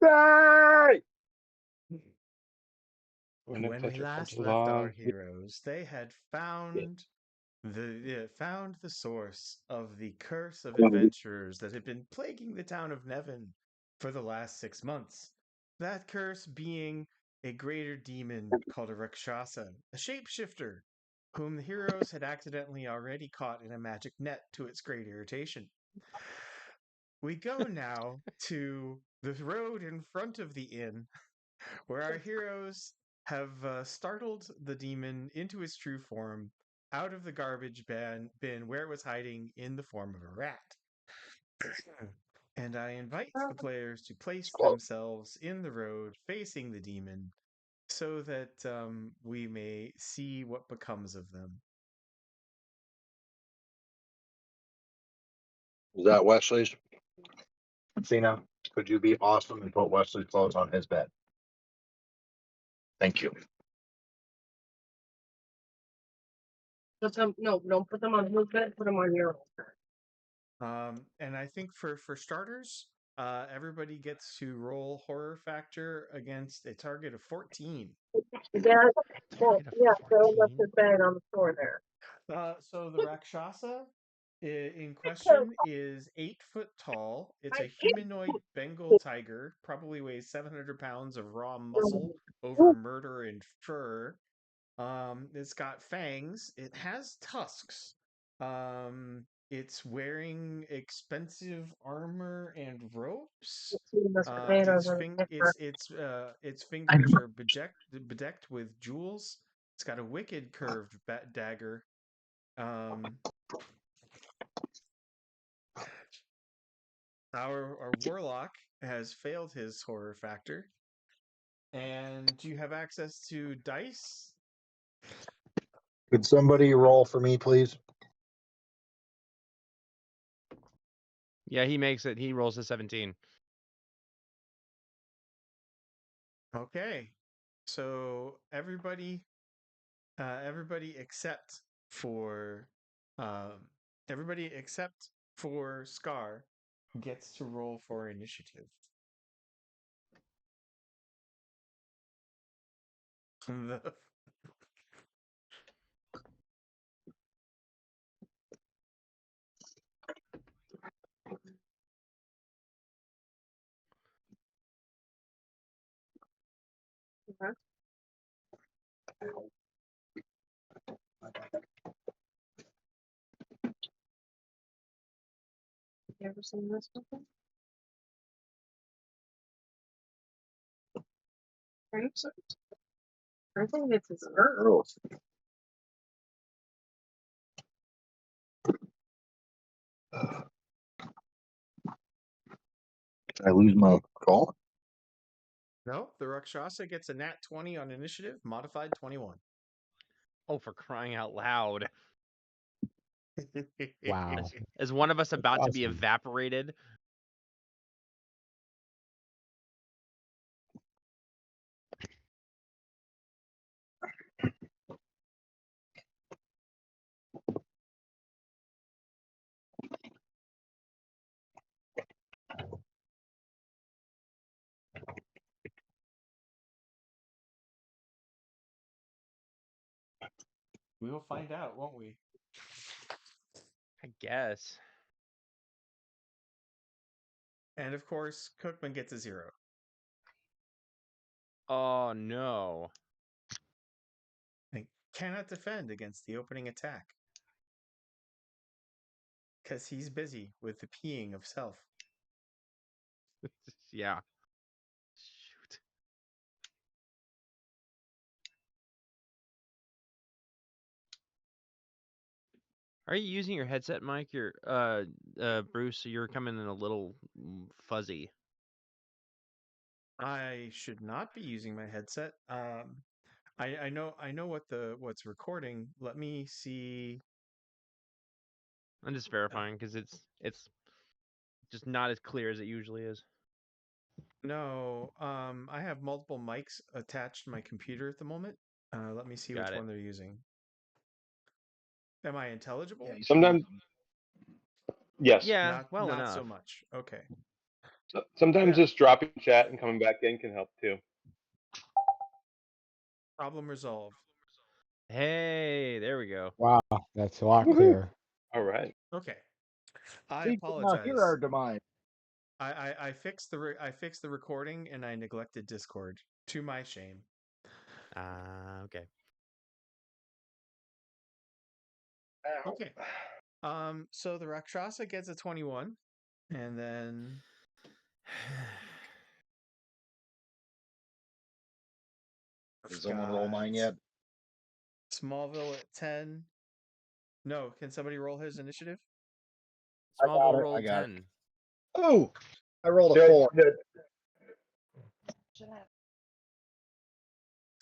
Die! When we last left our heroes, they had found found the source of the curse of adventurers that had been plaguing the town of Nevin for the last 6 months. That curse being a greater demon called a Rakshasa, a shapeshifter, whom the heroes had accidentally already caught in a magic net to its great irritation. We go now to the road in front of the inn, where our heroes have startled the demon into its true form out of the garbage bin where it was hiding in the form of a rat. And I invite the players to place themselves in the road facing the demon so that we may see what becomes of them. Is that Wesley's? Cena, could you be awesome and put Wesley's clothes on his bed? Thank you. No, don't put them on his bed. Put them on your own. And I think for starters, everybody gets to roll horror factor against a target of 14. Yeah, so let's put bed on the floor there. So the Rakshasa in question is 8 foot tall. It's a humanoid Bengal tiger, probably weighs 700 pounds of raw muscle over murder and fur. It's got fangs. It has tusks. It's wearing expensive armor and ropes. Its fingers are bedecked with jewels. It's got a wicked curved dagger. Our warlock has failed his horror factor. And do you have access to dice? Could somebody roll for me, please? Yeah, he makes it. He rolls a 17. Okay. So everybody except for Scar gets to roll for initiative. You ever seen this before? I think it's his girl. Did I lose my call? No, the Rakshasa gets a nat 20 on initiative, modified 21. Oh, for crying out loud. Wow. Is one of us about to be Awesome. evaporated? We will find out, won't we? I guess. And of course, Cookman gets a 0. Oh, no. And cannot defend against the opening attack. Because he's busy with the peeing of self. Yeah. Shoot. Are you using your headset, Mike? Bruce, you're coming in a little fuzzy. I should not be using my headset. I know what's recording. Let me see. I'm just verifying because it's just not as clear as it usually is. No, I have multiple mics attached to my computer at the moment. Let me see which one they're using. Am I intelligible? Sometimes, yes. Yeah, Not enough. so much. Okay. Sometimes Yeah. just dropping chat and coming back in can help too. Problem resolved. Hey, there we go. Wow, that's a lot Woohoo. clearer. All right. Okay. I We did not hear our apologize. demise. I fixed the recording and I neglected Discord, to my shame. Okay. Ow. Okay. So the Rakshasa gets a 21, and then Did someone roll mine yet? Smallville at 10. No, can somebody roll his initiative? Smallville it, I rolled got it. 10. Oh, I rolled a Good, 4. good.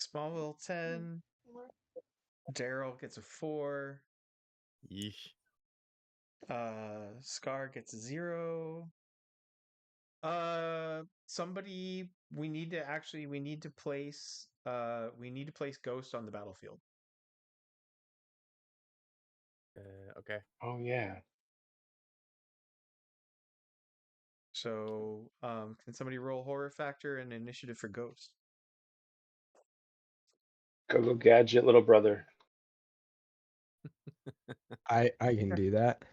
Smallville 10. Daryl gets a 4. Yeesh. Scar gets a 0. Somebody we need to place Ghost on the battlefield. Okay. Oh yeah. So, can somebody roll horror factor and initiative for Ghost? Go gadget, little brother. I can do that.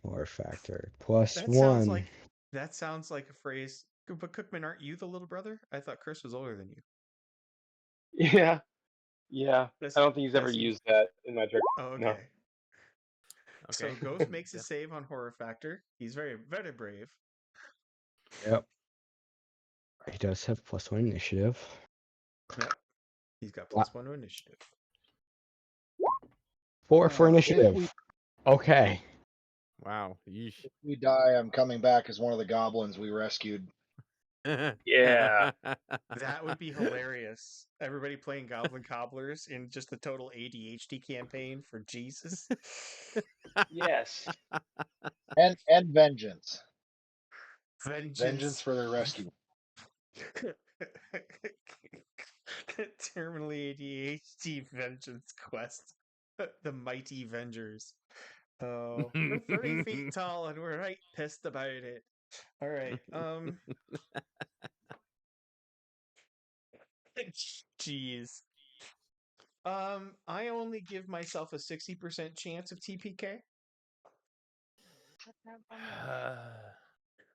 Or factor plus That 1. sounds like a phrase. But Cookman, aren't you the little brother? I thought Chris was older than you. Yeah. Yeah. That's- I don't think he's that ever seems- used that in my direct. Oh, okay. No. Okay. So Ghost makes a Def- save on horror factor. He's very, very brave. Yep. He does have plus 1 initiative. Yep. He's got plus 1 to initiative. 4 for If initiative. Okay. Wow. Yeesh. we die, I'm coming back as one of the goblins we rescued. Yeah. That would be hilarious. Everybody playing Goblin Cobblers in just a total ADHD campaign for Jesus. Yes. And vengeance. Vengeance. Vengeance for their rescue. Terminally ADHD vengeance quest. The Mighty Vengers. Oh, we're 30 feet tall and we're right pissed about it. All right. Jeez. I only give myself a 60% chance of TPK.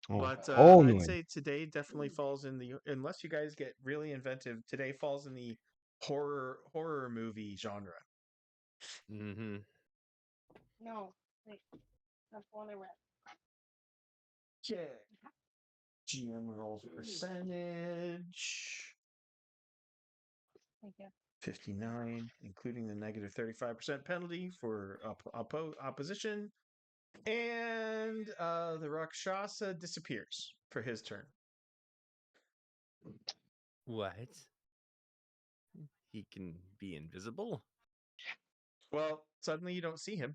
But I'd only. say today definitely falls in the, unless you guys get really inventive, today falls in the horror movie genre. Mm-hmm. No, wait. That's one I read. Yeah. GM rolls percentage. Thank you. 59, including the negative 35% penalty for opposition. And the Rakshasa disappears for his turn. What? He can be invisible? Well, suddenly you don't see him.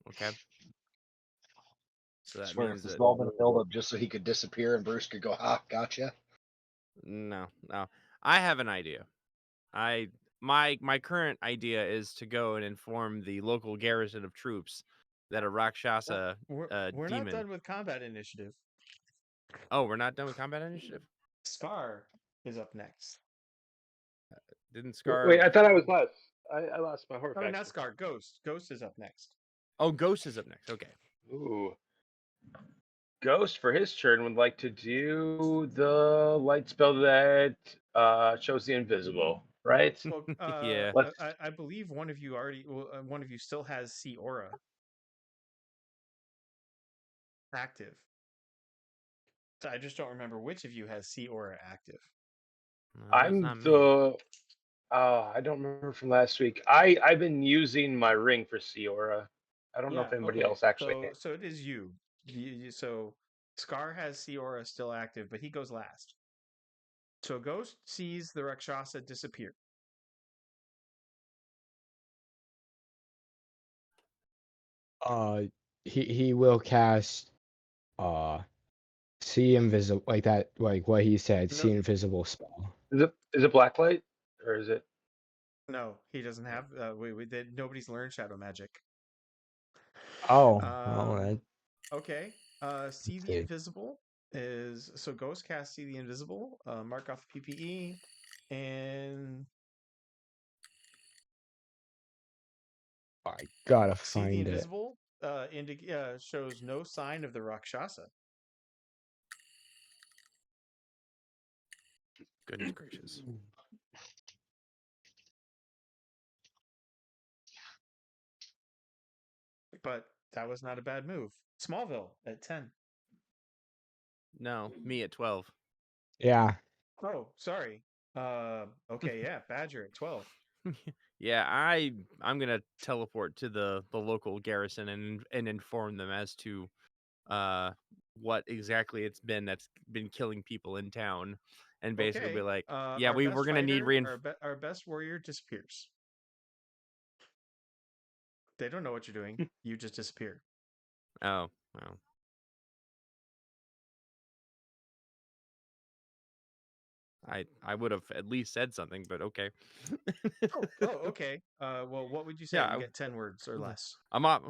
Okay. So I that swear, means if this that has all been a build-up just so he could disappear and Bruce could go, gotcha. no. I have an idea. My current idea is to go and inform the local garrison of troops that a Rakshasa We're demon. not done with combat initiative. Oh, we're not done with combat initiative? Scar is up next. Didn't Scar Wait, I thought I was last. I lost my horror Oh, factor. not Scar. Ghost. Ghost is up next. Oh, Ghost is up next. Okay. Ooh. Ghost for his turn would like to do the light spell that shows the invisible, right? Well, Yeah. I believe one of you one of you still has See Aura active. So I just don't remember which of you has See Aura active. No, that's I'm not me. the. I don't remember from last week. I've been using my ring for Seora. I don't know if anybody else actually. So it is you. So Scar has See Aura still active, but he goes last. So Ghost sees the Rakshasa disappear. He will cast see invisible, like that, like what he said, see invisible spell. Is it blacklight or is it? No, he doesn't have. Nobody's learned shadow magic. Oh, well, Okay. See the Okay. invisible is so Ghost cast See the Invisible. Mark off the PPE, and I gotta See the find it. Invisible shows no sign of the Rakshasa. Goodness gracious. But that was not a bad move. Smallville at 10. No, me at 12. Yeah. Oh, sorry. Okay, yeah, Badger at 12. Yeah, I'm gonna teleport to the local garrison and inform them as to what exactly it's been that's been killing people in town, and basically be Okay. like, yeah, Our we're best gonna need fighter, our best warrior disappears. They don't know what you're doing. You just disappear. Oh, well. I would have at least said something, but okay. Oh, okay. Well, what would you say? Yeah, You get 10 words or less. I'm off.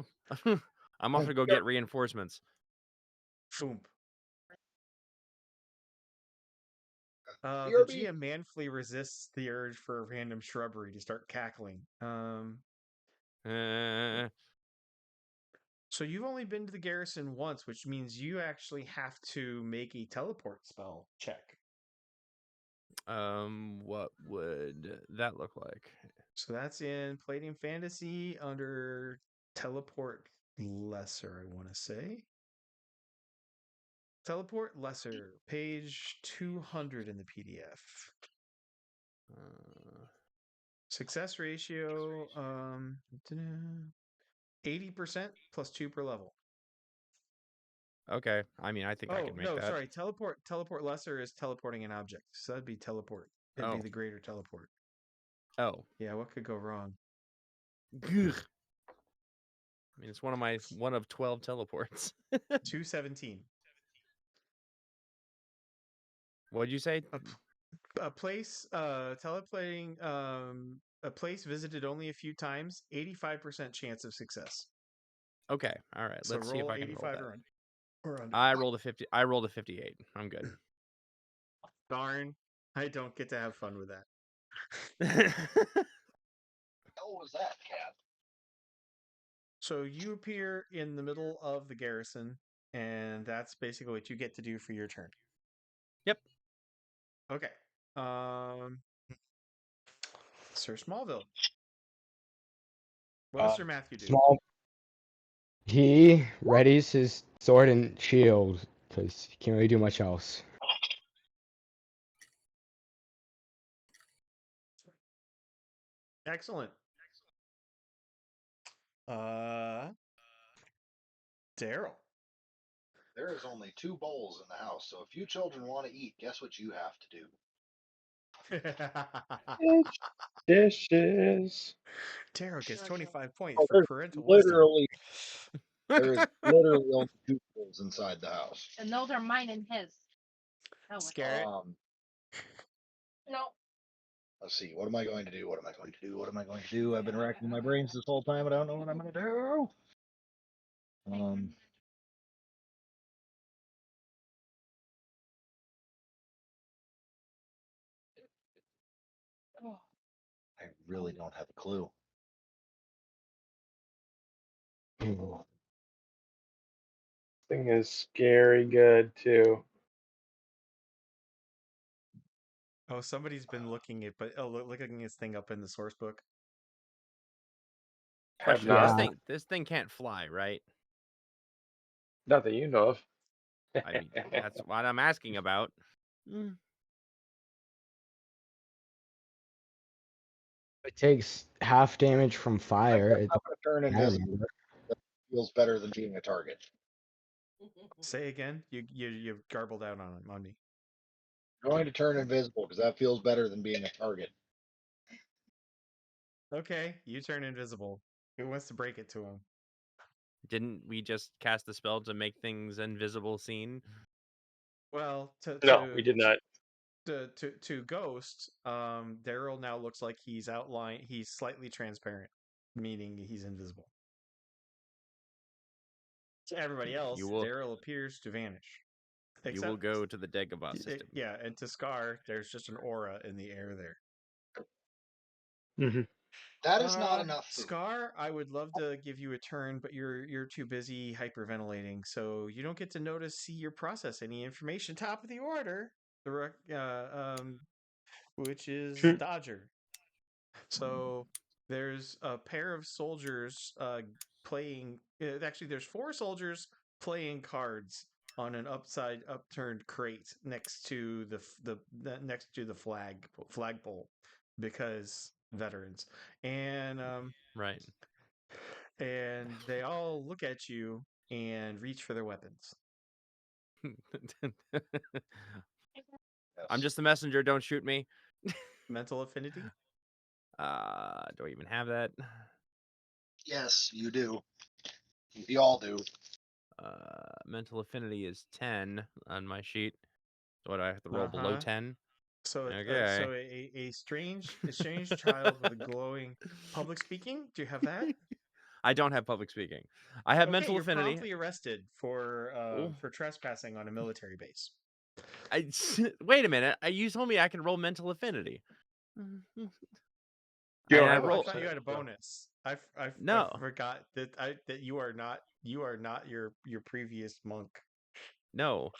I'm off to go get reinforcements. Boom. The BRB. GM manfully resists the urge for a random shrubbery to start cackling. Uh, So you've only been to the garrison once, which means you actually have to make a teleport spell check. what would that look like? So that's in Palladium Fantasy under Teleport Lesser, I want to say. Teleport Lesser, page 200 in the PDF. Success ratio, 80% plus 2 per level. Okay, I mean, I think I Oh, can make no, that. sorry. Teleport Lesser is teleporting an object. So that'd be teleport. It'd be Oh. the greater teleport. Oh. Yeah, what could go wrong? Gugh. I mean, it's one of 12 teleports. 217. What'd you say? A place teleporting a place visited only a few times, 85% chance of success. Okay, all right. So Let's see if roll I can roll 85 that. or under. I rolled a 50. I rolled a 58. I'm good. Darn, I don't get to have fun with that. Hell was that, cat? So you appear in the middle of the garrison, and that's basically what you get to do for your turn. Yep. Okay. Sir Smallville. What does Sir Matthew do? Small. He readies his sword and shield because he can't really do much else. Excellent. Daryl. There is only 2 bowls in the house, so if you children want to eat, guess what you have to do? Dishes. Daryl gets Sure. 25 points Oh, for parental wisdom. there is literally only 2 bowls inside the house. And those are mine and his. Oh, Scare it. no. Let's see. What am I going to do? What am I going to do? What am I going to do? I've been racking my brains this whole time. I don't know what I'm going to do. Oh. I really don't have a clue. Thing is scary good too. Oh, somebody's been looking at looking this thing up in the source book. Have Question: not. This thing can't fly, right? Not that you know of. I mean, that's what I'm asking about. It takes half damage from fire. I'm going to turn invisible. That feels better than being a target. Say again. You garbled out on me. I'm going to turn invisible because that feels better than being a target. Okay, you turn invisible. Who wants to break it to him? Didn't we just cast the spell to make things invisible seen? Well, No, we did not. to Ghost, Daryl now looks like he's slightly transparent, meaning he's invisible. To everybody else, You will- Daryl appears to vanish. You will Except- go to the Dagobah system. Yeah, and to Scar, there's just an aura in the air there. Mm-hmm. That is not enough food. Scar, I would love to give you a turn, but you're too busy hyperventilating, so you don't get to notice, see, or process any information. Top of the order, which is Dodger. So there's a pair of soldiers playing. Actually, there's 4 soldiers playing cards on an upturned crate next to the flagpole, because veterans. And Right. and they all look at you and reach for their weapons. I'm just the messenger. Don't shoot me. Mental affinity. Do I even have that? Yes, you do. We all do. Mental affinity is 10 on my sheet. So what, do I have to roll below 10? So Okay. so a strange child with a glowing public speaking. Do you have that? I don't have public speaking. I have Okay, mental you're affinity. promptly arrested for Oh. trespassing on a military base. Wait a minute. You told me I can roll mental affinity. You don't And I have a I roll. thought you had a so- bonus. I No. forgot that you are not your previous monk. No,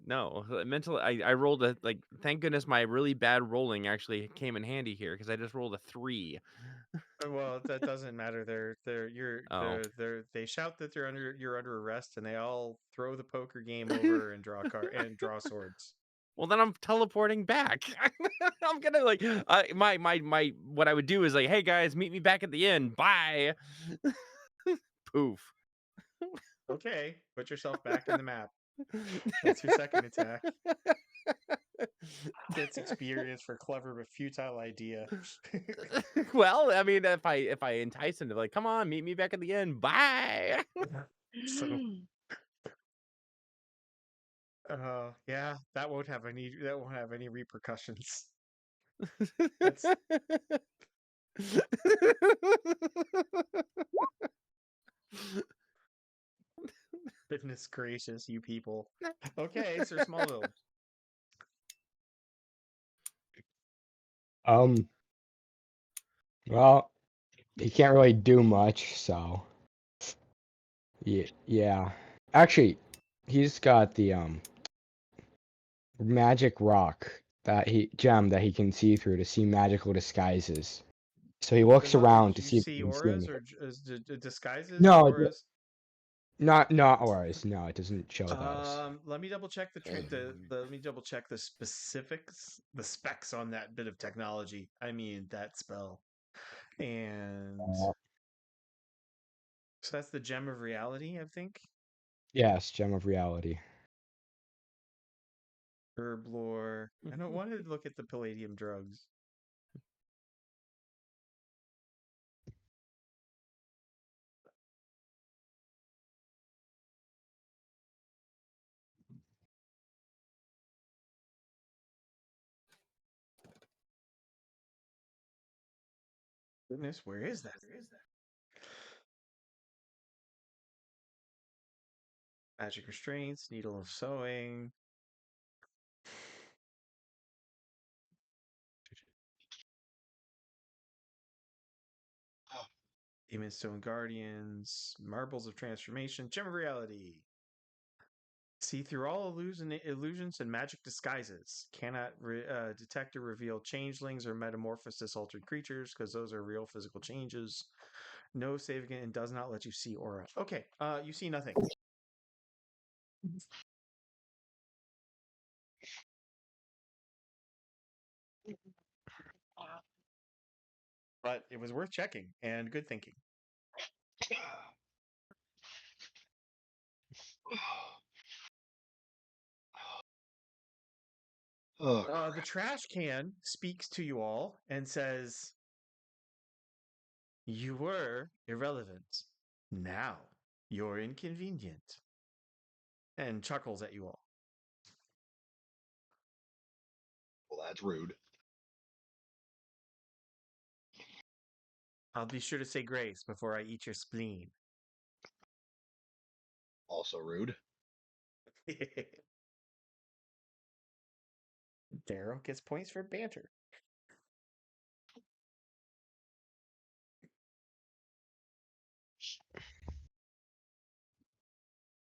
no. Mental. I rolled a like. Thank goodness my really bad rolling actually came in handy here because I just rolled a 3. Well, that doesn't matter. Oh. They shout that you're under arrest, and they all throw the poker game over and draw swords. Well, then I'm teleporting back. I'm gonna like my what I would do is like, hey guys, meet me back at the inn. Bye. Poof. Okay, put yourself back in the map. That's your second attack. Gets experience for clever but futile idea. Well, I mean, if I entice him to like, come on, meet me back at the inn. Bye. So, yeah, that won't have any repercussions. That's- Goodness gracious, you people. Okay, Sir Smallville. Well, he can't really do much, so yeah. Actually, he's got the magic rock gem that he can see through to see magical disguises. So he looks around to see if he see can see auras anything. or disguises. No, auras. Not auras. No, it doesn't show those. Let me double check let me double check the specifics, the specs on that bit of technology. I mean that spell. And so that's the gem of reality, I think. Yes, gem of reality. Herb lore. I don't want to look at the Palladium drugs. Goodness, where is that? Magic restraints, needle of sewing. Demon Stone Guardians, Marbles of Transformation, Gem of Reality. See through all illusions and magic disguises. Cannot detect or reveal changelings or metamorphosis altered creatures because those are real physical changes. No saving and does not let you see aura. Okay, you see nothing. But it was worth checking and good thinking. The trash can speaks to you all and says, "You were irrelevant. Now you're inconvenient." And chuckles at you all. Well, that's rude. I'll be sure to say grace before I eat your spleen. Also rude. Daryl gets points for banter.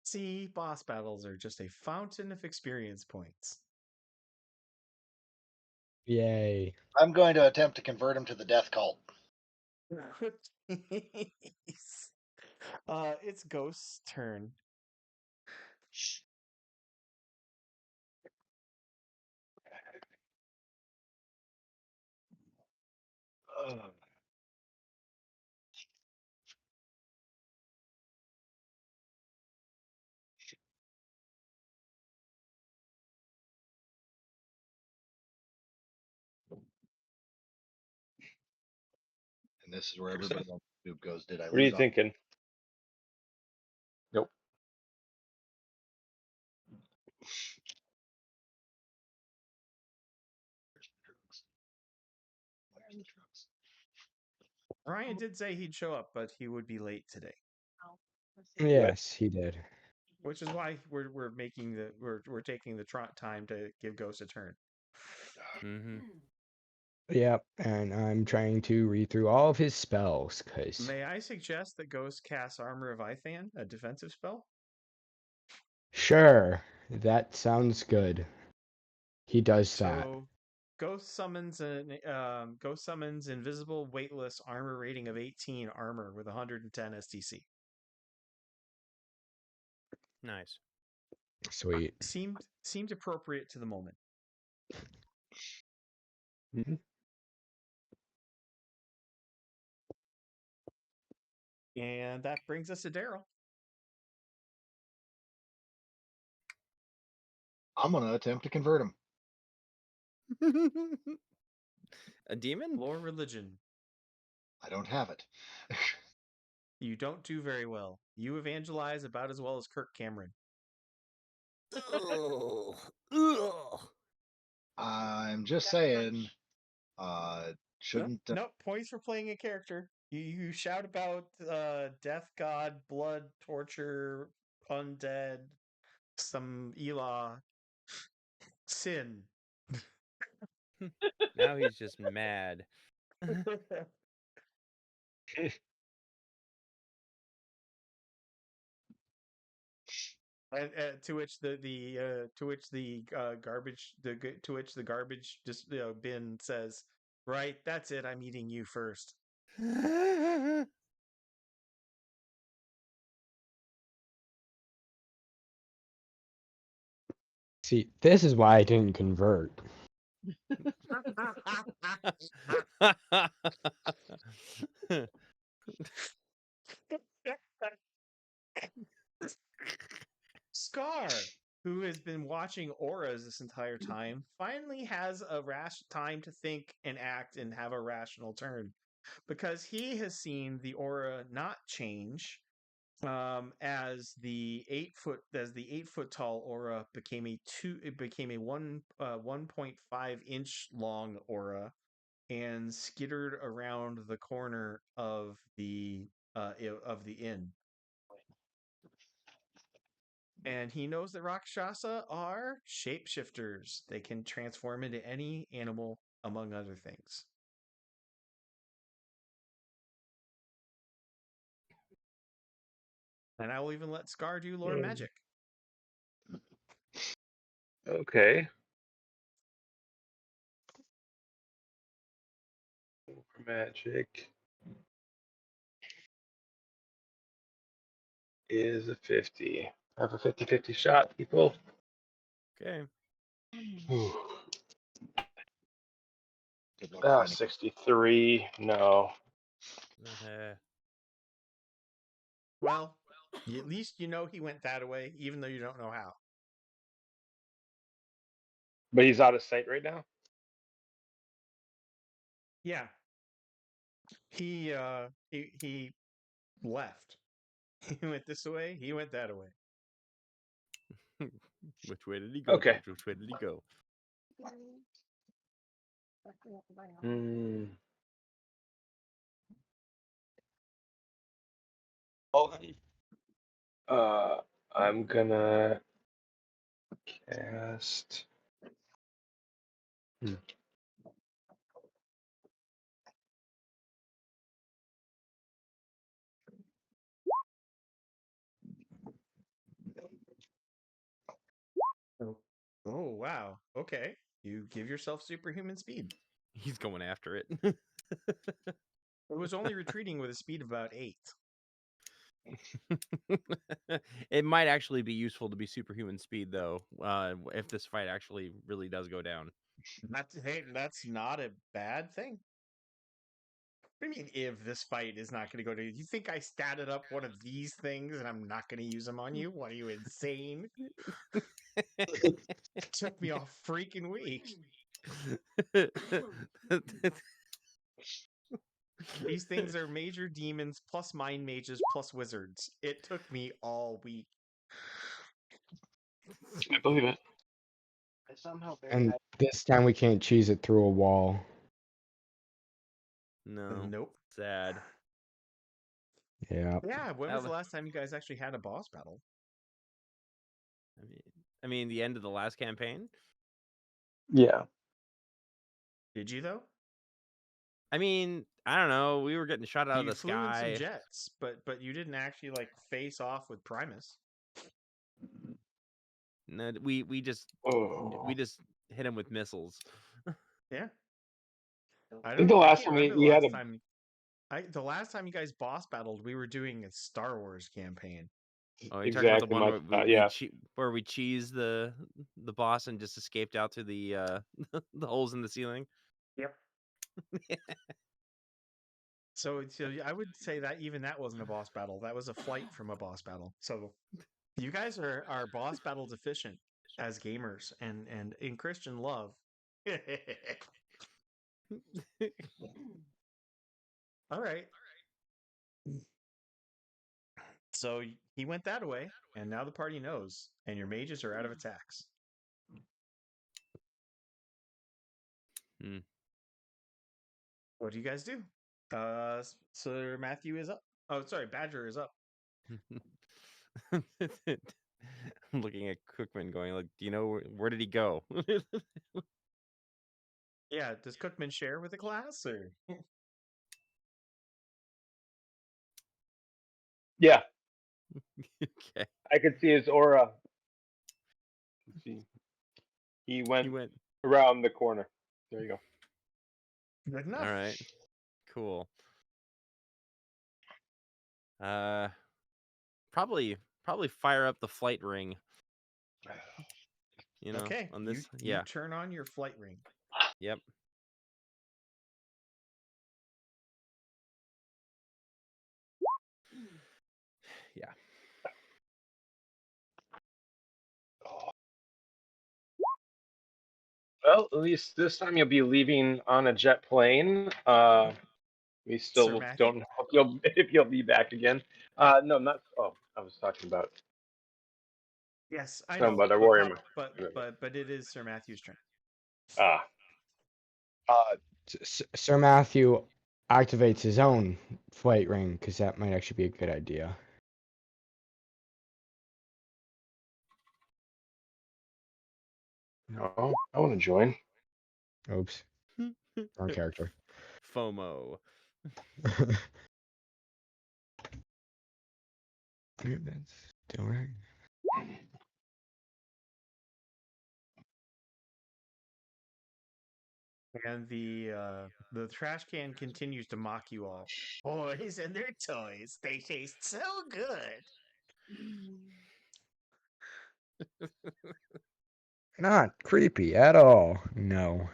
See, boss battles are just a fountain of experience points. Yay. I'm going to attempt to convert him to the death cult. It's Ghost's turn. And this is where everybody on YouTube goes, did I lose? What are you thinking? Nope. Where's the drugs? Ryan did say he'd show up, but he would be late today, Yes, he did. which is why we're making the we're taking the time to give Ghost a turn. Mm-hmm. Yep, and I'm trying to read through all of his spells, because... May I suggest that Ghost casts Armor of Ithan, a defensive spell? Sure, that sounds good. He does that. So, Ghost summons invisible, weightless armor rating of 18 armor with 110 STC. Nice. Sweet. Seemed appropriate to the moment. Mm-hmm. And that brings us to Daryl. I'm going to attempt to convert him. A demon? Lore religion. I don't have it. You don't do very well. You evangelize about as well as Kirk Cameron. Ugh. Ugh. I'm just saying, shouldn't... Nope, points for playing a character. You shout about death god, blood, torture, undead, some Elah, sin. Now he's just mad. And to which the garbage just bin says, "Right, that's it. I'm eating you first." See, this is why I didn't convert. Scar, who has been watching auras this entire time, finally has a time to think and act and have a rational turn, because he has seen the aura not change as the 8 foot tall aura became a 1.5 inch long aura and skittered around the corner of the inn. And he knows that Rakshasa are shapeshifters. They can transform into any animal, among other things. And I will even let Scar do lore magic. Okay. Magic is a 50. I have a 50-50 shot, people. Okay. Good luck Ah, finding... 63. No. Well, at least you know he went that way, even though you don't know how. But he's out of sight right now? Yeah. He left. He went this way, he went that way. Which way did he go? Okay. Which way did he go? Hmm. Uh, I'm gonna cast. Oh, oh wow. Okay. You give yourself superhuman speed. He's going after it. It was only retreating with a speed of about 8. It might actually be useful to be superhuman speed, though, if this fight actually really does go down. That's not a bad thing. What do you mean if this fight is not going to go to... You think I statted up one of these things and I'm not going to use them on you? What, are you insane? It took me a freaking week. These things are major demons plus mind mages plus wizards. It took me all week. I believe it. I somehow And this time we can't cheese it through a wall. No. Nope. Sad. Yeah. Yeah, when That was the was- last time you guys actually had a boss battle? I mean, the end of the last campaign. Yeah. Did you though? I mean, I don't know. We were getting shot out of You the flew in some sky. jets, but you didn't actually like face off with Primus. No, we just Oh. hit him with missiles. Yeah. I think the last can't time remember we the had last a. time. The last time you guys boss battled, we were doing a Star Wars campaign. Oh, you talking about the Exactly, one my where thought, yeah. where we cheesed the boss and just escaped out through the the holes in the ceiling? Yep. So I would say that even that wasn't a boss battle. That was a flight from a boss battle. So you guys are boss battle deficient as gamers and in Christian love. All right. So he went that way, and now the party knows, and your mages are out of attacks. Hmm. What do you guys do? Sir Matthew is up. Oh, sorry, Badger is up. I'm looking at Cookman, going like, "Do you know where did he go?" Yeah, does Cookman share with the class, or? Yeah, Okay. I could see his aura. Let's see. He went He went. around the corner. There you go. Good enough. All right. Cool. Probably fire up the flight ring. You know, Okay, on this. you turn on your flight ring. Yep. Yeah. Well, at least this time you'll be leaving on a jet plane. We still Matthew? don't know if you'll be back again. No, not. Oh, I was talking about. Yes, I Talking know, about our warrior. but it is Sir Matthew's turn. Ah, Sir Matthew activates his own flight ring because that might actually be a good idea. no, I want to join. Oops, wrong character. FOMO. That's still right. And the trash can continues to mock you all. Boys and their toys, they taste so good. Not creepy at all. No.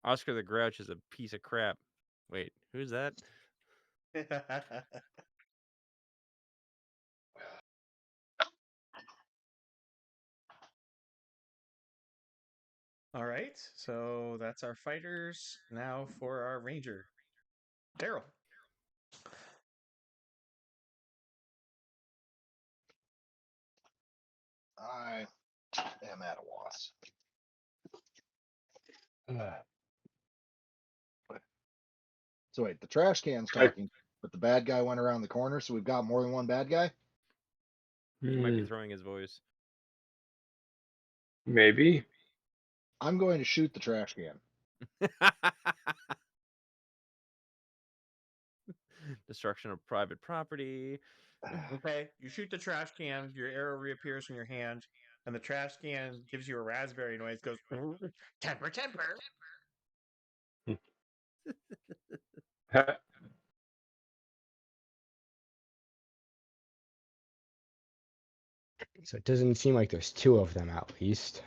Oscar the Grouch is a piece of crap. Wait, who's that? All right, so that's our fighters. Now for our ranger, Daryl. I am at a loss. So wait, the trash can's talking, but the bad guy went around the corner, so we've got more than one bad guy? He might be throwing his voice. Maybe. I'm going to shoot the trash can. Destruction of private property. Okay, you shoot the trash can, your arrow reappears in your hand, and the trash can gives you a raspberry noise, goes, temper, temper. So it doesn't seem like there's two of them at least.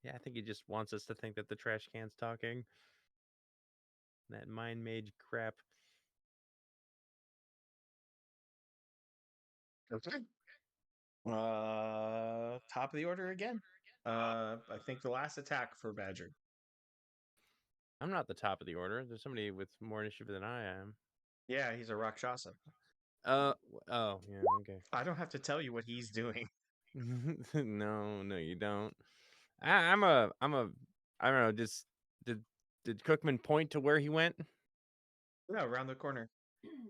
Yeah, I think he just wants us to think that the trash can's talking. That mind mage crap. Okay. Top of the order again. I think the last attack for Badger. I'm not the top of the order. There's somebody with more initiative than I am. Yeah, he's a Rakshasa. Oh, yeah, okay. I don't have to tell you what he's doing. No, you don't. I'm a, I don't know. Did Cookman point to where he went? No, around the corner.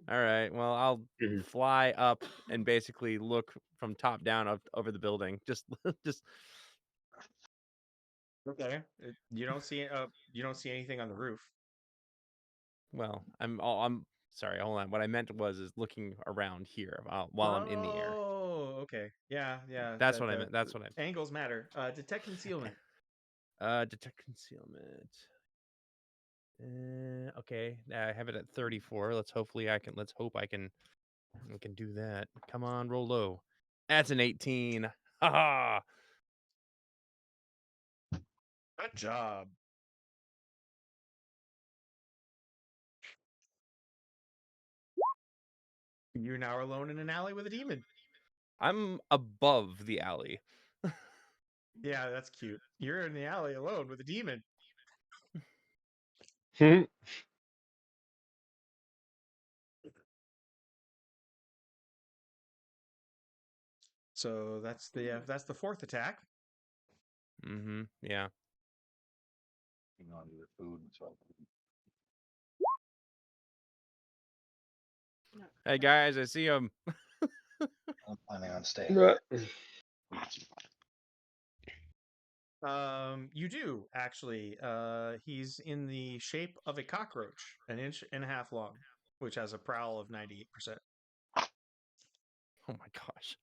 All right. Well, I'll Mhm. fly up and basically look from top down over the building. Just. Okay. You don't see anything on the roof. Well, I'm sorry. Hold on. What I meant is looking around here while I'm in the air. Oh, okay. Yeah. That's what I meant. That's what I meant. Angles matter. Detect concealment. Detect concealment. Okay. I have it at 34. Let's hope I can do that. Come on, roll low. That's an 18. Ha. Good job. You're now alone in an alley with a demon. I'm above the alley. Yeah, that's cute. You're in the alley alone with a demon. So that's the fourth attack. Mm-hmm. Yeah. Hang on to your food. So. Hey guys, I see him. I'm planning on staying. You do actually. He's in the shape of a cockroach, an inch and a half long, which has a prowl of 98%. Oh my gosh.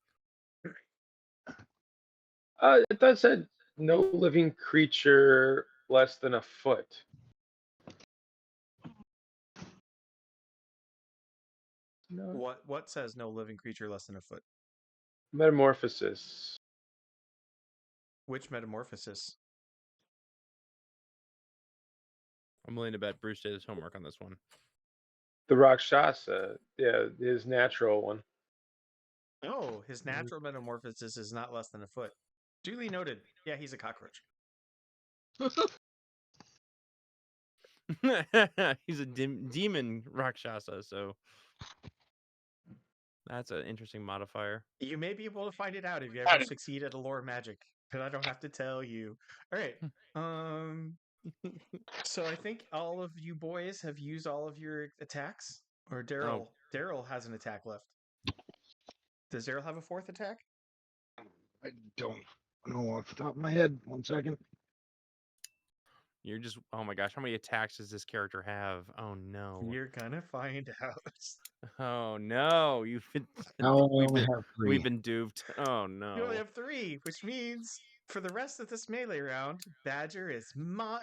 It does said no living creature less than a foot. No. What says no living creature less than a foot? Metamorphosis. Which metamorphosis? I'm willing to bet Bruce did his homework on this one. The Rakshasa. Yeah, his natural one. Oh, his natural metamorphosis is not less than a foot. Duly noted. Yeah, he's a cockroach. He's a demon Rakshasa, so that's an interesting modifier. You may be able to find it out if you ever succeed at a lore magic, but I don't have to tell you. All right. So I think all of you boys have used all of your attacks, or Daryl. Daryl has an attack left. Does Daryl have a fourth attack? I don't know off the top of my head. 1 second. You're just, oh my gosh, how many attacks does this character have? Oh no. You're gonna find out. Oh no, Now I only have 3. we've been duped. Oh You only no. have 3, which means for the rest of this melee round, Badger is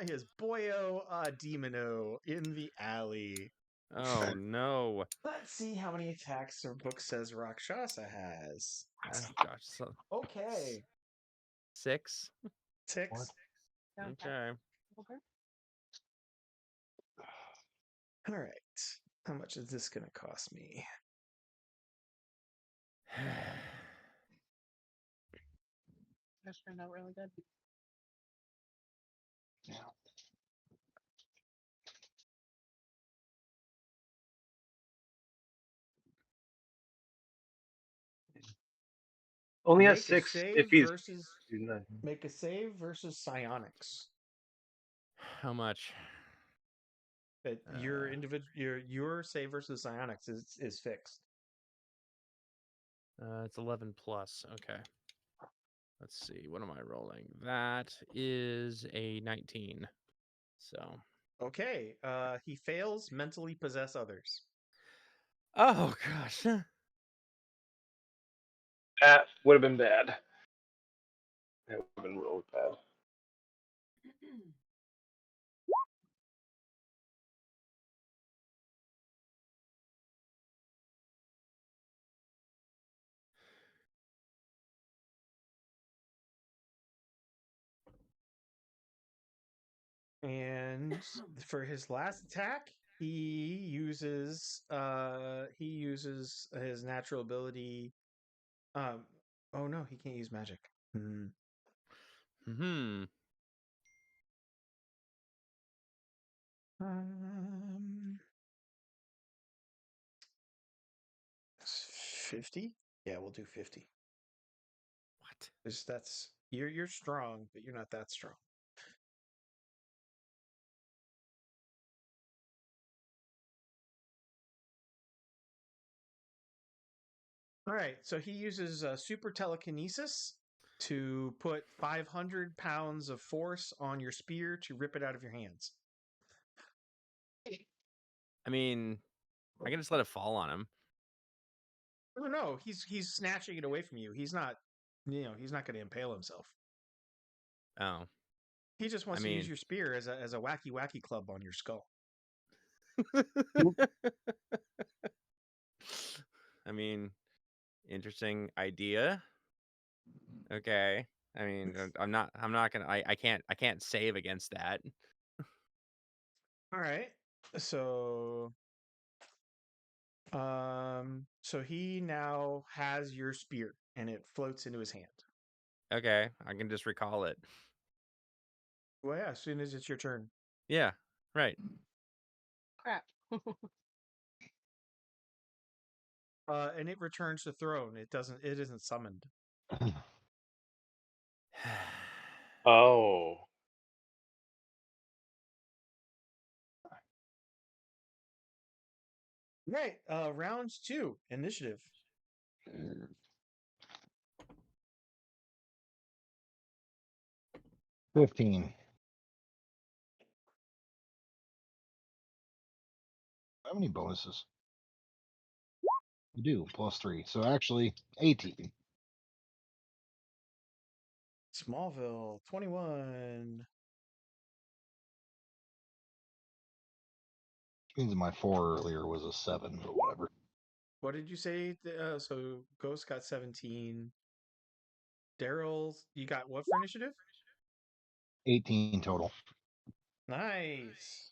his boyo Demono in the alley. Oh no. Let's see how many attacks our book says Rakshasa has. Oh gosh. Okay. 6? 6. Okay. All right. How much is this going to cost me? This turned out really good. Yeah. Only Make has 6 a if save he's. make a save versus psionics. How much? But your your save versus psionics is fixed. It's 11 plus. Okay. Let's see. What am I rolling? That is a 19. So. Okay. He fails mentally possess others. Oh gosh. That would have been bad. That would have been really bad. And for his last attack, he uses his natural ability. Oh no, he can't use magic. Hmm. 50? Yeah, we'll do 50. What? That's you're strong, but you're not that strong. All right, so he uses super telekinesis to put 500 pounds of force on your spear to rip it out of your hands. I mean, I can just let it fall on him. No, he's snatching it away from you. He's not, he's not going to impale himself. Oh. He just wants to use your spear as a wacky club on your skull. I mean, interesting idea. Okay. I mean, I'm not gonna. I can't save against that. All right. So, so he now has your spear, and it floats into his hand. Okay, I can just recall it. Well, yeah, as soon as it's your turn. Yeah. Right. Crap. And it returns to throne. It isn't summoned. Oh. Right. Round 2, initiative. 15. How many bonuses? You do, +3. So actually, 18. Smallville, 21. Means my 4 earlier was a 7, but whatever. What did you say? So Ghost got 17. Daryl, you got what for initiative? 18 total. Nice.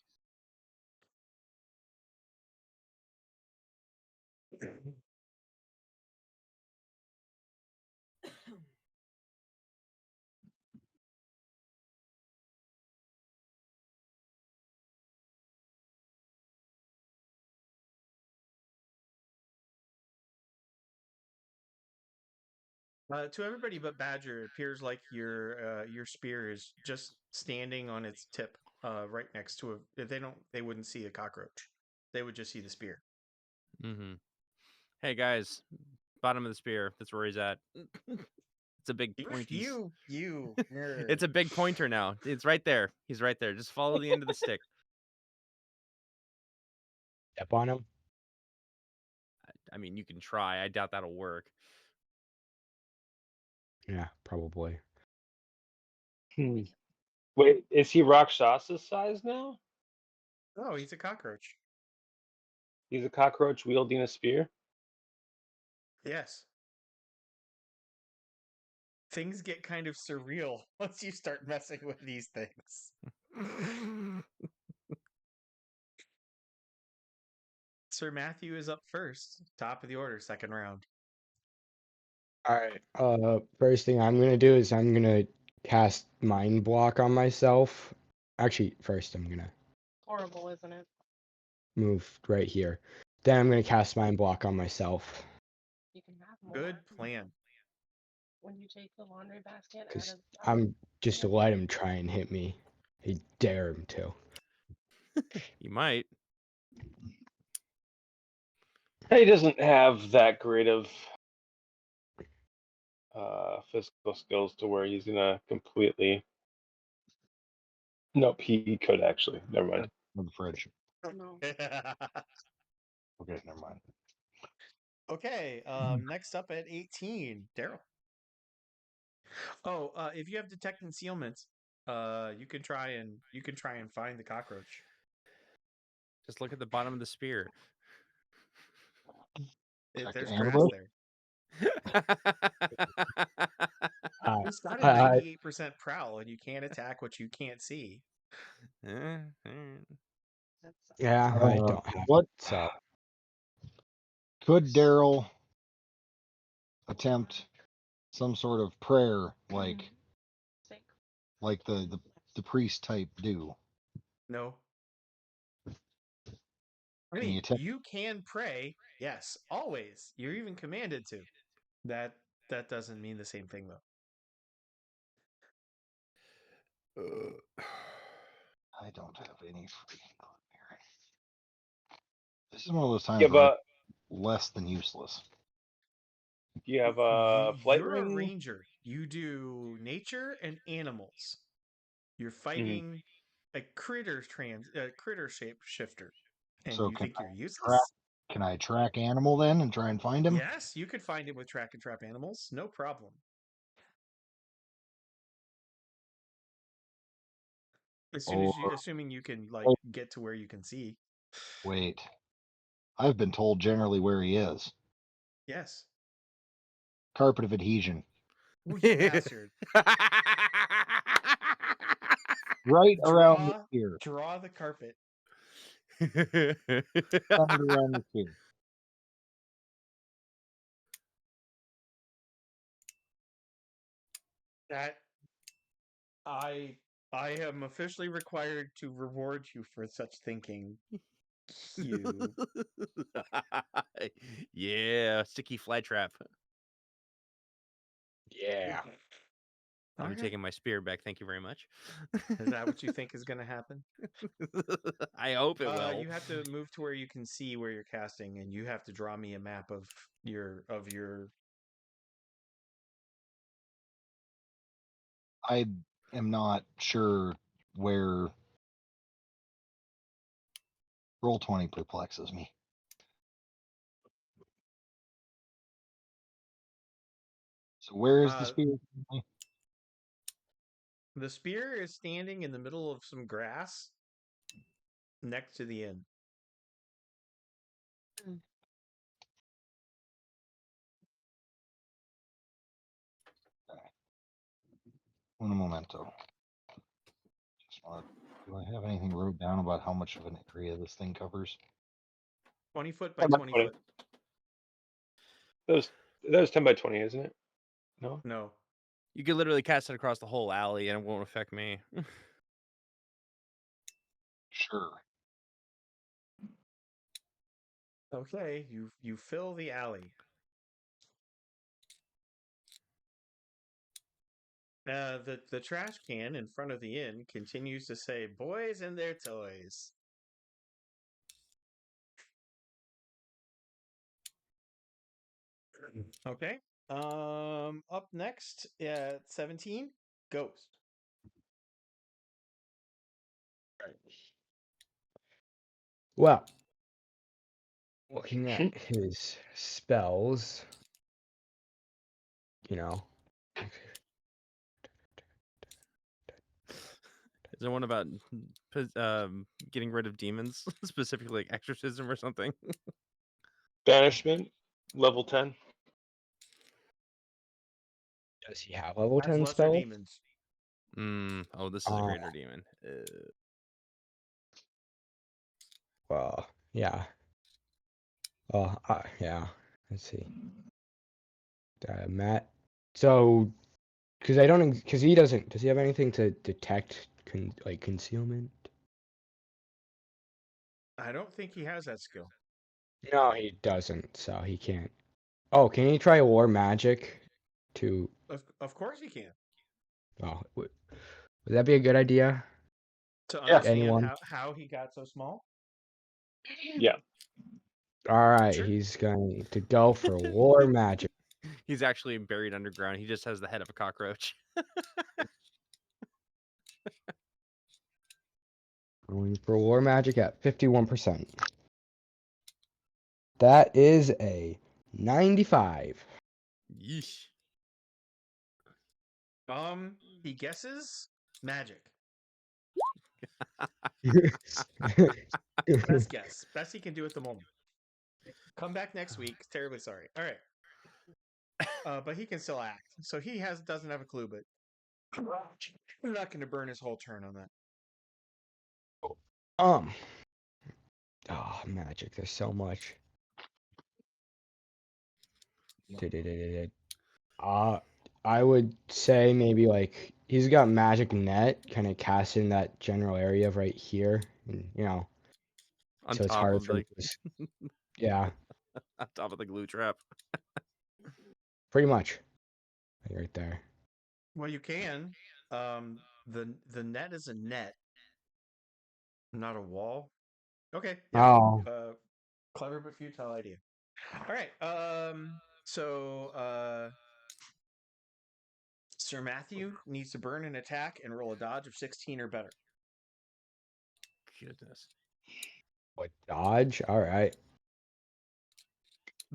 To everybody but Badger, it appears like your spear is just standing on its tip, right next to a. They wouldn't see a cockroach. They would just see the spear. Mm-hmm. Hey guys, bottom of the spear. That's where he's at. It's a big pointy. You nerd. It's a big pointer now. It's right there. He's right there. Just follow the end of the stick. Step on him. I mean, you can try. I doubt that'll work. Yeah, probably. Wait, is he Rakshasa size now? Oh, he's a cockroach. He's a cockroach wielding a spear? Yes. Things get kind of surreal once you start messing with these things. Sir Matthew is up first, top of the order, second round. All right. First thing I'm gonna do is I'm gonna cast Mind Block on myself. Actually, first I'm gonna Horrible, isn't it? move right here. Then I'm gonna cast Mind Block on myself You can have more. Good plan. When you take the laundry basket out because of I'm just to let him try and hit me. I dare him to. You might. He doesn't have that great of physical skills to where he's gonna completely. Nope, he could actually. Never mind. In the fridge. No. Okay, never mind. Okay, next up at 18, Daryl. Oh, if you have detect concealment, you can try and find the cockroach. Just look at the bottom of the spear. Check There's the grass ambush. there. Uh, He's got a I- 98% prowl, and you can't attack what you can't see. yeah, I don't have What it, so could Daryl attempt some sort of prayer like the priest type do? No. I Can mean, you attempt? you can pray, yes, always. You're even commanded to. That doesn't mean the same thing, though. I don't have any freaking clue here. This is one of those times You have where a I'm less than useless. flight You're a ring. ranger. You do nature and animals. You're Mm-hmm. fighting a critter shape shifter, and So you think you're track? useless? Can I track animal then and try and find him? Yes, you could find him with track and trap animals, no problem. Assuming you can get to where you can see. Wait, I've been told generally where he is. Yes. Carpet of adhesion, Oh, you bastard. right around the spear. Draw the carpet. Centered around the spear. That I am officially required to reward you for such thinking. You. Yeah, sticky fly trap. yeah. I'm Okay. taking my spear back. Thank you very much. Is that what you think is going to happen? I hope it will. You have to move to where you can see where you're casting, and you have to draw me a map of your. I am not sure where Roll20 perplexes me. So where is the spear? The spear is standing in the middle of some grass next to the inn. Un momento. Do I have anything wrote down about how much of an area this thing covers? 20 foot by 20 foot. That was 10 by 20, isn't it? No. No. You could literally cast it across the whole alley and it won't affect me. Sure. Okay, you fill the alley. The trash can in front of the inn continues to say "boys and their toys." Okay. Up next at 17, Ghost. Well, looking at his spells, you know. Is there one about getting rid of demons, specifically like exorcism or something? Banishment, level 10. Does he have level Has 10 lesser spells? demons. Oh, this is a greater demon. Well, yeah. Yeah. Let's see. Matt. So, because he doesn't. Does he have anything to detect concealment? I don't think he has that skill. No, he doesn't. So he can't. Oh, can he try war magic? Of course he can. Oh, would that be a good idea? To Yeah. understand Anyone? how he got so small. Yeah. All right, Sure. he's going to go for war magic. He's actually buried underground. He just has the head of a cockroach. Going for war magic at 51%. That is a 95. Yeesh. He guesses magic. Best guess. Best he can do at the moment. Come back next week. Terribly sorry. All right. But he can still act. So he doesn't have a clue, but we're not going to burn his whole turn on that. Oh, magic. There's so much. I would say maybe like he's got magic net kind of cast in that general area of right here, and, On so it's top hard of for the yeah, on top of the glue trap. pretty much right there. Well, you can. The net is a net, not a wall. Okay. Yeah. Oh, Clever but futile idea. All right. So Sir Matthew needs to burn an attack and roll a dodge of 16 or better. Goodness. what dodge? All right.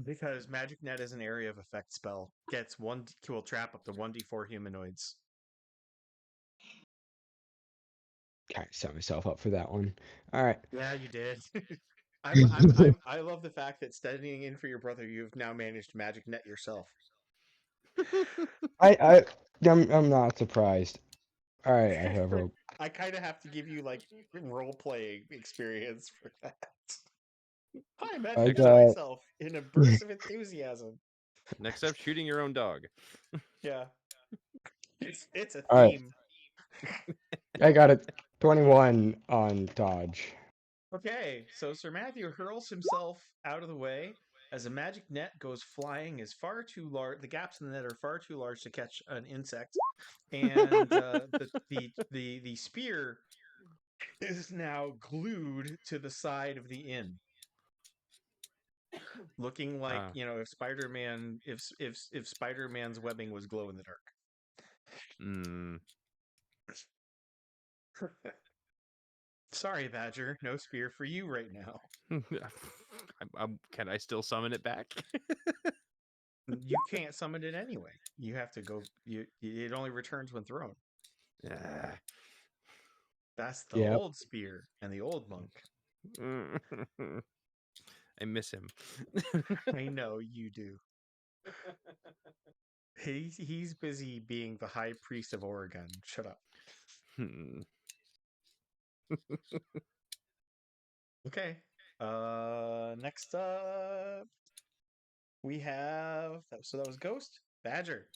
Because Magic Net is an area of effect spell. Gets will trap up to 1d4 humanoids. Kind of set myself up for that one. All right. Yeah, you did. I love the fact that standing in for your brother, you've now managed to Magic Net yourself. I'm not surprised. All right, I have a I kind of have to give you like role playing experience for that. I Magic Net got- myself in a burst of enthusiasm. Next up, shooting your own dog. Yeah, it's a All right. theme. I got a 21 on dodge. Okay, so Sir Matthew hurls himself out of the way as a magic net goes flying is far too large. The gaps in the net are far too large to catch an insect, and the spear is now glued to the side of the inn, looking like if Spider-Man if Spider-Man's webbing was glow in the dark. Mm. Sorry, Badger, no spear for you right now. Can I still summon it back? You can't summon it anyway. You have to go. It only returns when thrown. Yeah. That's the old spear and the old monk. I miss him. I know you do. He's busy being the high priest of Oregon. Shut up. Okay. Next up, we have. So that was Ghost Badger.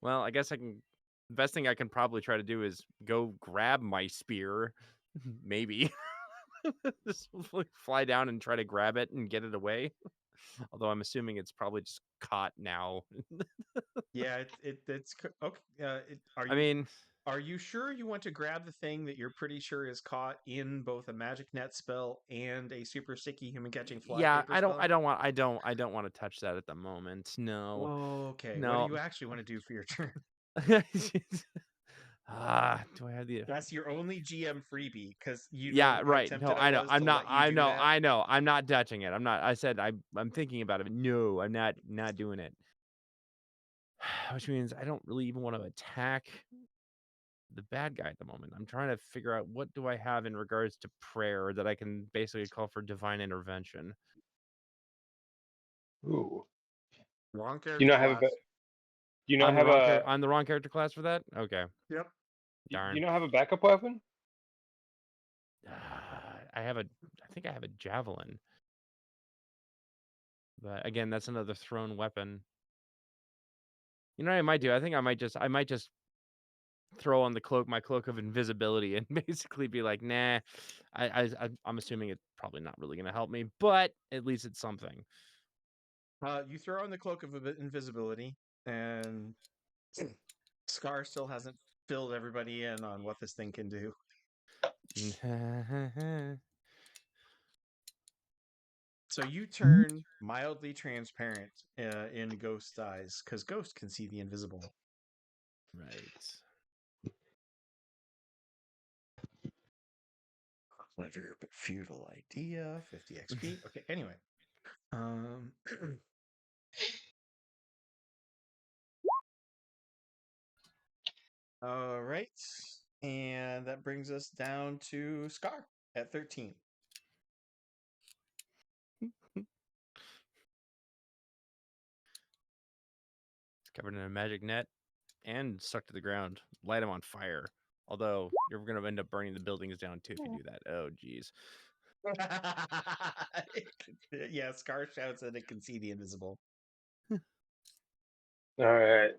Well, I guess I can. The best thing I can probably try to do is go grab my spear. Maybe. Just fly down and try to grab it and get it away. Although I'm assuming it's probably just caught now. Yeah, it's okay. Are you sure you want to grab the thing that you're pretty sure is caught in both a magic net spell and a super sticky human catching fly? Yeah, paper I don't spell? want to touch that at the moment. No. Okay. No. What do you actually want to do for your turn? Do I have the? That's your only GM freebie because you Yeah, know how right. tempted No, I know. was I'm to not. let you I do know. that. I know. I'm not touching it. I'm not. I said I'm thinking about it. No, I'm not doing it. Which means I don't really even want to attack the bad guy at the moment. I'm trying to figure out what do I have in regards to prayer that I can basically call for divine intervention. Ooh. Wrong Do you character not have class. Do you not have a? I'm the wrong character class for that. Okay. Yep. Darn. You don't have a backup weapon? I think I have a javelin. But again, that's another thrown weapon. You know what I might do? I think I might just throw on my cloak of invisibility and basically be like, nah. I'm assuming it's probably not really gonna help me, but at least it's something. You throw on the cloak of invisibility, and Scar still hasn't filled everybody in on what this thing can do. So you turn mildly transparent in Ghost's eyes, because Ghost can see the invisible. Right. Clever but futile idea. 50 XP. Okay, anyway. All right. And that brings us down to Scar at 13. It's covered in a magic net and stuck to the ground. Light him on fire. Although you're going to end up burning the buildings down too if you do that. Oh, geez. Yeah, Scar shouts that it can see the invisible. All right.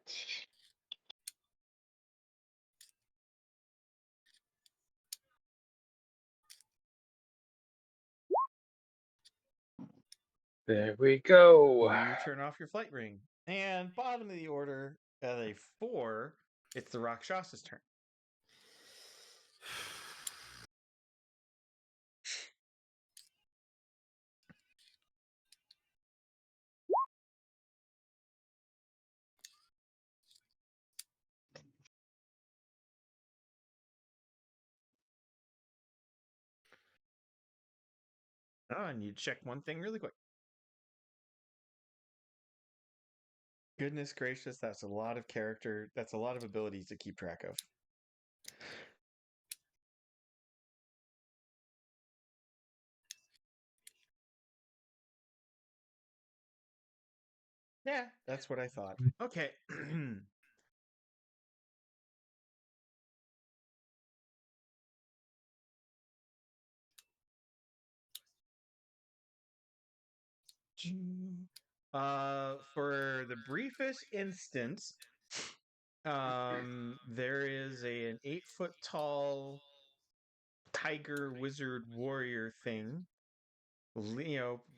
There we go. You turn off your flight ring. And bottom of the order, at a 4, it's the Rakshas's turn. Oh, and you check one thing really quick. Goodness gracious, that's a lot of character. That's a lot of abilities to keep track of. Yeah, that's what I thought. Okay. For the briefest instance, there is an 8-foot tall tiger wizard warrior thing,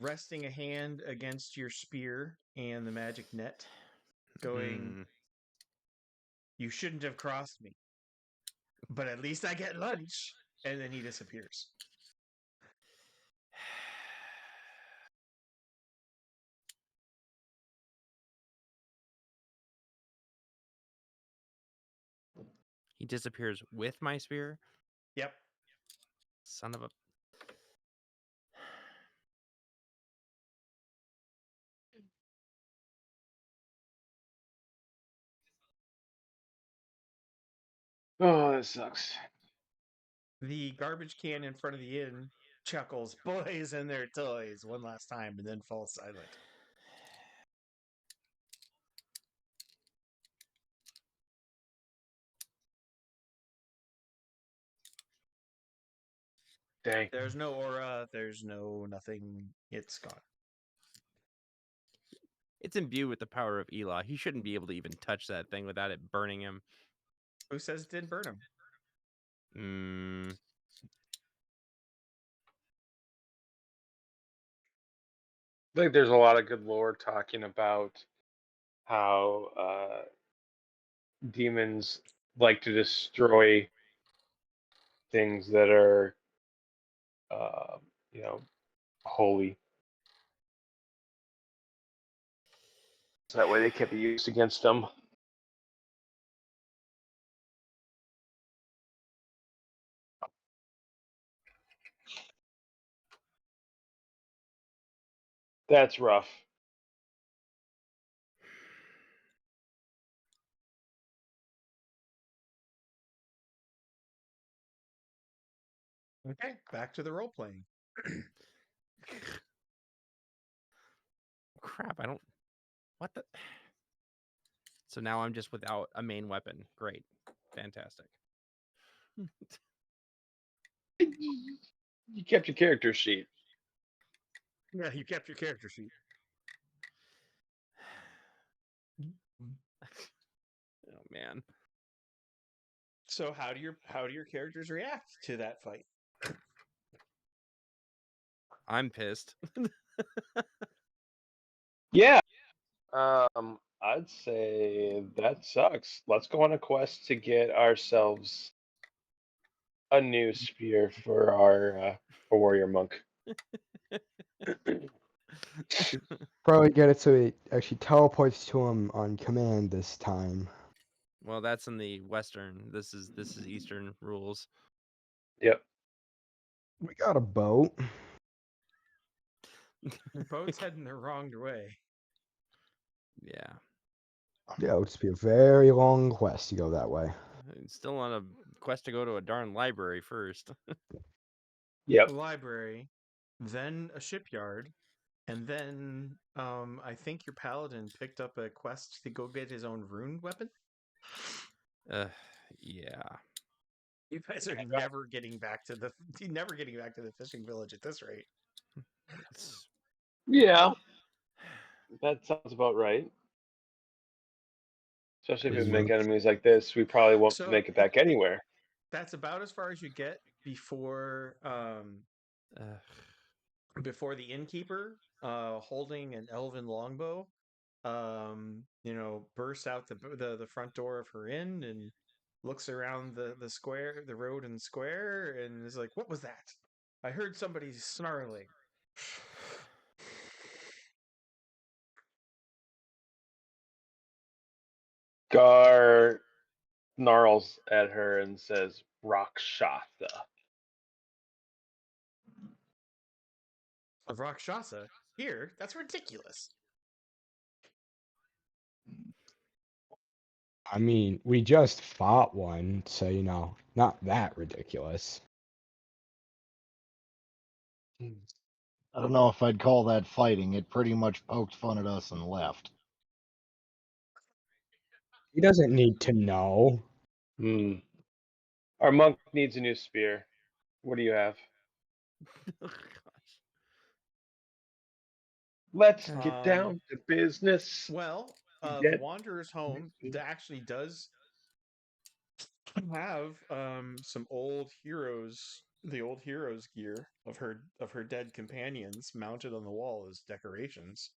resting a hand against your spear and the magic net, going, "You shouldn't have crossed me, but at least I get lunch." And then he disappears. He disappears with my spear? Yep. Son of a... Oh, that sucks. The garbage can in front of the inn chuckles, "Boys and their toys," one last time, and then falls silent. Dang. There's no aura. There's no nothing. It's gone. It's imbued with the power of Elah. He shouldn't be able to even touch that thing without it burning him. Who says it didn't burn him? I think there's a lot of good lore talking about how demons like to destroy things that are, holy. So that way they can't be used against them. That's rough. Okay, back to the role playing. Crap, I don't... What the... So now I'm just without a main weapon. Great. Fantastic. You kept your character sheet. Yeah, you kept your character sheet. Oh, man. So how do your characters react to that fight? I'm pissed. Yeah. I'd say that sucks. Let's go on a quest to get ourselves a new spear for our warrior monk. Probably get it so it actually teleports to him on command this time. Well, that's in the Western. This is Eastern rules. Yep. We got a boat. Your boat's heading the wrong way. Yeah. Yeah, it would just be a very long quest to go that way. Still on a quest to go to a darn library first. Yep. A library, then a shipyard, and then I think your paladin picked up a quest to go get his own rune weapon. Yeah. You guys are never getting back to the fishing village at this rate. Yeah. That sounds about right. Especially if we make enemies like this, we probably won't So- make it back anywhere. That's about as far as you get before before the innkeeper, holding an elven longbow, bursts out the front door of her inn and looks around the square, the road and square, and is like, "What was that? I heard somebody snarling." Gar snarls at her and says, "Rakshasa." A Rakshasa here? That's ridiculous. I mean, we just fought one, so not that ridiculous. I don't know if I'd call that fighting. It pretty much poked fun at us and left. He doesn't need to know. Our monk needs a new spear. What do you have? Oh, gosh. Let's get down to business. Well, the Wanderer's Home actually does have some old heroes, the old heroes gear of her dead companions mounted on the wall as decorations.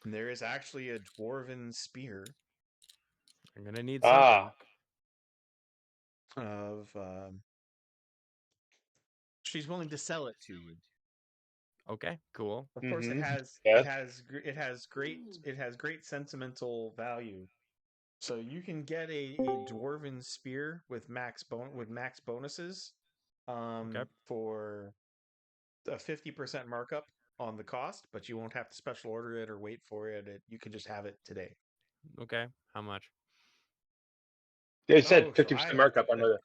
And there is actually a dwarven spear I'm gonna need something. of she's willing to sell it to you. Okay, cool. Of course, it has great sentimental value. So you can get a dwarven spear with max bonuses for a 50% markup on the cost, but you won't have to special order it or wait for it. You can just have it today. Okay, how much? They said 50% markup on the.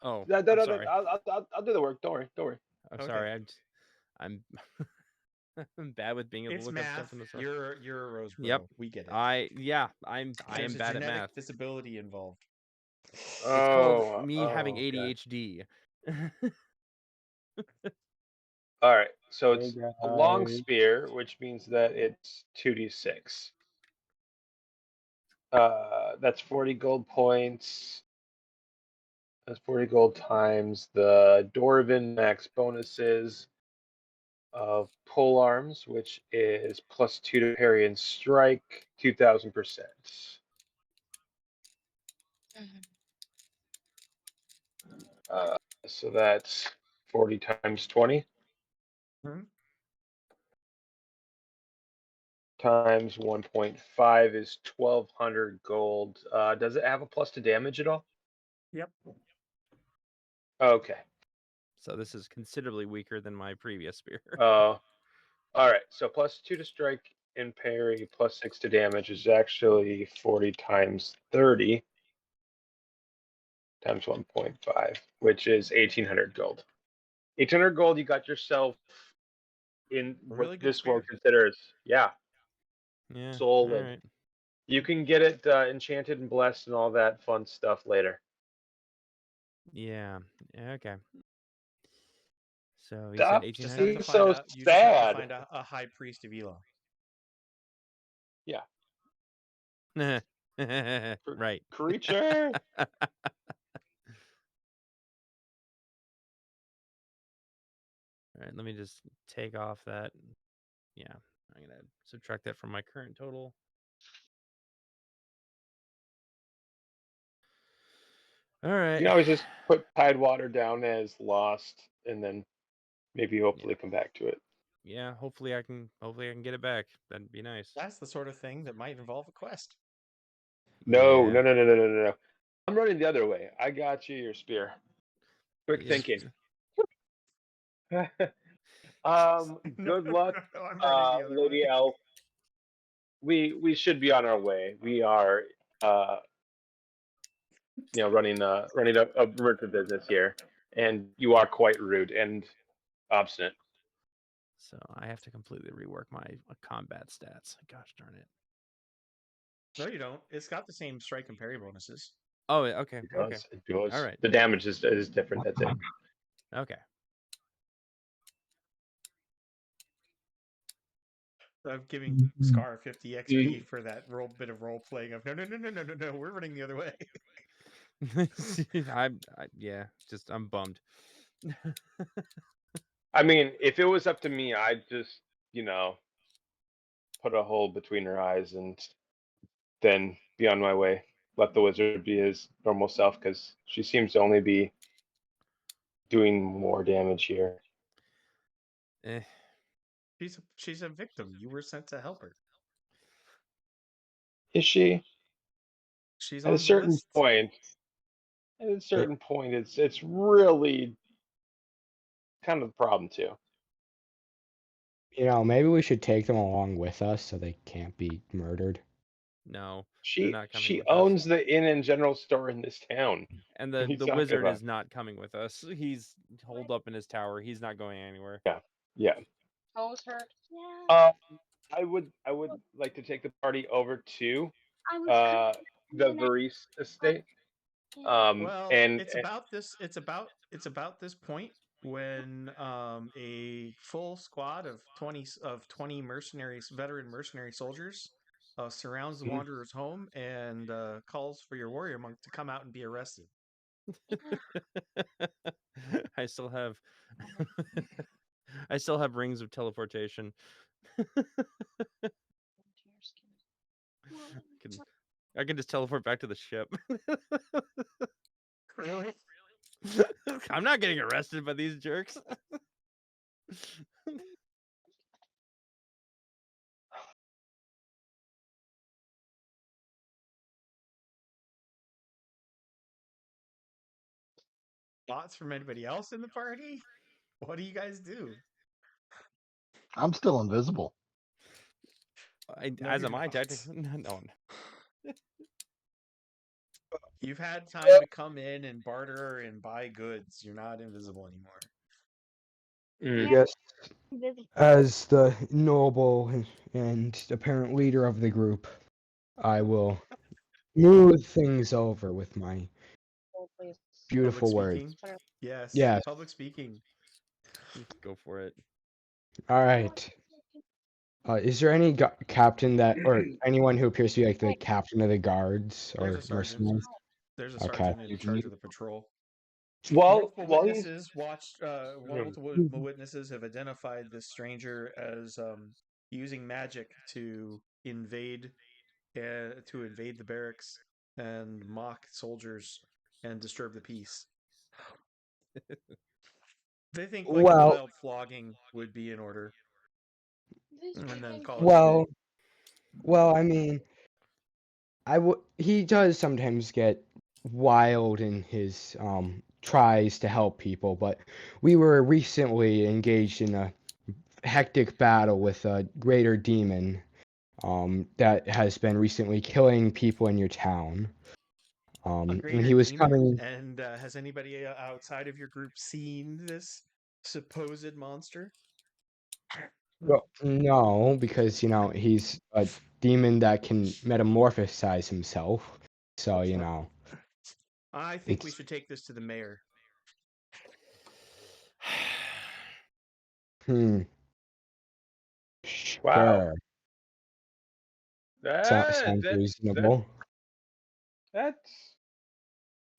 Oh, No, I'm sorry. I'll do the work. Don't worry. I'm sorry. I'm I'm bad with being able to look math. up stuff in the store. You're a Rose Bro. Yep. We get it. I am There's bad a at math. disability involved. It's called me having ADHD. All right, so it's a long spear, which means that it's 2d6. That's 40 gold points. That's 40 gold times the Dwarven max bonuses of pole arms, which is +2 to parry and strike, 2,000%. So that's 40 times 20. Times 1.5 is 1,200 gold. Does it have a plus to damage at all? Yep. Okay. So this is considerably weaker than my previous spear. All right. So +2 to strike and parry, +6 to damage is actually 40 times 30 times 1.5, which is 1,800 gold. 1,800 gold. You got yourself in what this world considers, Yeah. soul. All right. You can get it enchanted and blessed and all that fun stuff later. Yeah. Okay. So you Stop said 1,800. being so sad. You just have to find a high priest of Elam. Yeah. Right. Creature. All right, let me just take off that. Yeah, I'm gonna subtract that from my current total. All right. You can always just put Tidewater down as lost, and then maybe hopefully come back to it. Yeah, hopefully I can get it back. That'd be nice. That's the sort of thing that might involve a quest. No, Yeah. no. I'm running the other way. I got you your spear. Quick Yeah. thinking. No, Good luck, no, I'm running the other Lady way. Elf. We should be on our way. We are running a merchant business here, and you are quite rude and obstinate. So I have to completely rework my combat stats. Gosh darn it. No, you don't. It's got the same strike and parry bonuses. Oh, okay. It Okay. does. It does. All right. The damage is different. That's it. Okay. I'm giving Scar 50 XP for that bit of role playing of no. We're running the other way. I'm bummed. I mean, if it was up to me, I'd just put a hole between her eyes and then be on my way. Let the wizard be his normal self, because she seems to only be doing more damage here. Eh. She's a victim. You were sent to help her. Is she? She's At a on the certain list. point, it's really kind of a problem too. Maybe we should take them along with us so they can't be murdered. No, they're She not coming with owns us. the inn and general store in this town. And What are you the talking wizard about? is not coming with us. He's holed up in his tower. He's not going anywhere. Yeah. Toes hurt. Yeah. I would like to take the party over to I was the Varese estate. Well, And it's about this. It's about this point when a full squad of 20 mercenaries, veteran mercenary soldiers, surrounds the Wanderer's home and calls for your warrior monk to come out and be arrested. I still have I still have rings of teleportation. I can just teleport back to the ship. Really? I'm not getting arrested by these jerks. Thoughts from anybody else in the party? What do you guys do? I'm still invisible. No, As you're am I not. technically. No. You've had time to come in and barter and buy goods. You're not invisible anymore. Yes, as the noble and apparent leader of the group, I will smooth things over with my beautiful words. Yes. Yes. Public speaking. Go for it. All right. Is there any captain or anyone who appears to be like the captain of the guards There's or a sergeant. mercenaries? There's a Okay. sergeant in charge of the patrol. while he's Multiple witnesses have identified this stranger as using magic to invade the barracks and mock soldiers and disturb the peace. They think a mild flogging would be in order, and then call it a day. Well, I mean, he does sometimes get wild in his tries to help people, but we were recently engaged in a hectic battle with a greater demon that has been recently killing people in your town. And he was coming. And has anybody outside of your group seen this supposed monster? Well, no, because he's a demon that can metamorphosize himself. So I think we should take this to the mayor. Sure. Wow. Sounds reasonable. That's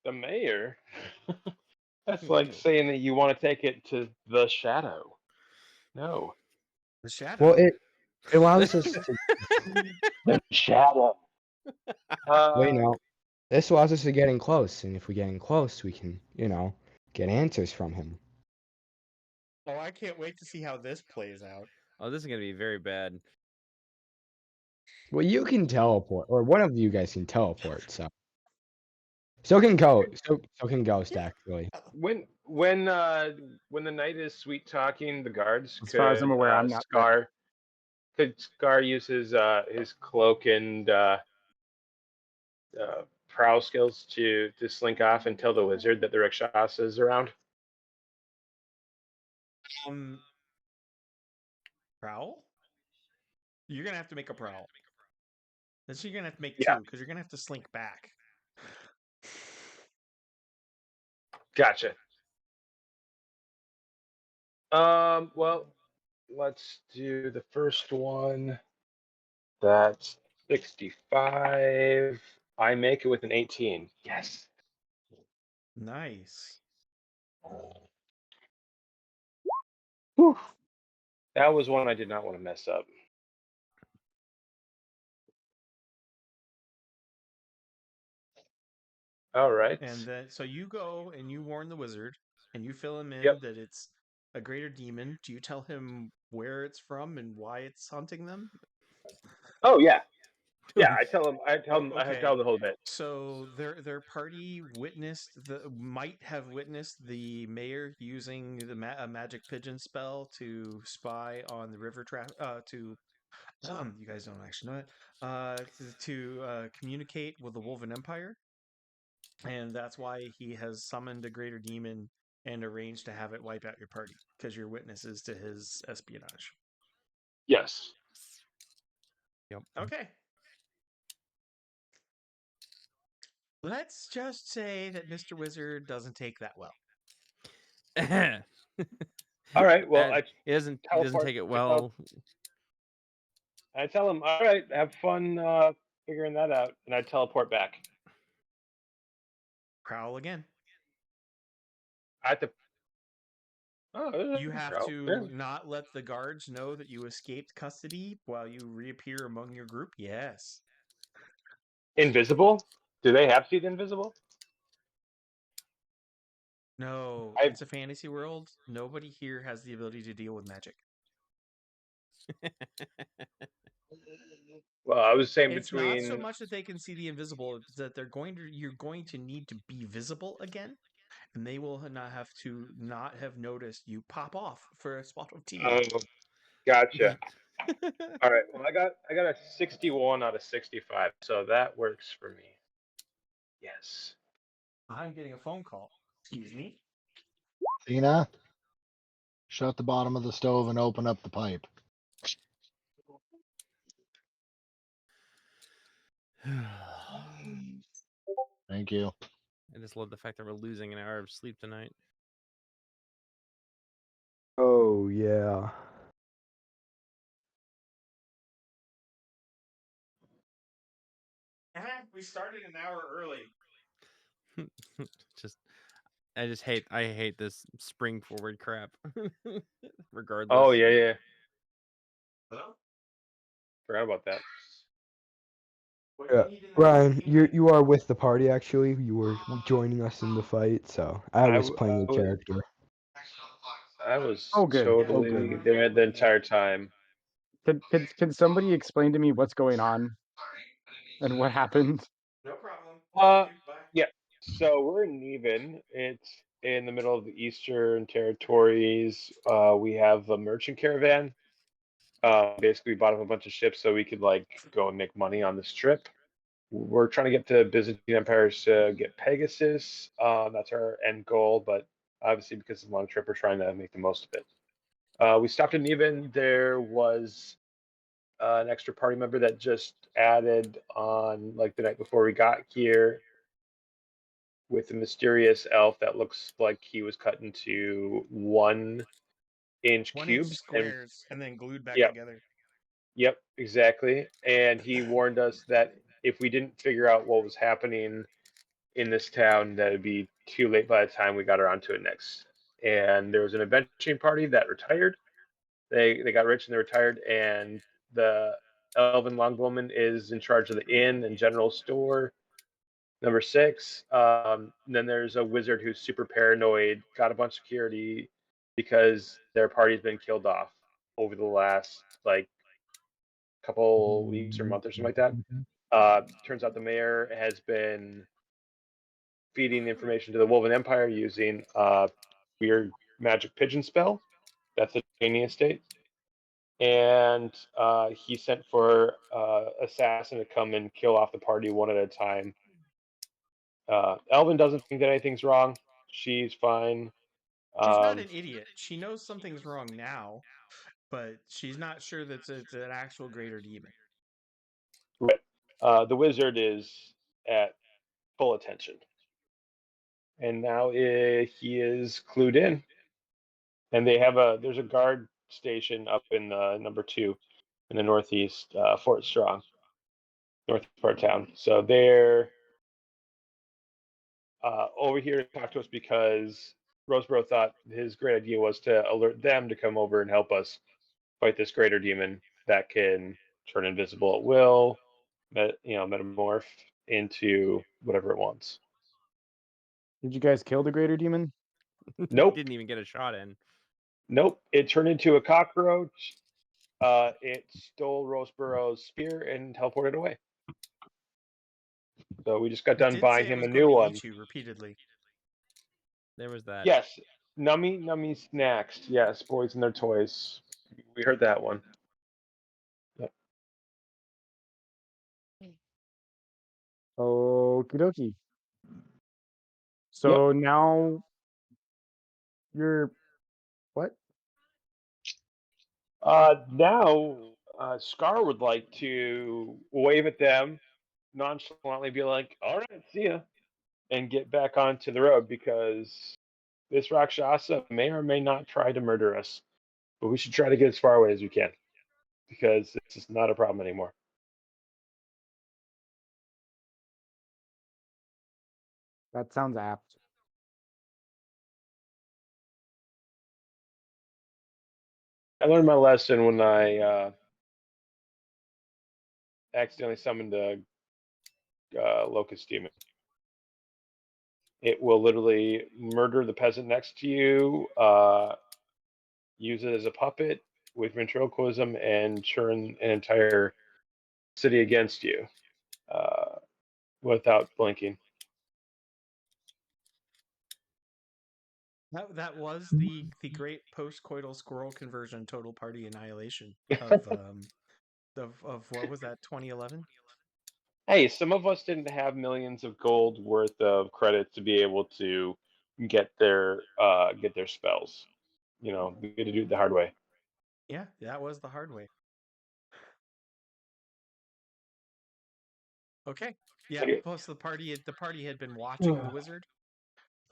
the mayor. That's like saying that you want to take it to the shadow. No. The shadow. Well, it allows us to. The shadow. Wait, no. This allows us to get in close, and if we get in close, we can, get answers from him. Oh, I can't wait to see how this plays out. Oh, this is gonna be very bad. Well, you can teleport, or one of you guys can teleport, so can Ghost, actually. When the knight is sweet talking the guards, As far as I'm aware, I'm not ready. Could Scar use his cloak and prowl skills to slink off and tell the wizard that the Rakshasa is around? Prowl? You're gonna have to make a prowl. So you're gonna have to make Yeah. two, because you're gonna have to slink back. Gotcha. Well, let's do the first one. That's 65. I make it with an 18. Yes. Nice. Whew. That was one I did not want to mess up. All right. And then, so you go and you warn the wizard, and you fill him in Yep. that it's a greater demon. Do you tell him where it's from and why it's hunting them? Oh yeah. Yeah, I tell him Okay. I tell him the whole bit. So their party might have witnessed the mayor using a magic pigeon spell to spy on the river traffic. You guys don't actually know it. To communicate with the Wolfen Empire, and that's why he has summoned a greater demon and arranged to have it wipe out your party because you're witnesses to his espionage. Yes. Yep. Okay. Let's just say that Mr. Wizard doesn't take that well. All right. Well, he doesn't take it well. I tell him, all right, have fun figuring that out, and I teleport back. Prowl again. I have to. Oh, You have to not let the guards know that you escaped custody while you reappear among your group. Yes. Invisible? Do they have to be invisible? No, it's a fantasy world. Nobody here has the ability to deal with magic. Well, I was saying it's between. It's not so much that they can see the invisible; it's that you're going to need to be visible again, and they will not have noticed you pop off for a spot of tea. Oh, gotcha. All right. Well, I got a 61 out of 65, so that works for me. Yes. I'm getting a phone call. Excuse me. Tina, shut the bottom of the stove and open up the pipe. Thank you. I just love the fact that we're losing an hour of sleep tonight. Oh, yeah. We started an hour early. I hate this spring forward crap. Regardless. Oh yeah. Hello? Forgot about that. Yeah. Ryan, you are with the party actually. You were joining us in the fight, so I was playing a character. I was good. totally there the entire time. Can somebody explain to me what's going on and what happened? No problem. Yeah. So we're in Nevin. It's in the middle of the Eastern Territories. We have a merchant caravan. Basically, we bought up a bunch of ships so we could go and make money on this trip. We're trying to get to Byzantine empires to get Pegasus. That's our end goal, but obviously because it's a long trip, we're trying to make the most of it. We stopped in Nevin. There was an extra party member that just added on the night before we got here with a mysterious elf that looks like he was cut into 1-inch cubes squares and then glued back together. Yep, exactly. And he warned us that if we didn't figure out what was happening in this town, that it'd be too late by the time we got around to it next. And there was an adventuring party that retired. They got rich and they retired, and the elven longbowman is in charge of the inn and general store. Number 6, then there's a wizard who's super paranoid, got a bunch of security because their party's been killed off over the last like couple weeks or month or something like that. Turns out the mayor has been feeding information to the Wolfen Empire using a weird magic pigeon spell. That's the Cheney estate. And he sent for assassin to come and kill off the party one at a time. Elvin doesn't think that anything's wrong. She's fine. She's not an idiot. She knows something's wrong now, but she's not sure that it's an actual greater demon. Right. The wizard is at full attention. And now he is clued in. And there's a guard station up in number 2 in the northeast, Fort Strong, north part of town. So they're over here to talk to us because Roseboro thought his great idea was to alert them to come over and help us fight this greater demon that can turn invisible at will, metamorph into whatever it wants. Did you guys kill the greater demon? Nope. Didn't even get a shot in. Nope. It turned into a cockroach. It stole Roseboro's spear and teleported away. So we just got done buying him a new one. Eat you repeatedly. There was that. Yes, nummy snacks. Yes, boys and their toys. We heard that one. Yep. Okie dokie. So now you're what? Now Scar would like to wave at them, nonchalantly be like, "All right, see ya," and get back onto the road because this Rakshasa may or may not try to murder us, but we should try to get as far away as we can because this is not a problem anymore. That sounds apt. I learned my lesson when I accidentally summoned a locust demon. It will literally murder the peasant next to you, use it as a puppet with ventriloquism, and turn an entire city against you without blinking. That was the great post-coital squirrel conversion total party annihilation of what was that, 2011? Hey, some of us didn't have millions of gold worth of credits to be able to get their spells. We had to do it the hard way. Yeah, that was the hard way. Okay. Yeah. Plus the party had been watching the wizard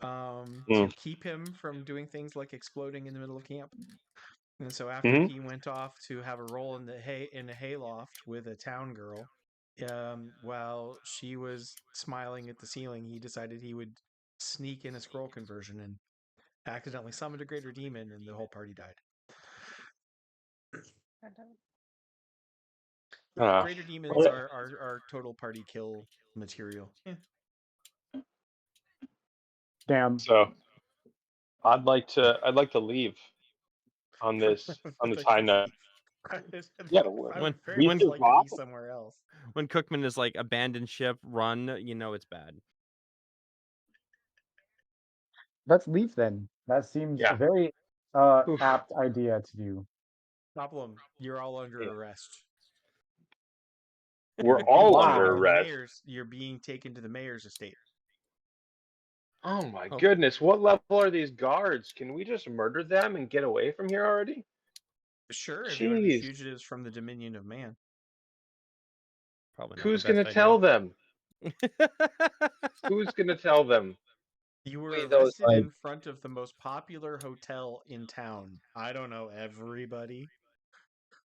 to keep him from doing things like exploding in the middle of camp. And so after he went off to have a roll in the hayloft with a town girl, while she was smiling at the ceiling, he decided he would sneak in a scroll conversion and accidentally summoned a greater demon, and the whole party died. Greater demons are total party kill material. Yeah. Damn. So I'd like to leave on this high note. Yeah, when we like to be somewhere else. When Cookman is like abandoned ship, run, it's bad. Let's leave then. That seems a very apt idea to do. Problem, you're all under arrest. We're all under The arrest. you're being taken to the mayor's estate. Oh my goodness, what level are these guards? Can we just murder them and get away from here already? Sure, if you want to be fugitives from the dominion of man. Probably not. Who's going to tell them? Who's going to tell them? You were arrested in front of the most popular hotel in town. I don't know, everybody.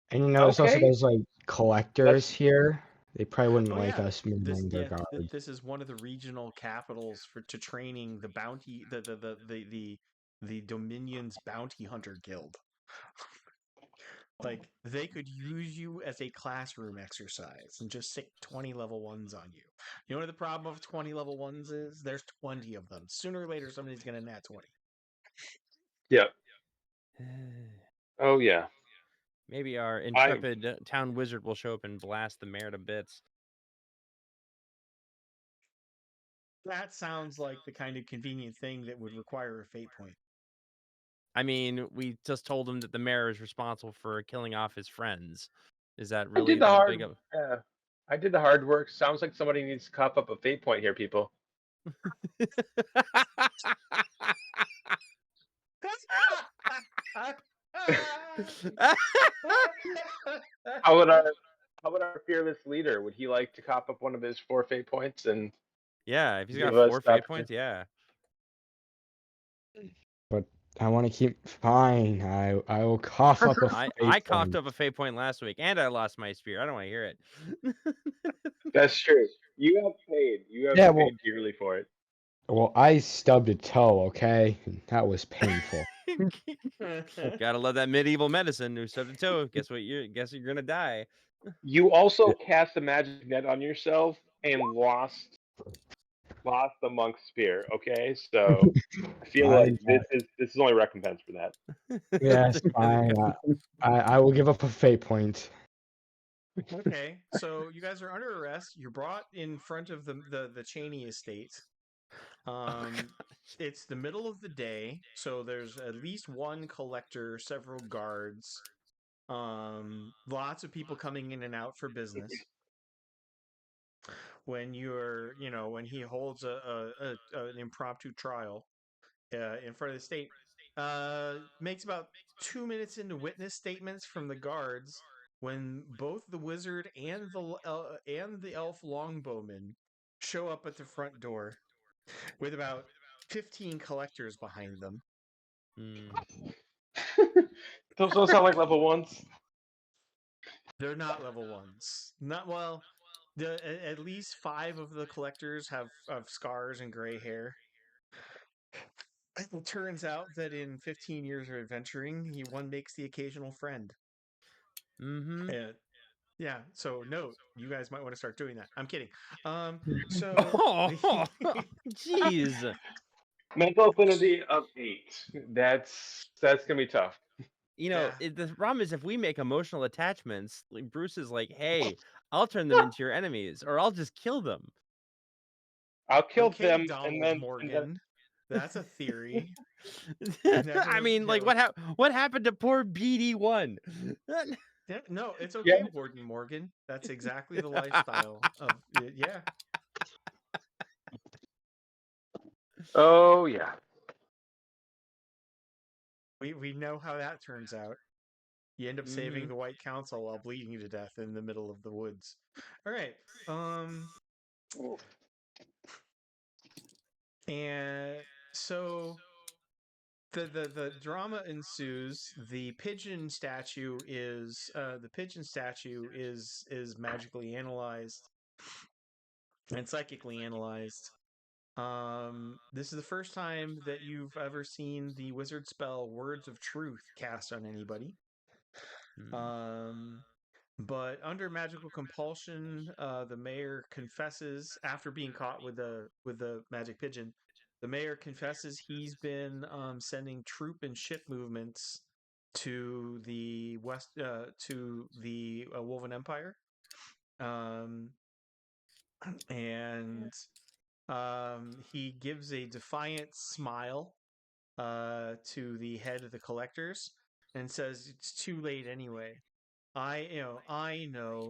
And there's also those collectors here. They probably wouldn't like us murdering their guards. This is one of the regional capitals to training the bounty the Dominion's bounty hunter guild. Like, they could use you as a classroom exercise and just stick 20 level 1s on you. You know what the problem of 20 level 1s is? There's 20 of them. Sooner or later, somebody's going to nat 20. Yeah. Oh yeah. Maybe our intrepid town wizard will show up and blast the mayor to bits. That sounds like the kind of convenient thing that would require a fate point. I mean, we just told him that the mayor is responsible for killing off his friends. Is that really that big of? I did the hard work. Sounds like somebody needs to cough up a fate point here, people. How would our fearless leader? Would he like to cop up one of his 4 fate points and Yeah, if he's got give us 4 the fate points, yeah. But I want to keep fine. I will cough up a I fate coughed point. up a fate point last week, and I lost my spear. I don't want to hear it. That's true. You have paid. You have Yeah, well- paid dearly for it. Well, I stubbed a toe, okay? That was painful. Gotta love that medieval medicine. Who stubbed a toe? Guess you're gonna die. You also cast a magic net on yourself and lost the monk's spear. Okay, so I feel like this is only recompense for that. Yes, fine. I will give up a fate point. Okay, so you guys are under arrest. You're brought in front of the Cheney estate. It's the middle of the day, so there's at least one collector, several guards, lots of people coming in and out for business. When when he holds an impromptu trial in front of the state, makes about 2 minutes into witness statements from the guards when both the wizard and the elf longbowman show up at the front door with about 15 collectors behind them. Those don't sound like level 1s. They're not level 1s. Not well. At least 5 of the collectors have scars and gray hair. It turns out that in 15 years of adventuring, one makes the occasional friend. Mm-hmm. And yeah, so note, you guys might want to start doing that. I'm kidding. Jeez. Mental affinity of 8. That's gonna be tough. You know, Yeah. the problem is if we make emotional attachments, like Bruce is like, "Hey, I'll turn them into your enemies, or I'll just kill them." I'll kill Okay, them Donald and then Morgan. That's a theory. I mean, like, what happened to poor BD1? No, it's okay, Warden Morgan. That's exactly the lifestyle of yeah. Oh yeah. We know how that turns out. You end up saving the White Council while bleeding to death in the middle of the woods. All right. And so the drama ensues. The pigeon statue is magically analyzed and psychically analyzed. This is the first time that you've ever seen the wizard spell Words of Truth cast on anybody. But under magical compulsion, the mayor confesses after being caught with the magic pigeon. The mayor confesses he's been sending troop and ship movements to the west, to the Wolfen Empire, and he gives a defiant smile to the head of the collectors and says, "It's too late anyway. I know.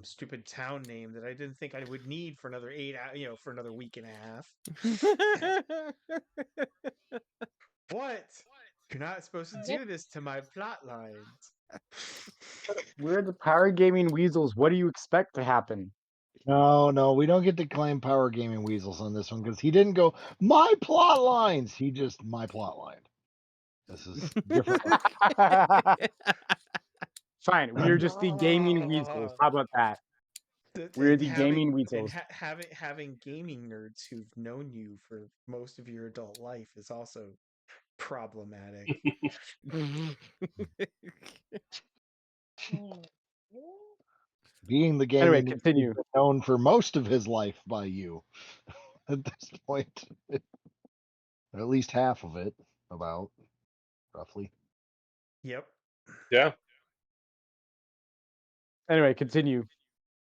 Stupid town name that I didn't think I would need for another for another week and a half. What? You're not supposed to do this to my plot lines." We're the Power Gaming Weasels. What do you expect to happen? No, we don't get to claim Power Gaming Weasels on this one because he didn't go my plot lines. He just my plot line. This is different. Fine, we are just the Gaming Weasels. How about that? We're the Gaming Weasels. And having gaming nerds who've known you for most of your adult life is also Problematic. Being the gaming Anyway, wizard continue. known for most of his life by you at this point. At least half of it, about roughly. Yep. Yeah. Anyway, continue.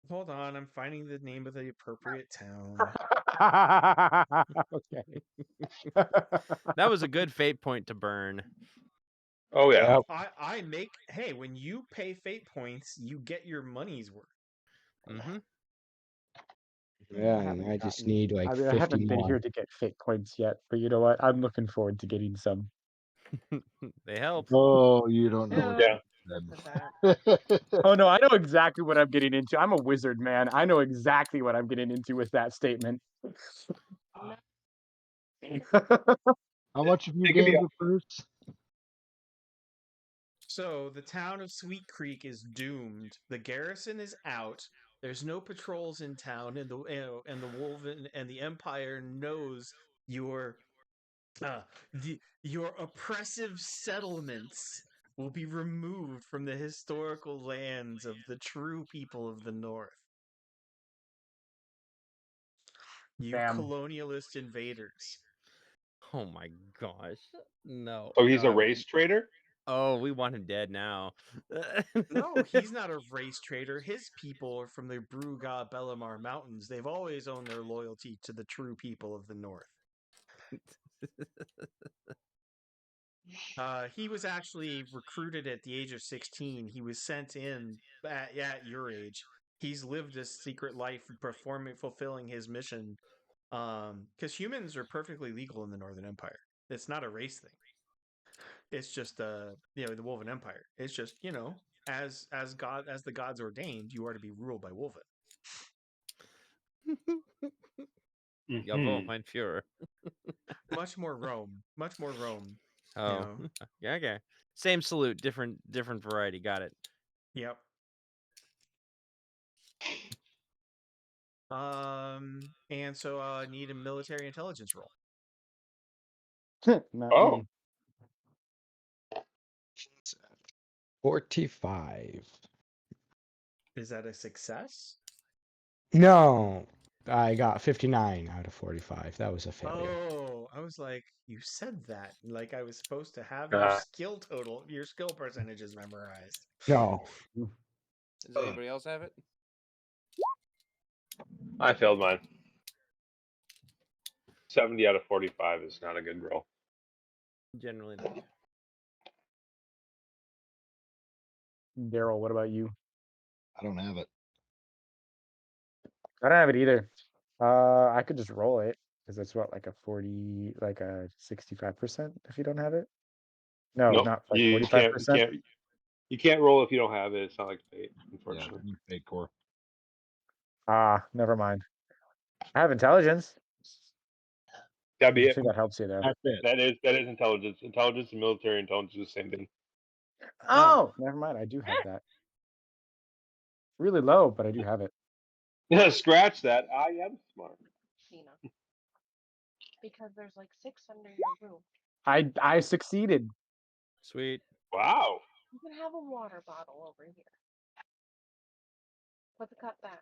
Hold on, I'm finding the name of the appropriate town. Okay. That was a good fate point to burn. Oh yeah. Yep. I make hey, when you pay fate points, you get your money's worth. Mm-hmm. Yeah, haven't and I just gotten- need like I 50 haven't been more. here to get fate points yet, but you know what? I'm looking forward to getting some. They help. Oh, you don't know what Yeah. you said. Oh no, I know exactly what I'm getting into. I'm a wizard, man. I know exactly what I'm getting into with that statement. How much have you It can be gained it, Bruce? So the town of Sweet Creek is doomed. The garrison is out. There's no patrols in town, and the Wolfen and the Empire knows your your oppressive settlements will be removed from the historical lands of the true people of the North. You Damn. colonialist invaders. Oh my gosh. No. Oh, he's no, a race trader? Oh, we want him dead now. No, he's not a race trader. His people are from the Bruga Bellamar Mountains. They've always owned their loyalty to the true people of the North. He was actually recruited at the age of 16. He was sent in at your age. He's lived a secret life, fulfilling his mission. Because humans are perfectly legal in the Northern Empire. It's not a race thing. It's just the Wolfen Empire. It's just as the gods ordained, you are to be ruled by Wolfen. Jawohl, mein Führer. Much more Rome. Much more Rome. Oh, yeah, okay. Same salute, different variety. Got it. Yep. And so I need a military intelligence roll. Not Oh. me. 45. Is that a success? No, I got 59 out of 45. That was a failure. Oh, I was like, you said that. Like I was supposed to have Uh. your skill percentages memorized. No. Does anybody else have it? I failed mine. 70 out of 45 is not a good roll. Generally not. Daryl, what about you? I don't have it. I don't have it either. I could just roll it because that's what, like a 65% if you don't have it. No, Nope. not like You 45%. can't roll if you don't have it. It's not like fate, Yeah, unfortunately. you fake core. Ah, never mind. I have intelligence. That'd be I it. think that helps you though. That's it. That is intelligence. Intelligence and military intelligence is the same thing. Oh, never mind. I do have that. Really low, but I do have it. Yeah, scratch that. I am smart. Cena. Because there's like 6 under your room. I succeeded. Sweet. Wow. You can have a water bottle over here. Put the cup back.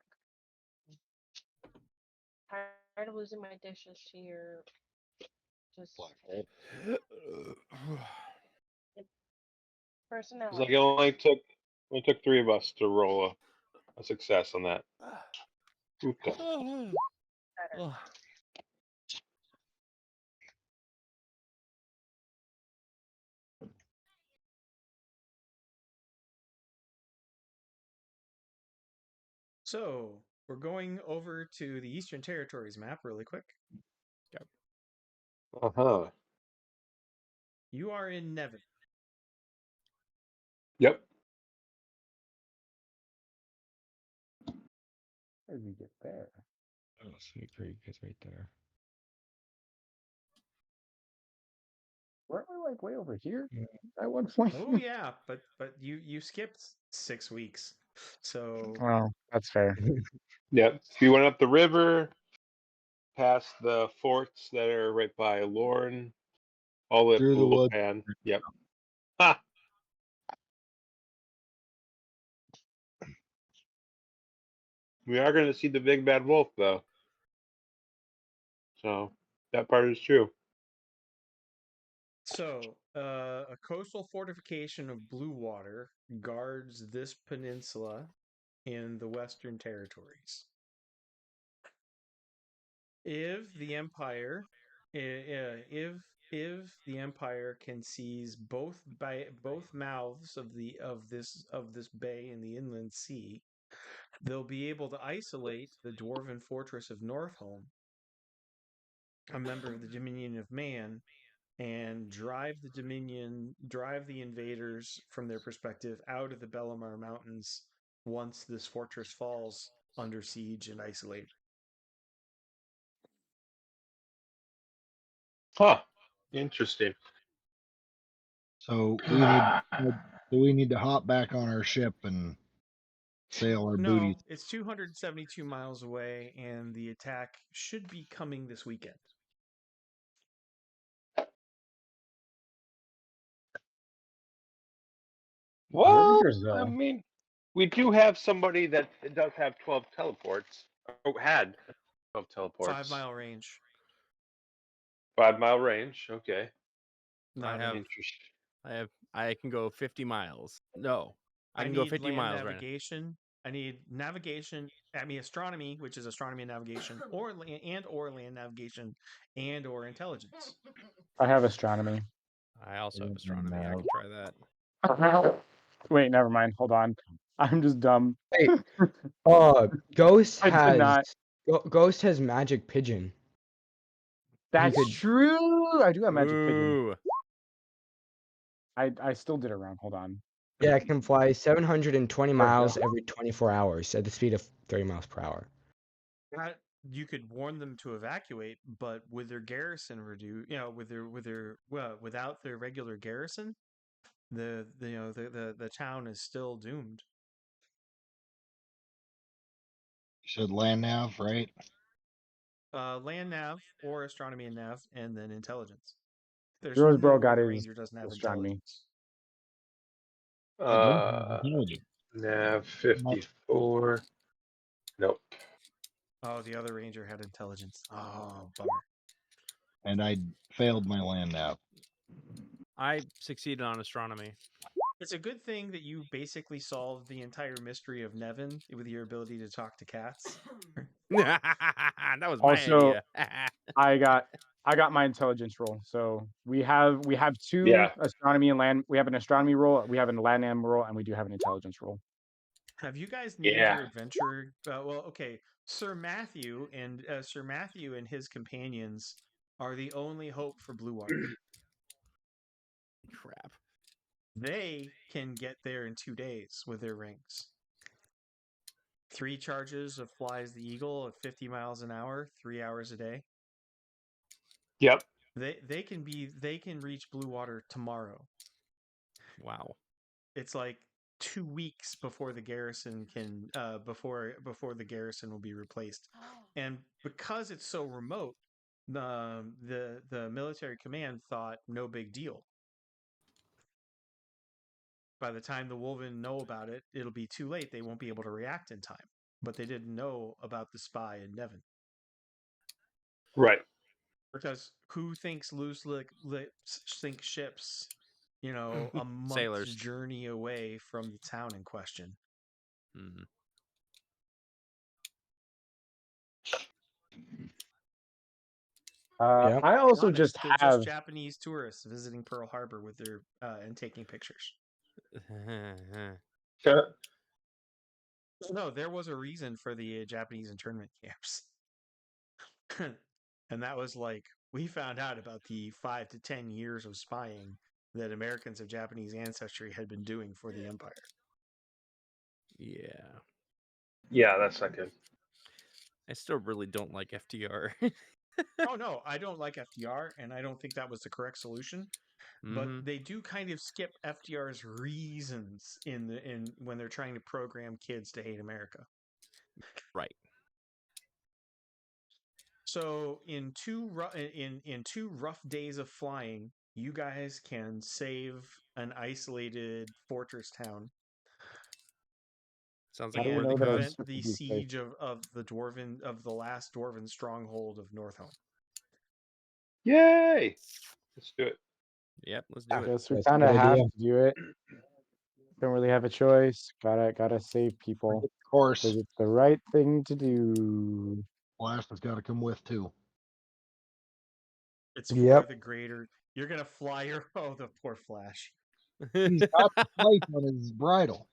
Tired of losing my dishes to your just Black hole. personality. It's like it only took 3 of us to roll a success on that. Okay. Better. So we're going over to the Eastern Territories map really quick. Uh-huh. You are in Nevin. Yep. How did we get there? Oh, Sweet Creek is right there. Weren't we like way over here at one point? Oh yeah, but you skipped 6 weeks. So Well, that's fair. Yep. So you went up the river, past the forts that are right by Lorne, Olive Through the woods. pan. Yep. Ha! We are going to see the big bad wolf, though. So that part is true. So, a coastal fortification of blue water guards this peninsula in the Western Territories. If the Empire, if the Empire can seize both mouths of this bay in the inland sea, they'll be able to isolate the dwarven fortress of Northholm, a member of the Dominion of Man, and drive the invaders from their perspective out of the Bellamar Mountains once this fortress falls under siege and isolated. Huh. Interesting. So we need to hop back on our ship and sail our booties. No, it's 272 miles away, and the attack should be coming this weekend. Well, Brazil? I mean, we do have somebody that does have 12 teleports. Or had 12 teleports. 5 mile range. 5 mile range. Okay. Not Interesting. I can go 50 miles. No, I can need go 50 land miles navigation. I need navigation. I mean astronomy, which is astronomy and navigation, or land navigation, and or intelligence. I have astronomy. right now. I also have astronomy. I can try that. Wait, never mind. Hold on. I'm just dumb. Wait, Ghost I did has not. Ghost has magic pigeon. That's could- true. I do have magic pigeon. Ooh. I still did it wrong. Hold on. Yeah, it can fly 720 There we miles go. every 24 hours at the speed of 30 miles per hour. You could warn them to evacuate, but with their garrison reduced, without their regular garrison, the town is still doomed. You said land nav, right? Land nav or astronomy and nav, and then intelligence. There's Heroes no Bro way got the his ranger doesn't have astronomy. intelligence. Nav 54. Nope. Oh, the other ranger had intelligence. Oh, bummer. And I failed my land nav. I succeeded on astronomy. It's a good thing that you basically solved the entire mystery of Nevin with your ability to talk to cats. That was my Also, idea. I got my intelligence roll. So we have two Yeah. astronomy and land. We have an astronomy roll. We have a land nam roll, and we do have an intelligence roll. Have you guys named Yeah. your adventurer? Okay. Sir Matthew and his companions are the only hope for Blue Water. Crap. They can get there in 2 days with their rings. 3 charges of Flies the Eagle at 50 miles an hour, 3 hours a day. Yep. They can reach Blue Water tomorrow. Wow. It's like 2 weeks before the garrison can before the garrison will be replaced. And because it's so remote, the military command thought no big deal. By the time the Wolven know about it, it'll be too late. They won't be able to react in time. But they didn't know about the spy in Nevin. Right. Because who thinks loose lips sink ships, a month's Sailors. journey away from the town in question? Mm-hmm. Yeah. I also Honest, just they're have. just Japanese tourists visiting Pearl Harbor with their and taking pictures. No, there was a reason for the Japanese internment camps. And that was like, we found out about the 5 to 10 years of spying that Americans of Japanese ancestry had been doing for the Empire. Yeah. Yeah, that's not good. I still really don't like FTR. Oh, no, I don't like FDR, and I don't think that was the correct solution. But they do kind of skip FDR's reasons in when they're trying to program kids to hate America. Right. So in two rough days of flying, you guys can save an isolated fortress town Sounds How like a do we and know worthy that cause. prevent it's the supposed to be safe? siege of the last dwarven stronghold of Northhome. Yay! Let's do it. Yep, let's I do it. guess we That's a kind good of have idea. to do it. Don't really have a choice. Gotta save people Of course, because it's the right thing to do. Flash has got to come with too. It's for Yep. the greater. You're gonna fly your the poor Flash. He's got the light on his bridle.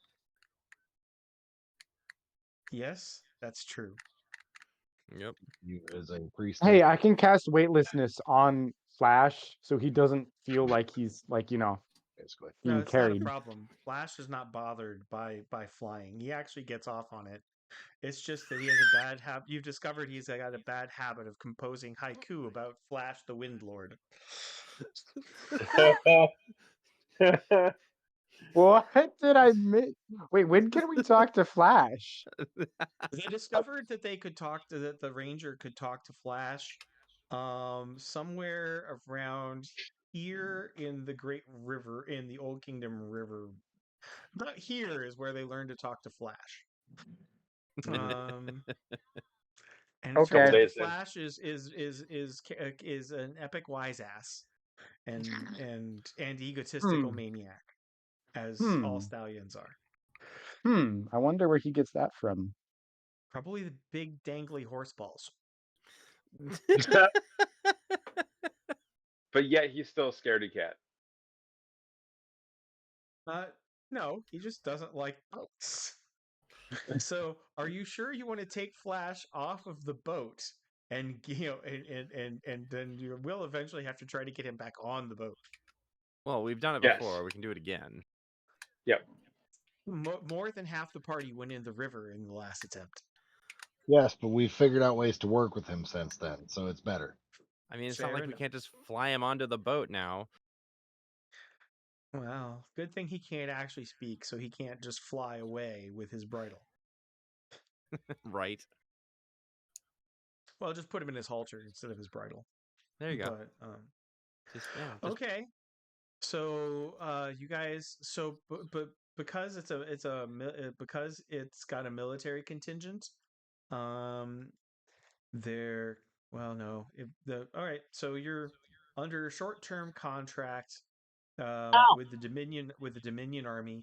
Yes, that's true. Yep. You as a priest. Hey, I can cast weightlessness on Flash, so he doesn't feel like he's basically. No, being it's not a carried. problem. Flash is not bothered by flying. He actually gets off on it. It's just that he has a bad habit. You've discovered he's got a bad habit of composing haiku about Flash the Wind Lord. What did I miss? Wait, when can we talk to Flash? They discovered that they could talk to that the Ranger could talk to Flash, somewhere around here in the Great River, in the Old Kingdom River. Not here is where they learned to talk to Flash. And it Okay. turns out the Days in. Flash is an epic wise ass and egotistical maniac, as all stallions are. I wonder where he gets that from. Probably the big dangly horse balls. But yet he's still a scaredy cat. No, he just doesn't like boats. So, are you sure you want to take Flash off of the boat, and and then you will eventually have to try to get him back on the boat? Well, we've done it Yes. before. We can do it again. Yep. More than half the party went in the river in the last attempt. Yes, but we've figured out ways to work with him since then, so it's better. I mean, it's Fair not like we enough. can't just fly him onto the boat now. Well, good thing he can't actually speak, so he can't just fly away with his bridle. Right. Well, just put him in his halter instead of his bridle. There you go. But Just okay. So you guys, but because because it's got a military contingent, there. Well, no. All right. So you're under a short-term contract with the Dominion Army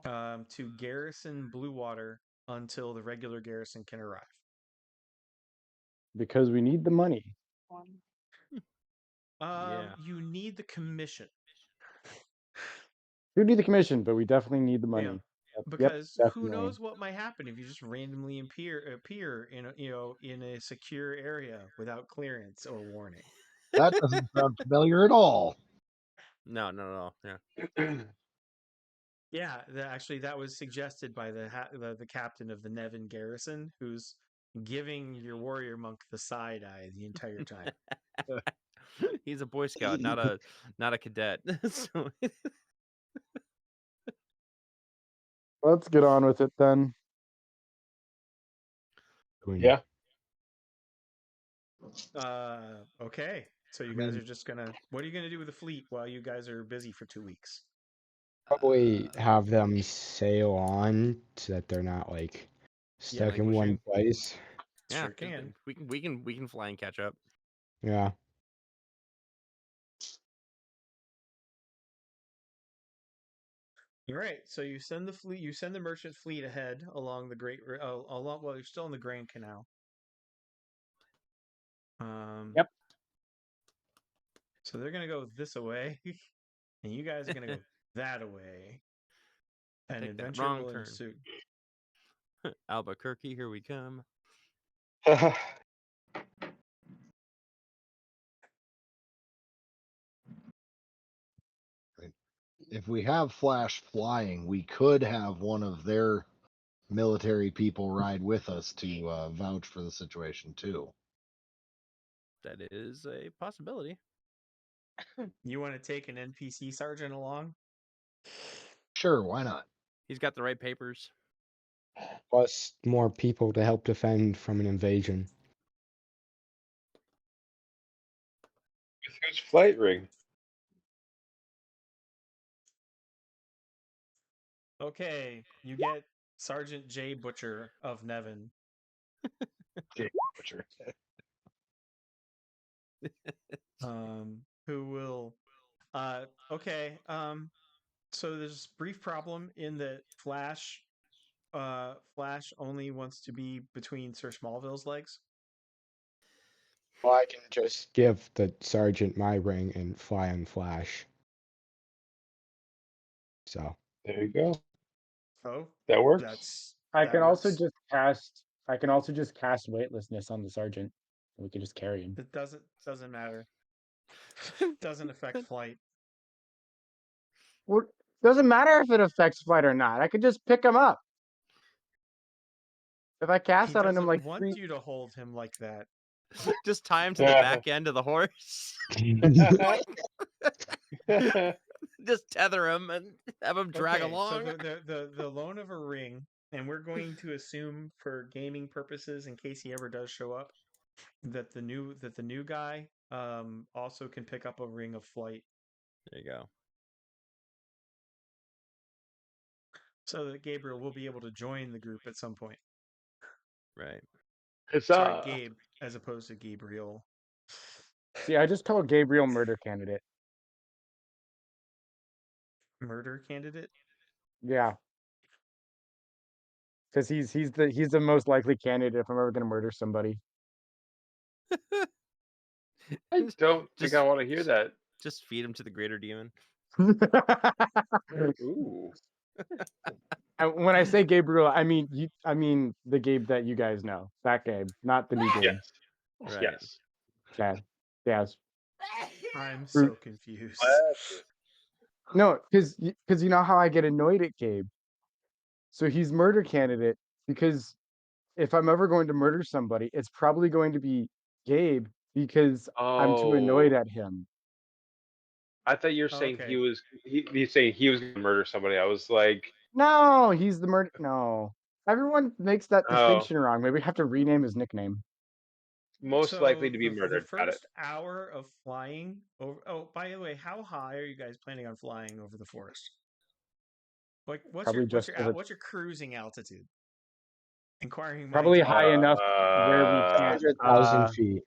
to garrison Bluewater until the regular garrison can arrive. Because we need the money. Yeah. You need the commission. We need the commission, but we definitely need the money. Yeah. Yep, Because who definitely. knows what might happen if you just randomly appear in in a secure area without clearance or warning. That doesn't sound familiar at all. No. Yeah. Yeah, actually, that was suggested by the captain of the Nevin garrison, who's giving your warrior monk the side eye the entire time. He's a Boy Scout, not a cadet. So Let's get on with it then. Yeah. Okay. So you guys are just gonna. What are you gonna do with the fleet while you guys are busy for 2 weeks? Probably have them sail on so that they're not like stuck in one languishing. place. yeah, Sure can. we can fly and catch up. Yeah. All right. So you send the fleet. You send the merchant fleet ahead along the Great. Along. Well, you're still in the Grand Canal. Yep. So they're gonna go this away, and you guys are gonna go that away. An Take that adventure wrong will turn. ensue. Albuquerque, here we come. If we have Flash flying, we could have one of their military people ride with us to vouch for the situation too. That is a possibility. You want to take an NPC sergeant along? Sure, why not? He's got the right papers. Plus more people to help defend from an invasion. With whose flight ring? Okay, you get Sergeant J. Butcher of Nevin. Butcher. Who will okay, so there's a brief problem in that Flash only wants to be between Sir Smallville's legs. Well, I can just give the sergeant my ring and fly on Flash. So There you go. Oh, That works. I that can also works. just cast. I can also just cast weightlessness on the sergeant. We can just carry him. It doesn't matter. Doesn't affect flight. Well, doesn't matter if it affects flight or not. I could just pick him up. If I cast He out on him doesn't like want 3. you to hold him like that. Just tie him to the back end of the horse. Just tether him and have him drag Okay, so along. the loan of a ring, and we're going to assume for gaming purposes, in case he ever does show up, that the new guy also can pick up a ring of flight, There you go. so that Gabriel will be able to join the group at some point. Right. It's Sorry, Gabe, as opposed to Gabriel. See, I just call Gabriel murder candidate. Murder candidate? Yeah, because he's the most likely candidate if I'm ever gonna murder somebody. I don't think Just- I want to hear that. Just feed him to the greater demon. Ooh. And when I say Gabriel, I mean the Gabe that you guys know, that Gabe, not the new Gabe. Yes. Right. Yes. Yeah. Yes. I'm so confused. No, because you know how I get annoyed at Gabe. So he's murder candidate because if I'm ever going to murder somebody, it's probably going to be Gabe because I'm too annoyed Oh, at him. I thought you were saying Okay. he's saying he was going to murder somebody. I was like, No, he's the murder. No, everyone makes that oh, distinction wrong. Maybe we have to rename his nickname. most likely So to be the murdered. Got it. first hour of flying over. Oh, by the way, how high are you guys planning on flying over the forest? Like, Probably just over. what's your cruising altitude? Inquiring minds Probably are high enough where we can't. 100,000 feet.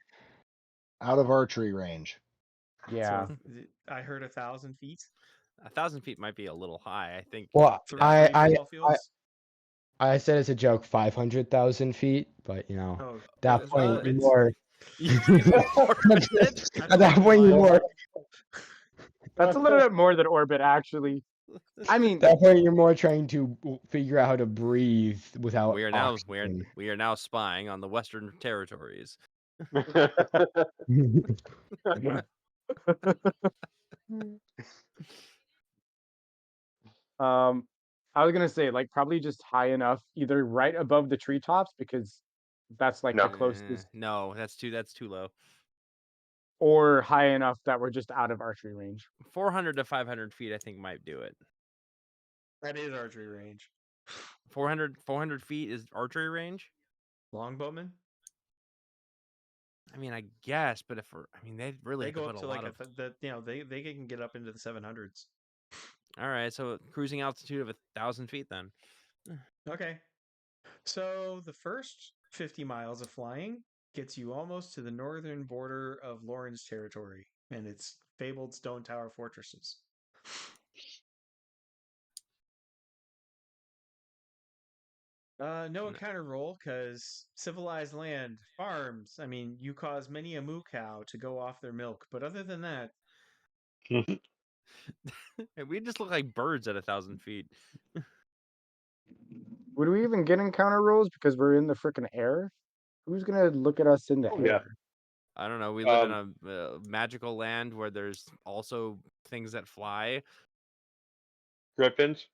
Out of archery range. Yeah. So I heard 1,000 feet. 1,000 feet might be a little high. I think. Well, Three I football fields. I said as a joke 500,000 feet, but you know, Oh, at that it's point orbit. you're more. That's At that a point you're mile. more. That's a little bit more than orbit, actually. I mean, At that point you're more trying to figure out how to breathe without We are oxygen. now spying on the Western territories. I was gonna say like probably just high enough, either right above the treetops because that's like No. the closest, No, that's too low. or high enough that we're just out of archery range. 400 to 500 feet, I think, might do it. That is archery range. 400 feet is archery range. Longbowmen. I mean, I guess, but they really They have to go put up a to lot like of. they can get up into the 700s. All right, so cruising altitude of 1,000 feet then. Okay. So the first 50 miles of flying gets you almost to the northern border of Lauren's territory and its fabled stone tower fortresses. No encounter roll because civilized land, farms. I mean, you cause many a moo cow to go off their milk, but other than that, We just look like birds at 1,000 feet. Would we even get encounter rolls because we're in the freaking air? Who's gonna look at us in the air? Yeah. I don't know. We live in a magical land where there's also things that fly. Griffins.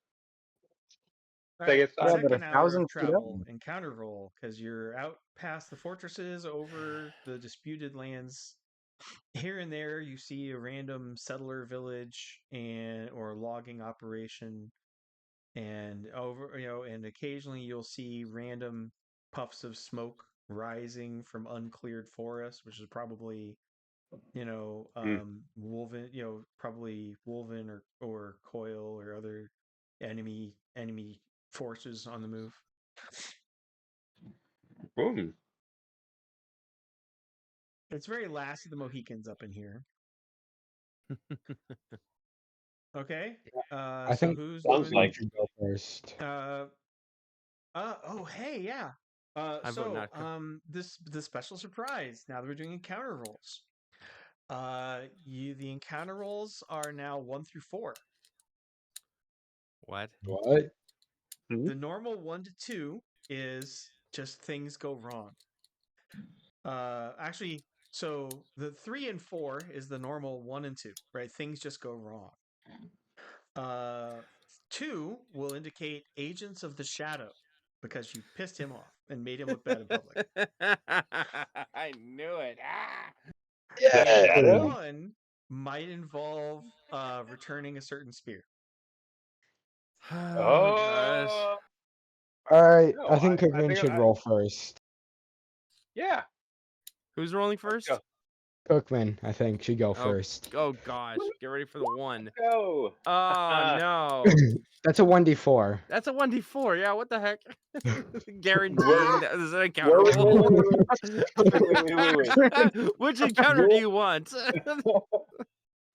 all Take right, it side. Yeah, but second hour 1,000 of feet up. travel, encounter roll because you're out past the fortresses over the disputed lands. Here and there, you see a random settler village or logging operation, and and occasionally you'll see random puffs of smoke rising from uncleared forest, which is probably Wolven, probably Wolven or Coil or other enemy forces on the move. Boom. It's very Last of the Mohicans up in here. Okay. I So think who's sounds doing? like- should go first. Oh, hey, yeah. I vote not. The special surprise. Now that we're doing encounter rolls, the encounter rolls are now 1 through 4. What? What? The normal 1 to 2 is just things go wrong. Actually, so the 3 and 4 is the normal 1 and 2, right? Things just go wrong. 2 will indicate agents of the shadow because you pissed him off and made him look bad in public. I knew it. Ah! The shadow? 1 might involve returning a certain spear. Oh gosh. Oh, All right, No, I think I Cookman think should I- roll first. yeah. Who's rolling first? go. Cookman, I think, should go Oh, first. oh gosh. Get ready for the 1. Go. Oh no. That's a 1d4. That's a 1d4. Yeah, what the heck? Guaranteeing Wait, that is an encounter roll. Which encounter do you want?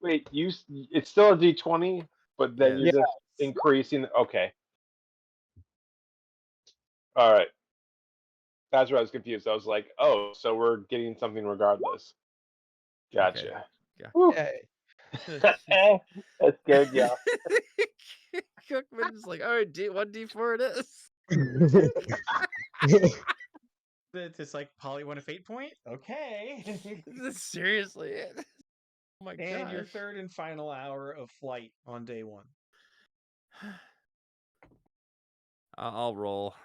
Wait, it's still a D20, but then Yes. you're just increasing. Okay. All right. That's where I was confused. I was like, oh, so we're getting something regardless. Gotcha. Yeah. Whew. Yeah. That scared you. Cookman's like, all right, 1d4 it is. It's like Polly won a fate point. Okay. This is seriously it. Oh my And your gosh. third and final hour of flight on day 1. I'll roll.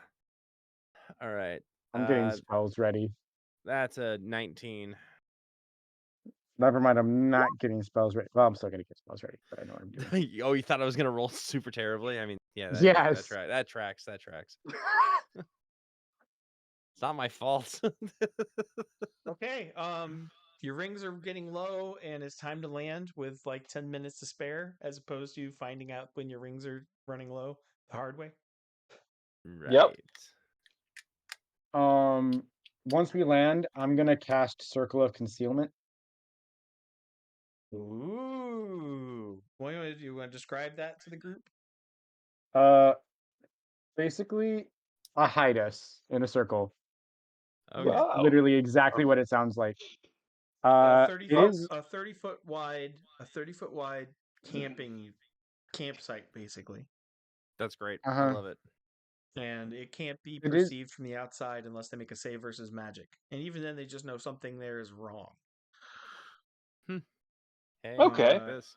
All right. I'm getting spells ready. That's a 19. Never mind, I'm not getting spells ready. Well, I'm still gonna get spells ready, but I know what I'm doing. Oh, you thought I was gonna roll super terribly? I mean, yeah, Yes. that tracks. It's not my fault. Okay. Your rings are getting low, and it's time to land with like 10 minutes to spare, as opposed to finding out when your rings are running low the hard way. Right. Once we land, I'm gonna cast Circle of Concealment. Ooh. Well, you want to describe that to the group? Basically, I hide us in a circle. Okay. Wow. Literally exactly what it sounds like. A It is 30-foot wide campsite, basically. That's great. Uh-huh. I love it. And it can't be It is- perceived from the outside unless they make a save versus magic. And even then, they just know something there is wrong. Hey, Okay. I like this.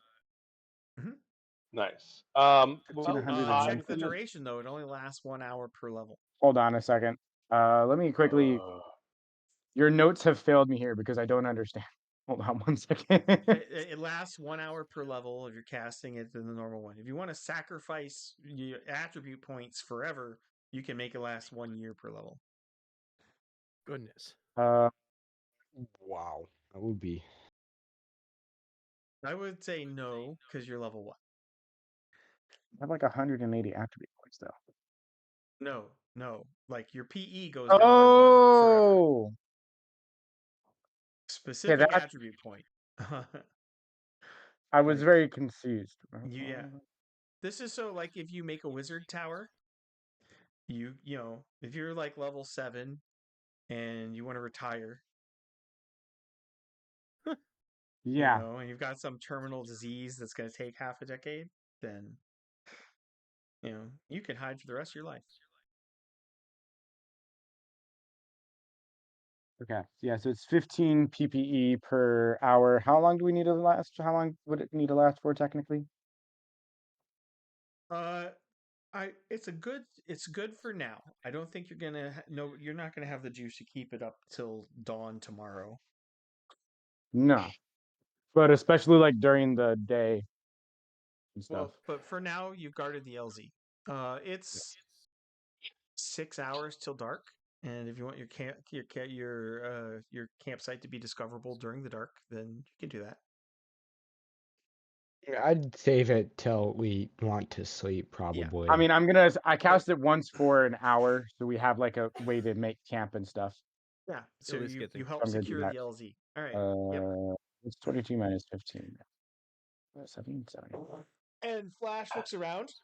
Nice. 1,500 Check the duration, though. It only lasts 1 hour per level. Hold on a second. Let me quickly. Your notes have failed me here because I don't understand. Hold on 1 second. It lasts 1 hour per level if you're casting it in the normal one. If you want to sacrifice your attribute points forever, you can make it last 1 year per level. Goodness. Wow, that would be. I would say no, because you're level 1. I have like 180 attribute points though. No. Like your PE goes down by 1 forever. Oh, Specific that's- attribute point. I was Like- very confused. Yeah. This is so like if you make a wizard tower, you know, if you're like level 7 and you want to retire, Yeah. you know, and you've got some terminal disease that's going to take half a decade, then you know, you can hide for the rest of your life. Okay. Yeah. So it's 15 PPE per hour. How long do we need to last? How long would it need to last for technically? It's good for now. I don't think you're gonna you're not gonna have the juice to keep it up till dawn tomorrow. No. But especially like during the day and stuff. Well, but for now, you've guarded the LZ. It's 6 hours till dark, and if you want your campsite to be discoverable during the dark, then you can do that. I'd save it till we want to sleep, probably. I mean, I cast it once for an hour, so we have like a way to make camp and stuff. Yeah. So At least you get there. you help I'm gonna do secure that. the LZ. All right. Yep. It's 22 minus 15. 17, 70. And Flash looks around.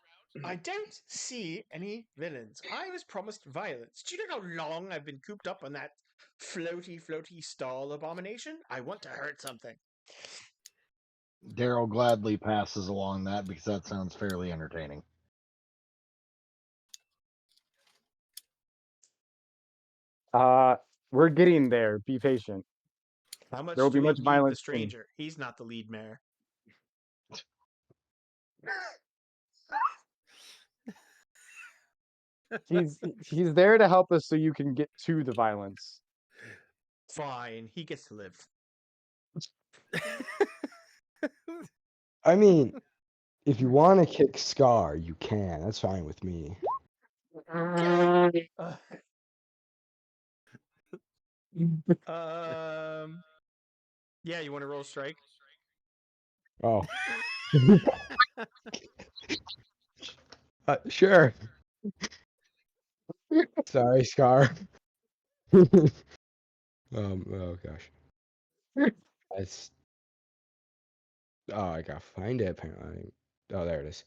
I don't see any villains. I was promised violence. Do you know how long I've been cooped up on that floaty stall abomination? I want to hurt something. Daryl gladly passes along that because that sounds fairly entertaining. We're getting there. Be patient. How much There will do be we much need the violence soon. stranger? He's not the lead mayor. He's there to help us so you can get to the violence. Fine, he gets to live. I mean, if you want to kick Scar, you can. That's fine with me. Yeah, you want to roll strike? Oh. Sure. Sorry, Scar. Oh gosh. That's. Oh, I gotta find it apparently. Oh, there it is.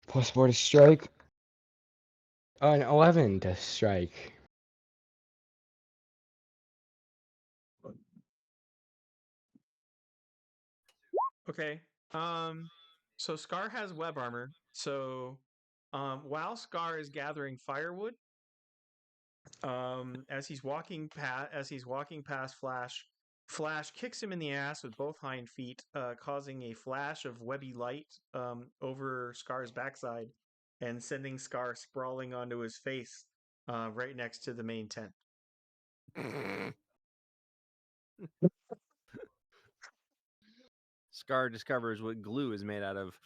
+4 to strike. Oh, an 11 to strike. Okay. So Scar has web armor. So while Scar is gathering firewood, as he's walking past Flash, Flash kicks him in the ass with both hind feet, causing a flash of webby light over Scar's backside and sending Scar sprawling onto his face right next to the main tent. Scar discovers what glue is made out of.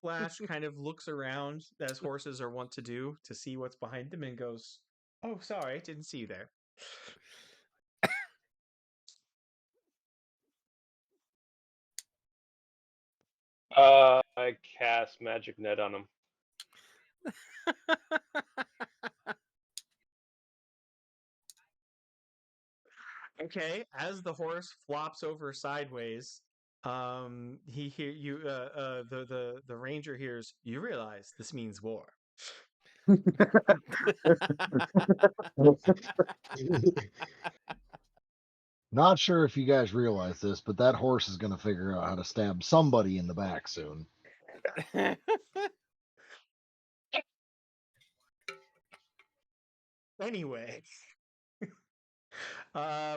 Flash kind of looks around, as horses are wont to do, to see what's behind them and goes, "Oh, sorry, didn't see you there." I cast magic net on him. Okay, as the horse flops over sideways, he hear you. The ranger hears. You realize this means war. Not sure if you guys realize this, but that horse is going to figure out how to stab somebody in the back soon. Anyway,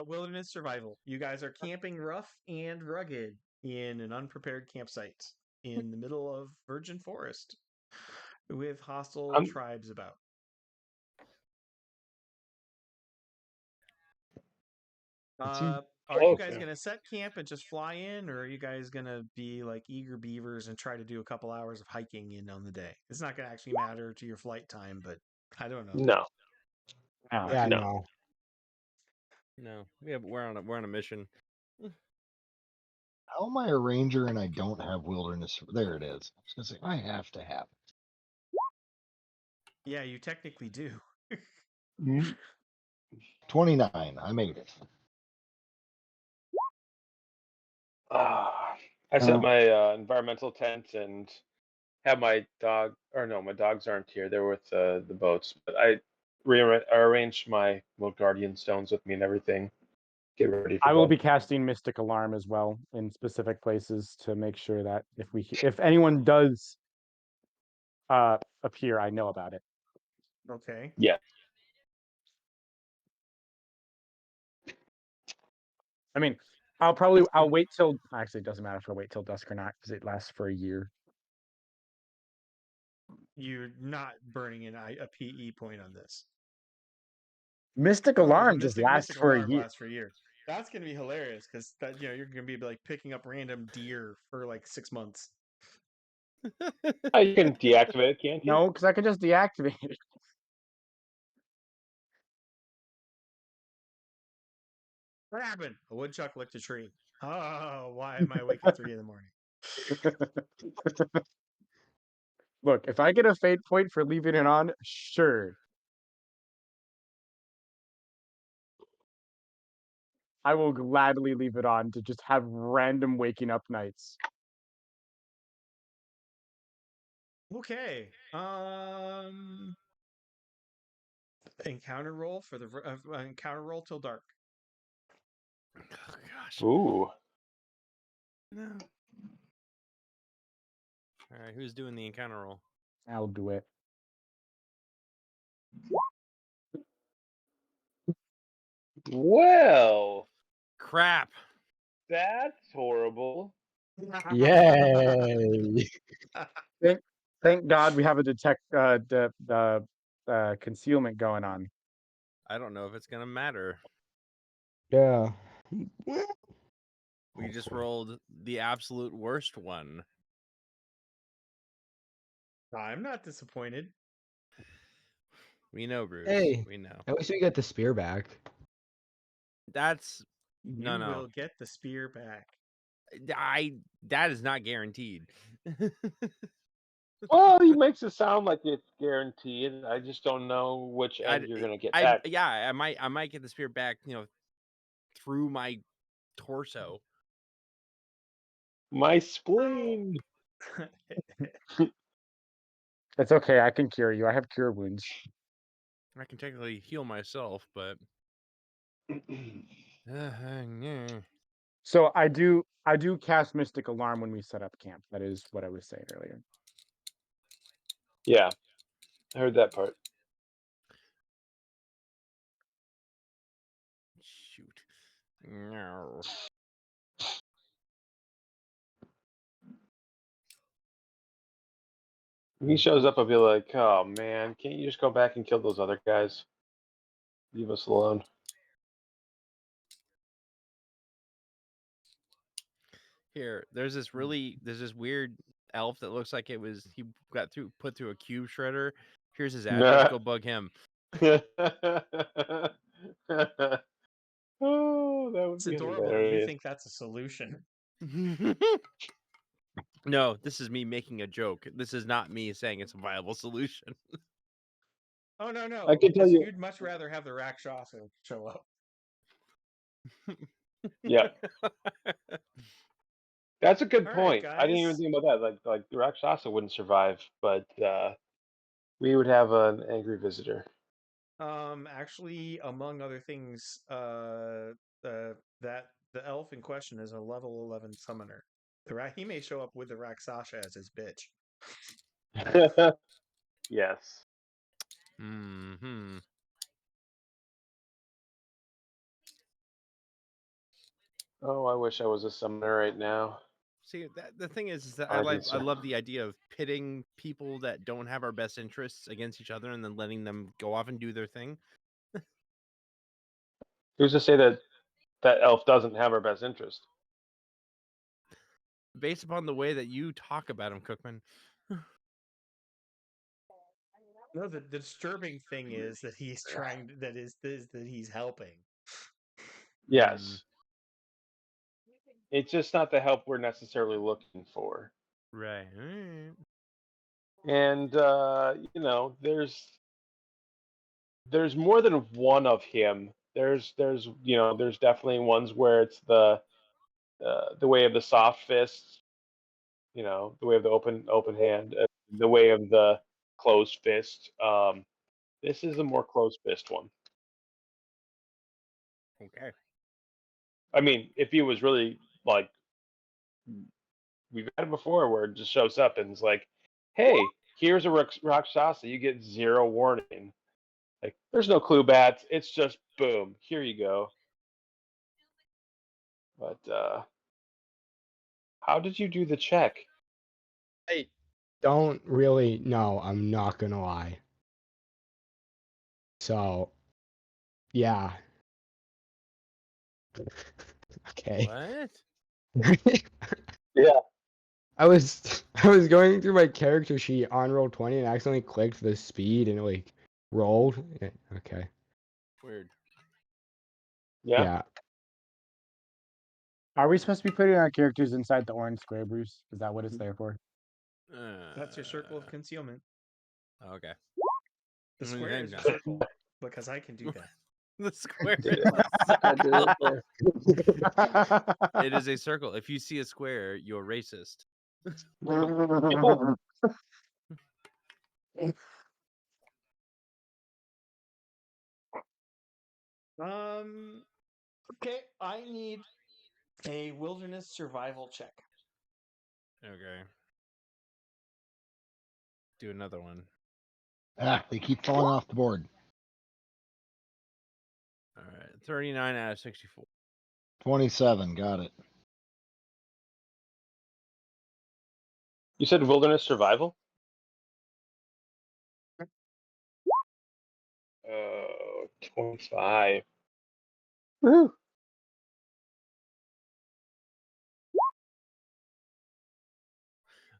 wilderness survival. You guys are camping rough and rugged in an unprepared campsite in the middle of virgin forest with hostile tribes about. Are you guys going to set camp and just fly in, or are you guys going to be like eager beavers and try to do a couple hours of hiking in on the day? It's not going to actually matter to your flight time, but I don't know. No. Yeah, No. No. Yeah, but we're on a mission. How am I a ranger and I don't have wilderness? There it is. I was going to say, I have to have it. Yeah, you technically do. 29. I made it. I set my environmental tent and have my dog, or no, my dogs aren't here. They're with the boats. But I arranged my Guardian stones with me and everything. Get ready for I will bed. be casting Mystic Alarm as well in specific places to make sure that if anyone does appear, I know about it. Okay. Yeah. I mean, I'll wait till, actually it doesn't matter if I wait till dusk or not because it lasts for a year. You're not burning a PE point on this. Mystic Alarm just lasts for a year. Lasts for a year. That's going to be hilarious because you're going to be like picking up random deer for like 6 months. You can deactivate it, can't you? No, because I can just deactivate it. What happened? A woodchuck licked a tree. Oh, why am I awake at 3 in the morning? Look, if I get a fate point for leaving it on, sure. I will gladly leave it on to just have random waking up nights. Okay. Encounter roll for the encounter roll till dark. Oh gosh. Ooh. No. All right, who's doing the encounter roll? I'll do it. Well, Crap. that's horrible. Yay! Thank God we have a the concealment going on. I don't know if it's gonna matter. Yeah. We just rolled the absolute worst one. I'm not disappointed. We know, Bruce. Hey. We know. At least we got the spear back. That's You no. will get the spear back. That is not guaranteed. Well, he makes it sound like it's guaranteed. I just don't know which end you're gonna get back. Yeah, I might get the spear back, through my torso. My spleen. It's okay. I can cure you. I have cure wounds. I can technically heal myself, but So I do cast Mystic Alarm when we set up camp. That is what I was saying earlier. Yeah, I heard that part. shoot. No. When he shows up, I'll be like, "Oh man, can't you just go back and kill those other guys? Leave us alone." Here, there's this weird elf that looks like he got put through a cube shredder. Here's his address. Go bug him. Oh, that would It's be adorable that you hilarious. think that's a solution. No, this is me making a joke. This is not me saying it's a viable solution. Oh no, I can tell because you. you'd much rather have the Rakshasa show up. Yeah, that's a good All right, point. I didn't even guys. think about that. Like the Rakshasa wouldn't survive, but we would have an angry visitor. Actually, among other things, that the elf in question is a level 11 summoner. He may show up with the Rakshasa as his bitch. Yes. Mm-hmm. Oh, I wish I was a summoner right now. See, the thing is that I I do. love the idea of pitting people that don't have our best interests against each other and then letting them go off and do their thing. Who's to say that that elf doesn't have our best interest? Based upon the way that you talk about him, Cookman. No, the disturbing thing is that he's trying. That he's helping. Yes. It's just not the help we're necessarily looking for. Right. And there's more than one of him. There's definitely ones where it's the way of the soft fist, the way of the open hand, the way of the closed fist. This is a more closed fist one. Okay. I mean, if he was really like, we've had it before where it just shows up and it's like, hey, here's a Rakshasa, you get 0 warning. Like, there's no clue bats. It's just boom. Here you go. But how did you do the check? I don't really know. I'm not gonna lie. So, yeah. Okay. What? Yeah. I was going through my character sheet on Roll20 and accidentally clicked the speed and it like rolled. Yeah, okay. Weird. Yeah. Yeah. Are we supposed to be putting our characters inside the orange square, Bruce? Is that what it's there for? That's your circle of concealment. Okay. The Mm, square hang is your on. circle because I can do that. The square Yeah. is a I did circle. it there. It is a circle. If you see a square, you're racist. Okay, I need a wilderness survival check. Okay. Do another one. They keep falling off the board. All right. 39 out of 64. 27, got it. You said wilderness survival? 25. Woo.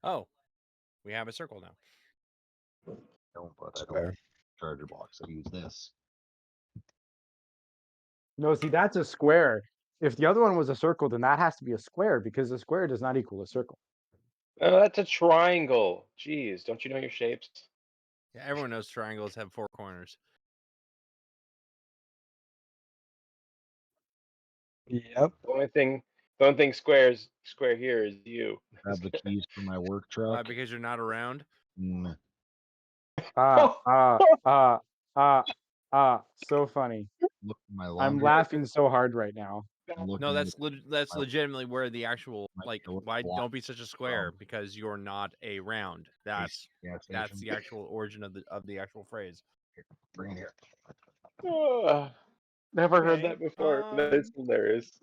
Oh, we have a circle now. I don't charger box. I use this. No, see, that's a square. If the other one was a circle, then that has to be a square because a square does not equal a circle. Oh, that's a triangle. Jeez, don't you know your shapes? Yeah, everyone knows triangles have 4 corners. Yep. The only thing square here is you. Grab the keys for my work truck. Why? Because you're not around? Mm, So funny. look at my I'm laundry. laughing so hard right now. I'm looking No, at that's my- legitimately where the actual my like. little Why block don't be such a square? Because you're not a round. That's gas that's station. the actual origin of the actual phrase. Bring it here. Never heard Okay, that before. That's hilarious.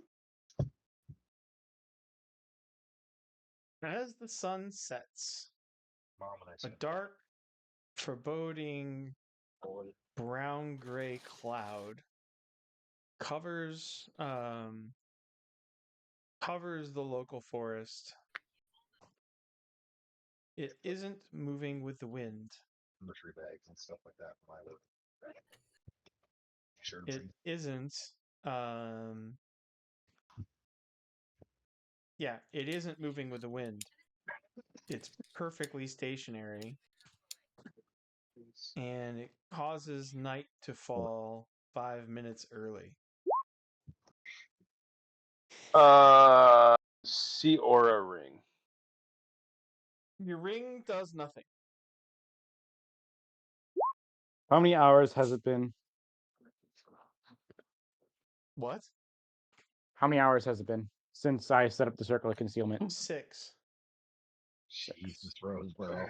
As the sun sets, Mom and I a said, dark, foreboding, brown-gray cloud covers the local forest. It isn't moving with the wind. nursery bags and stuff like that for my work. Sure. It isn't yeah, it isn't moving with the wind. It's perfectly stationary. And it causes night to fall 5 minutes early. Sea aura ring. Your ring does nothing. How many hours has it been? What? How many hours has it been since I set up the circle of concealment? 6. Jesus, Rose, bro.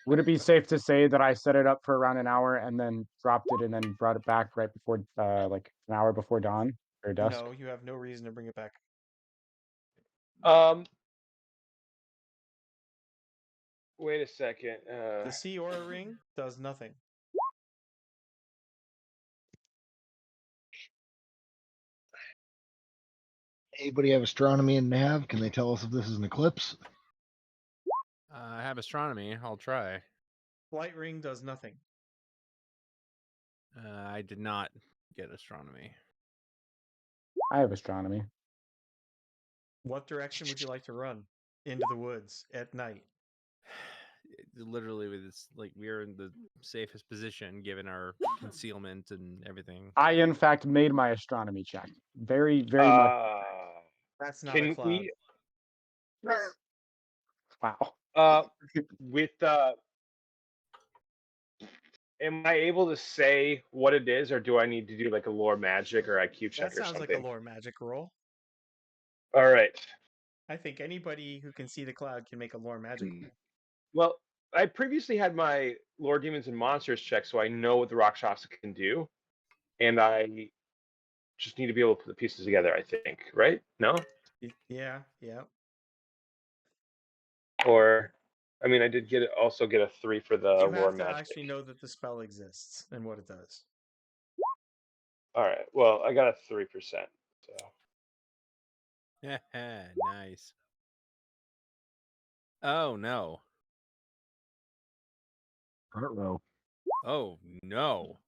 Would it be safe to say that I set it up for around an hour and then dropped it and then brought it back right before, like an hour before dawn or dusk? No, you have no reason to bring it back. Wait a second. The sea aura ring does nothing. Anybody have astronomy and nav? Can they tell us if this is an eclipse? I have astronomy. I'll try. Light ring does nothing. I did not get astronomy. I have astronomy. What direction would you like to run? Into the woods at night. Literally, it's like we are in the safest position given our concealment and everything. I, in fact, made my astronomy check. Very, very much. That's not a cloud. Wow. With am I able to say what it is, or do I need to do like a lore magic or IQ check That or sounds something? like a lore magic roll. All right. I think anybody who can see the cloud can make a lore magic roll. Well, I previously had my lore demons and monsters check, so I know what the Rakshasa can do, and I just need to be able to put the pieces together. I think, right? No? Yeah. Or, I mean, I did also get a 3 for the You lore have to magic. actually know that the spell exists and what it does. All right. Well, I got a 3%. So. Nice. Oh no. Front row. Oh no.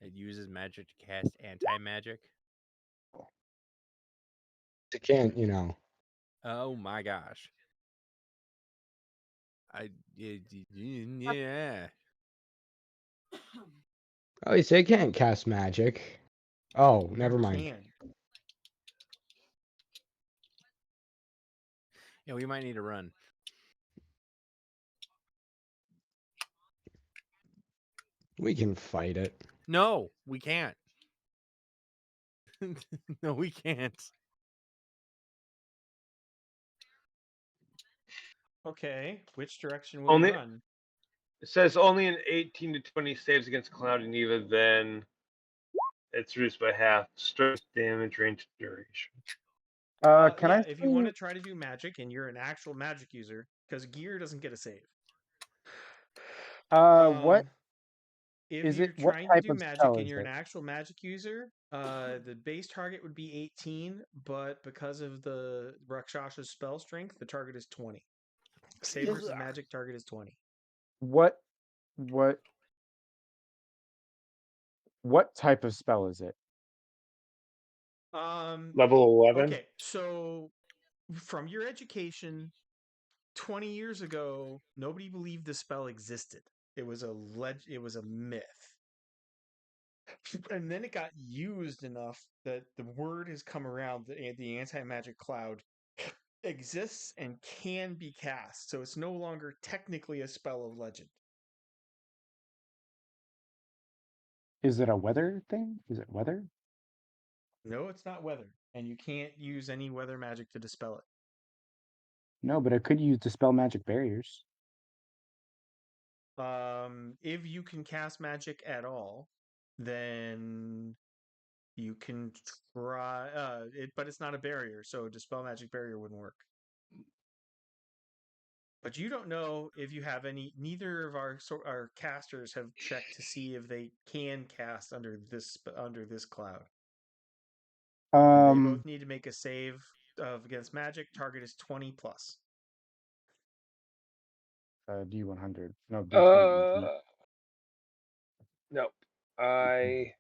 It uses magic to cast anti-magic. It can't, you know. Oh my gosh. Yeah. Oh, you say it can't cast magic. Oh, never You mind. can. Yeah, we might need to run. We can fight it. No, we can't. No, we can't. Okay, which direction will Only you run? it says only an 18 to 20 saves against Cloud and Eva, then it's reduced by half. Strength, damage, range, duration. Can Yeah, I if you want see? to try to do magic and you're an actual magic user, because gear doesn't get a save. What If is you're it? What trying to type do of magic spell and is you're an it? actual magic user, the base target would be 18, but because of the Rakshasa's spell strength, the target is 20. Save versus Ugh. magic target is 20. What type of spell is it? Level 11. Okay, so from your education, 20 years ago, nobody believed the spell existed. It was a myth. And then it got used enough that the word has come around that the anti-magic cloud exists and can be cast. So it's no longer technically a spell of legend. Is it a weather thing? Is it weather? No, it's not weather, and you can't use any weather magic to dispel it. No, but I could use dispel magic barriers. If you can cast magic at all, then you can try it, but it's not a barrier, so dispel magic barrier wouldn't work. But you don't know if you have any. Neither of our casters have checked to see if they can cast under this cloud. They both need to make a save against magic. Target is 20 plus. D100. No, D20. Nope. I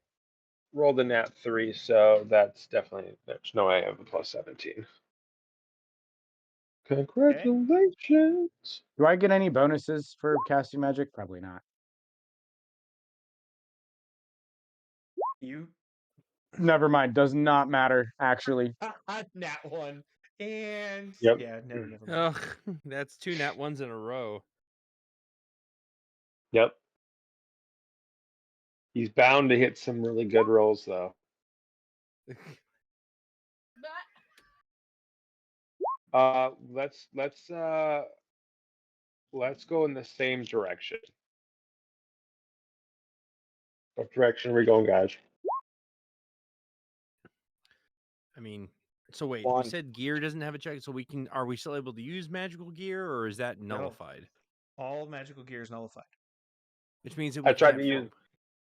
rolled a nat 3, so that's definitely, there's no way I have a plus 17. Congratulations. Do I get any bonuses for casting magic? Probably not. You Never mind. Does not matter, actually. nat one, and Yep. yeah, never mind. Ugh, that's 2 nat ones in a row. Yep. He's bound to hit some really good rolls, though. Let's go in the same direction. What direction are we going, guys? I mean, so wait, One. we said gear doesn't have a check, so are we still able to use magical gear, or is that nullified? No. All magical gear is nullified. Which means that I tried to use.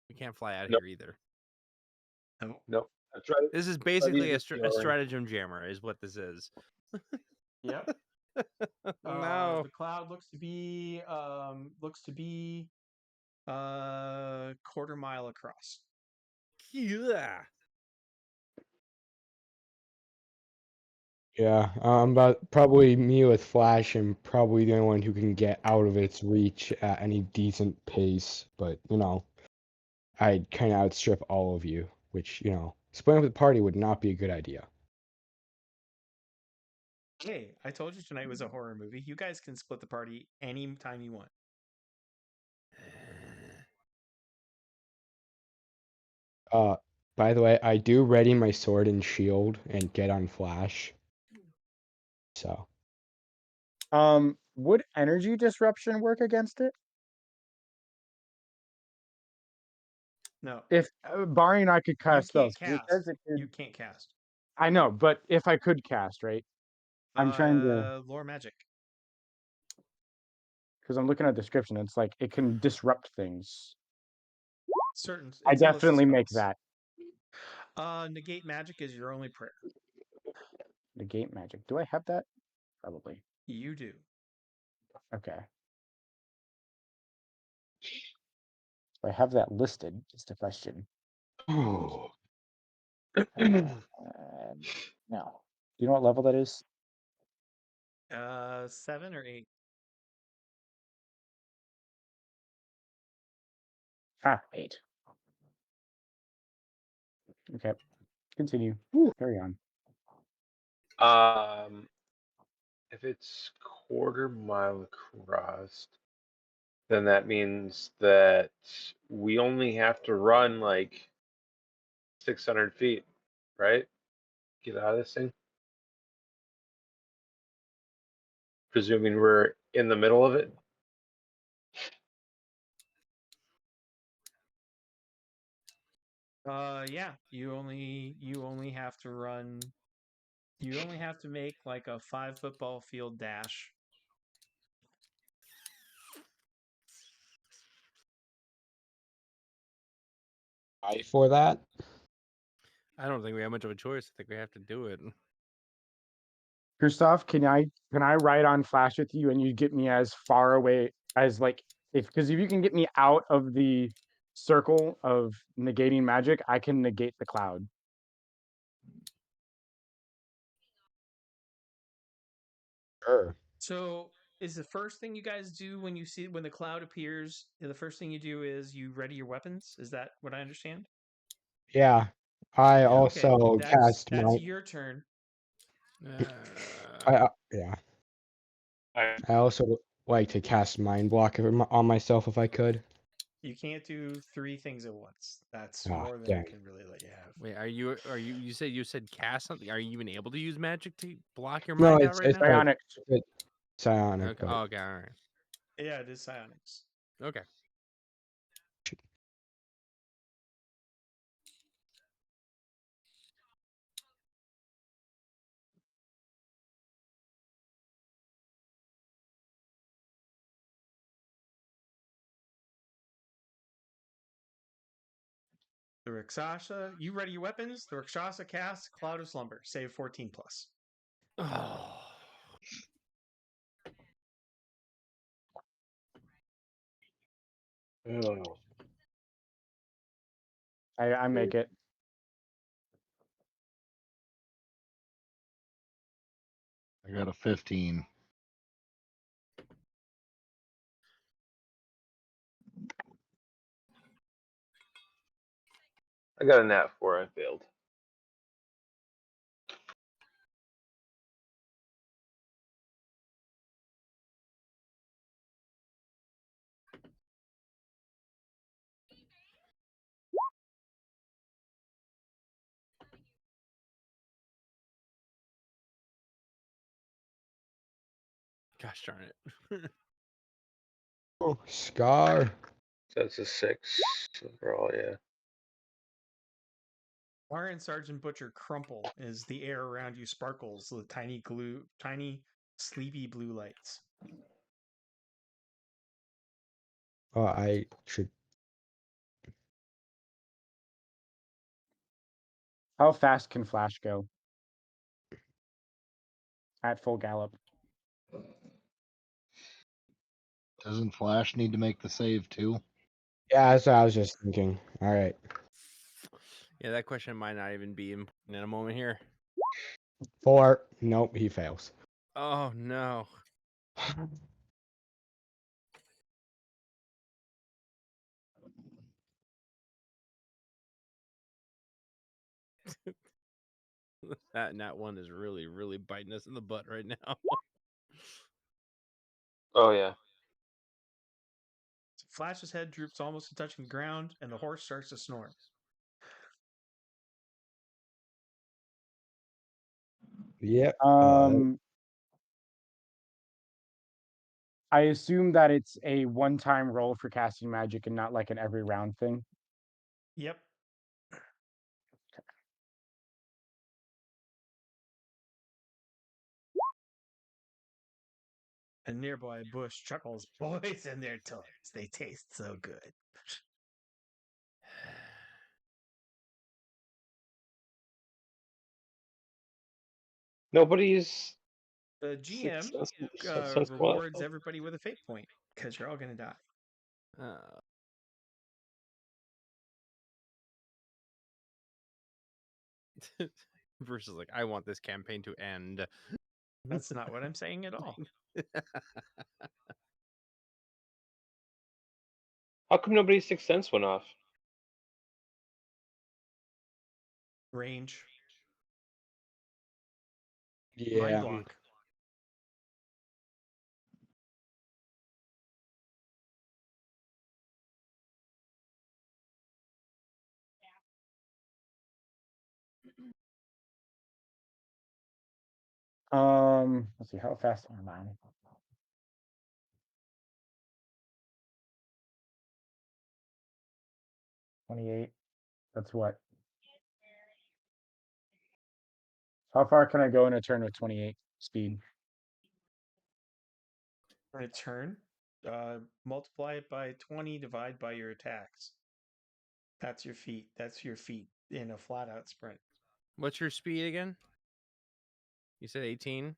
we can't fly out of Nope. here either. Nope. I tried. This is basically a Sorry. stratagem jammer, is what this is. Yep. No. The cloud looks to be quarter mile across. Yeah. Yeah, but probably me with Flash and probably the only one who can get out of its reach at any decent pace. But, you know, I'd kind of outstrip all of you, which, you know, splitting up the party would not be a good idea. Hey, I told you tonight was a horror movie. You guys can split the party anytime you want. By the way, I do ready my sword and shield and get on Flash. So. Would energy disruption work against it? No. If Barney and I could You cast can't spells, 'cause it cast. says it could. You can't cast. I know, but if I could cast, right? I'm trying to, Lore magic. because I'm looking at the description. It's like it can disrupt things. Certain. I It's a list of definitely make spells. that. Negate magic is your only prayer. Negate magic. Do I have that? Probably. You do. Okay. So I have that listed. Just a question. Oh. No. Do you know what level that is? 7 or 8. Ah, 8. Okay. Continue. Carry on. If it's quarter mile across, then that means that we only have to run like 600 feet, right? Get out of this thing. Presuming we're in the middle of it. Yeah. You only have to run. You only have to make like a 5 football field dash. For that. I don't think we have much of a choice. I think we have to do it. Christoph, can I ride on Flash with you and you get me as far away as like because if you can get me out of the circle of negating magic, I can negate the cloud. Sure. So is the first thing you guys do when the cloud appears, the first thing you do is you ready your weapons? Is that what I understand? Yeah. I Yeah. also Okay, cast that's my. your turn. Yeah. I I also like to cast Mind Block on myself if I could. You can't do 3 things at once. That's Ah, more than I dang. can really let you have. Wait, you said cast something? Are you even able to use magic to block your No, mind out it's right it's now? Psionic. psionic, Okay. but Oh, okay. All right. Yeah, it is psionics. Okay. The Rakshasa, you ready your weapons? The Rakshasa casts Cloud of Slumber. Save 14 plus. Oh. oh. I make it. I got a 15. I got a nat 4. I failed. Gosh darn it. oh, Scar. So that's a 6 overall. Yeah. Warren Sergeant Butcher crumple as the air around you sparkles with tiny sleepy blue lights. Oh, I should. How fast can Flash go? At full gallop. Doesn't Flash need to make the save too? Yeah, that's what I was just thinking. All right. Yeah, that question might not even be important in a moment here. 4. Nope, he fails. Oh no. That one is really, really biting us in the butt right now. Oh yeah. Flash's head droops almost to touching the ground, and the horse starts to snore. Yep. I assume that it's a one-time roll for casting magic and not like an every round thing. Yep. A nearby bush chuckles, boys and their toys. They taste so good. Nobody's The GM successful. rewards everybody with a fate point because you're all going to die. Versus like, I want this campaign to end. That's not what I'm saying at all. How come nobody's Sixth Sense went off? Range. Mind Yeah. block. Let's see, how fast am I? 28. That's what? How far can I go in a turn with 28 speed? On a turn, multiply it by 20, divide by your attacks. That's your feet. That's your feet in a flat out sprint. What's your speed again? You said 18?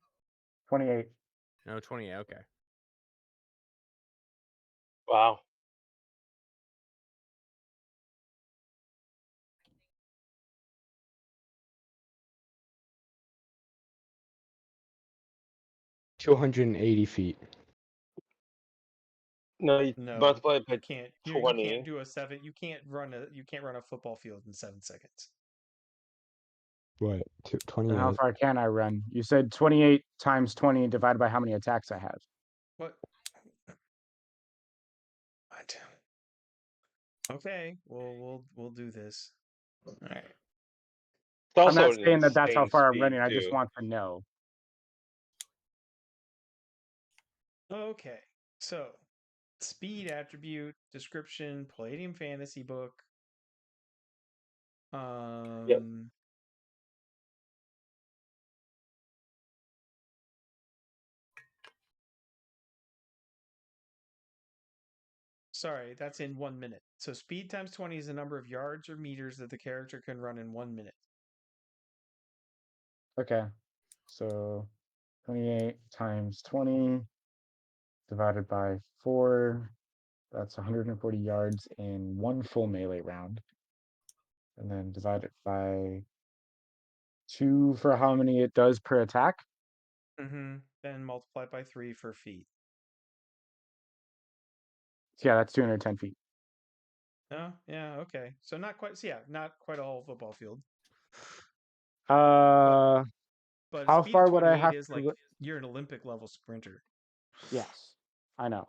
28. No, 20. Okay. Wow. $280 No, you No, multiply it by you can't. You 20. can't do a 7. You can't run a football field in 7 seconds. What? And how 28. far can I run? You said 28 times 20 divided by how many attacks I have. What? What? Okay, we'll do this. All right. It's also I'm not an saying that that's how insane far I'm speed, running. I too. just want to know. Okay. So, speed attribute description, Palladium fantasy book. Sorry, that's in 1 minute. So speed times 20 is the number of yards or meters that the character can run in 1 minute. Okay. So 28 times 20 divided by 4. That's 140 yards in one full melee round. And then divide it by 2 for how many it does per attack. Then multiply by 3 for feet. So yeah, that's 210 feet. Oh, yeah, okay. So not quite. So yeah, not quite a whole football field. But how speed far of would I 28 have is to? like you're an Olympic level sprinter. Yes, I know.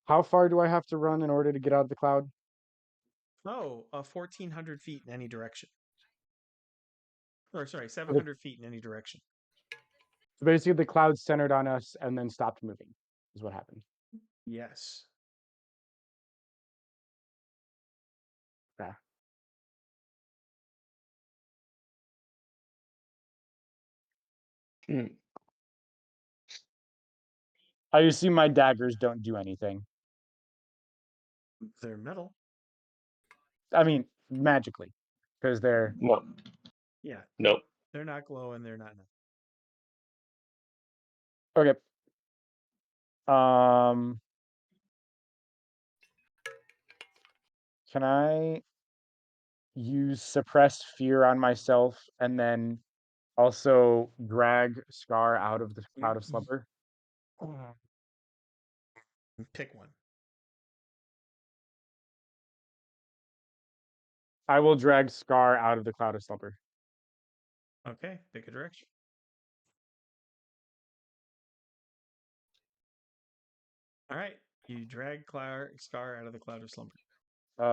How far do I have to run in order to get out of the cloud? Oh, 1,400 feet in any direction. Or sorry, 700 feet in any direction. So basically, the cloud centered on us and then stopped moving. Is what happened. Yes. Yeah. I assume my daggers don't do anything. They're metal. I mean, magically, because they're No. Yeah. Nope. They're not glowing. They're not. okay. Can I use suppress fear on myself and then also drag Scar out of the cloud of slumber? Pick one. I will drag Scar out of the cloud of slumber. Okay, pick a direction. All right, you drag Scar out of the cloud of slumber.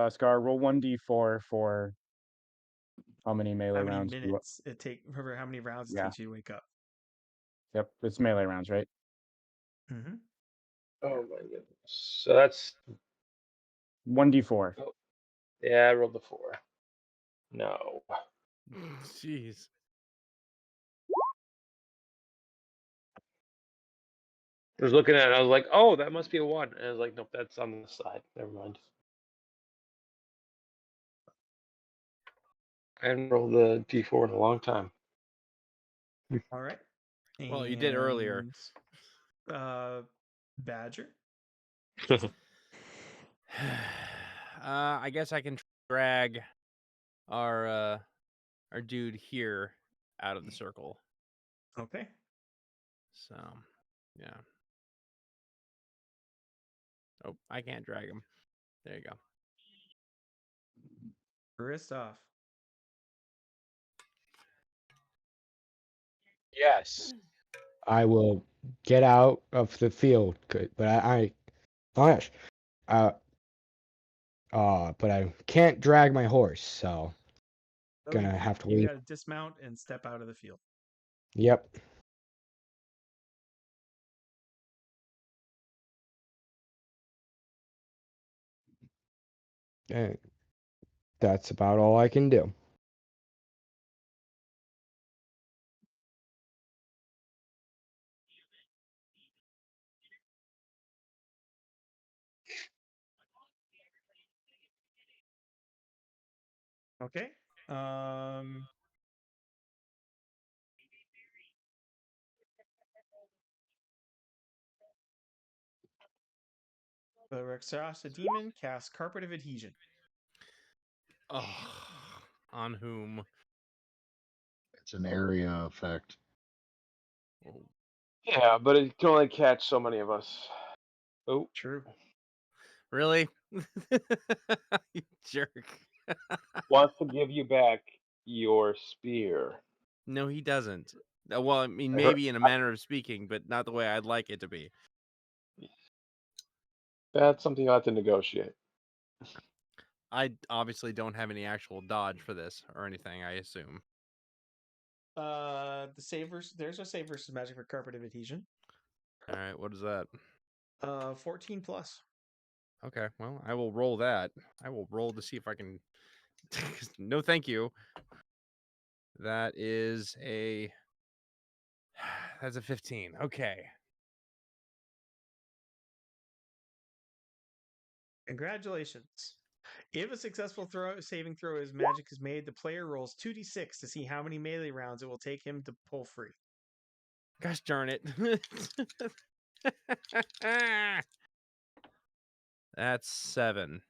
Scar, roll 1d4 for how many melee rounds? How many minutes it take? Remember how many rounds it takes you to wake up? Yep, it's melee rounds, right? Mm-hmm. Oh my goodness. So that's 1d4. Oh, yeah, I rolled the 4. No. Jeez. I was looking at it, I was like, oh, that must be a 1. And I was like, nope, that's on the side. Never mind. I haven't rolled the D4 in a long time. All right. Well, you did earlier. Badger. I guess I can drag our our dude here out of the circle. Okay. So, yeah. Oh, I can't drag him. There you go. Kristoff. Yes. I will get out of the field, but oh gosh, but I can't drag my horse, so Oh, gonna have to you leave. got to dismount and step out of the field. Yep. And that's about all I can do. Okay. The Rakshasa demon casts Carpet of Adhesion. Oh, on whom? It's an area effect. Oh, Yeah, but it can only catch so many of us. Oh, True. really? You jerk. wants to give you back your spear. No, he doesn't. Well, I mean, I heard- maybe in a manner of speaking, but not the way I'd like it to be. That's something you'll have to negotiate. I obviously don't have any actual dodge for this or anything, I assume. The savers. There's a save versus magic for Carpet of Adhesion. All right, what is that? 14 plus. Okay, well, I will roll that. I will roll to see if I can. No, thank you. That is a. That's a 15. Okay. Congratulations. If a successful saving throw is magic is made, the player rolls 2d6 to see how many melee rounds it will take him to pull free. Gosh darn it. That's 7.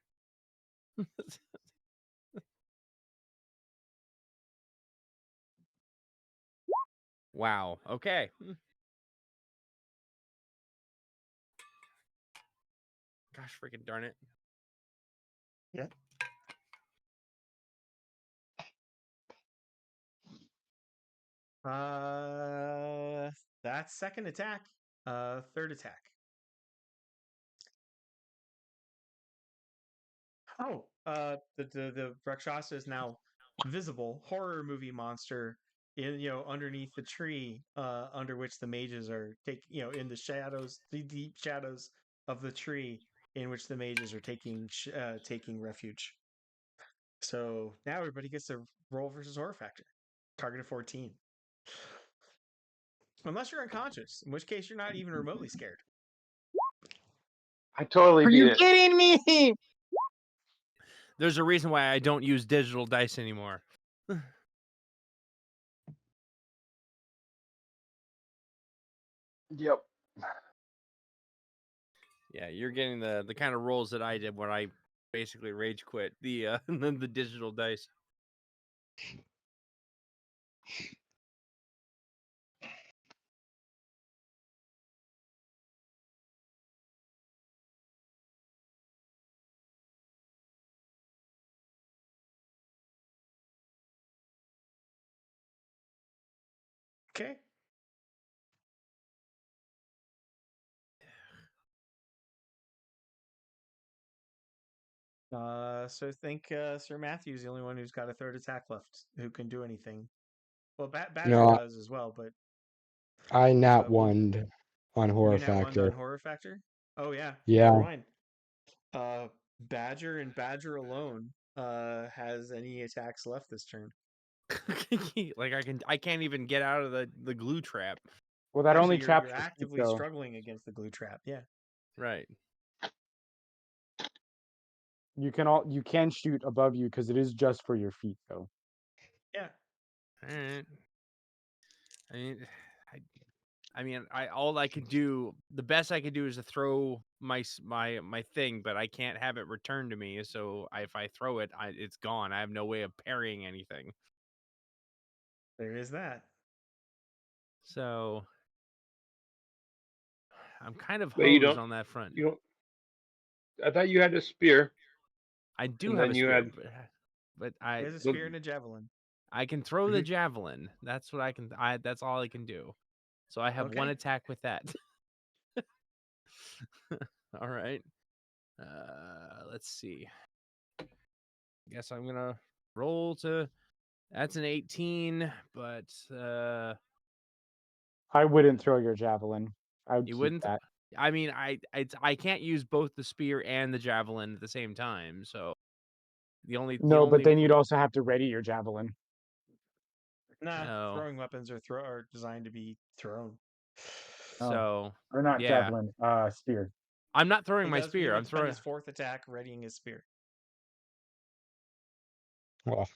Wow. Okay. Gosh freaking darn it. Yeah. That's second attack. Third attack. Oh, the Rakshasa is now visible horror movie monster in underneath the tree under which the mages are in the shadows, the deep shadows of the tree in which the mages are taking refuge. So now everybody gets a roll versus horror factor. Target of 14. Unless you're unconscious, in which case you're not even remotely scared. I totally Are beat you it. kidding me? There's a reason why I don't use digital dice anymore. Yep. Yeah, you're getting the kind of rolls that I did when I basically rage quit the the digital dice. Okay. So I think Sir Matthew's the only one who's got a third attack left who can do anything. Well, Badger No, does as well, but I nat well, one on horror you nat one on factor. horror factor. Oh yeah, never Yeah. mind. Badger and Badger alone has any attacks left this turn. Like I can't even get out of the glue trap. Well, that Actually, only you're traps your feet, actively though. struggling against the glue trap. Yeah. Right. You can shoot above you because it is just for your feet, though. Yeah. All right. I mean, all I could do, the best I could do is to throw my thing, but I can't have it returned to me. So if I throw it, it's gone. I have no way of parrying anything. There is that. So I'm kind of But you hosed don't- on that front. You don't. I thought you had a spear. I do and have then a you spear, had- but He has a spear and a javelin. I can throw the Mhm. javelin. That's what I can. That's all I can do. So I have one Okay. attack with that. All right. Let's see. Guess I'm gonna roll to. That's an 18, but I wouldn't throw your javelin. I would you keep wouldn't. that. I mean, I can't use both the spear and the javelin at the same time. So the only But then you'd also have to ready your javelin. Nah, No. throwing weapons are designed to be thrown. So Or not yeah. javelin, spear. I'm not throwing He my does spear. I'm spend throwing. his 4th attack readying his spear. Well,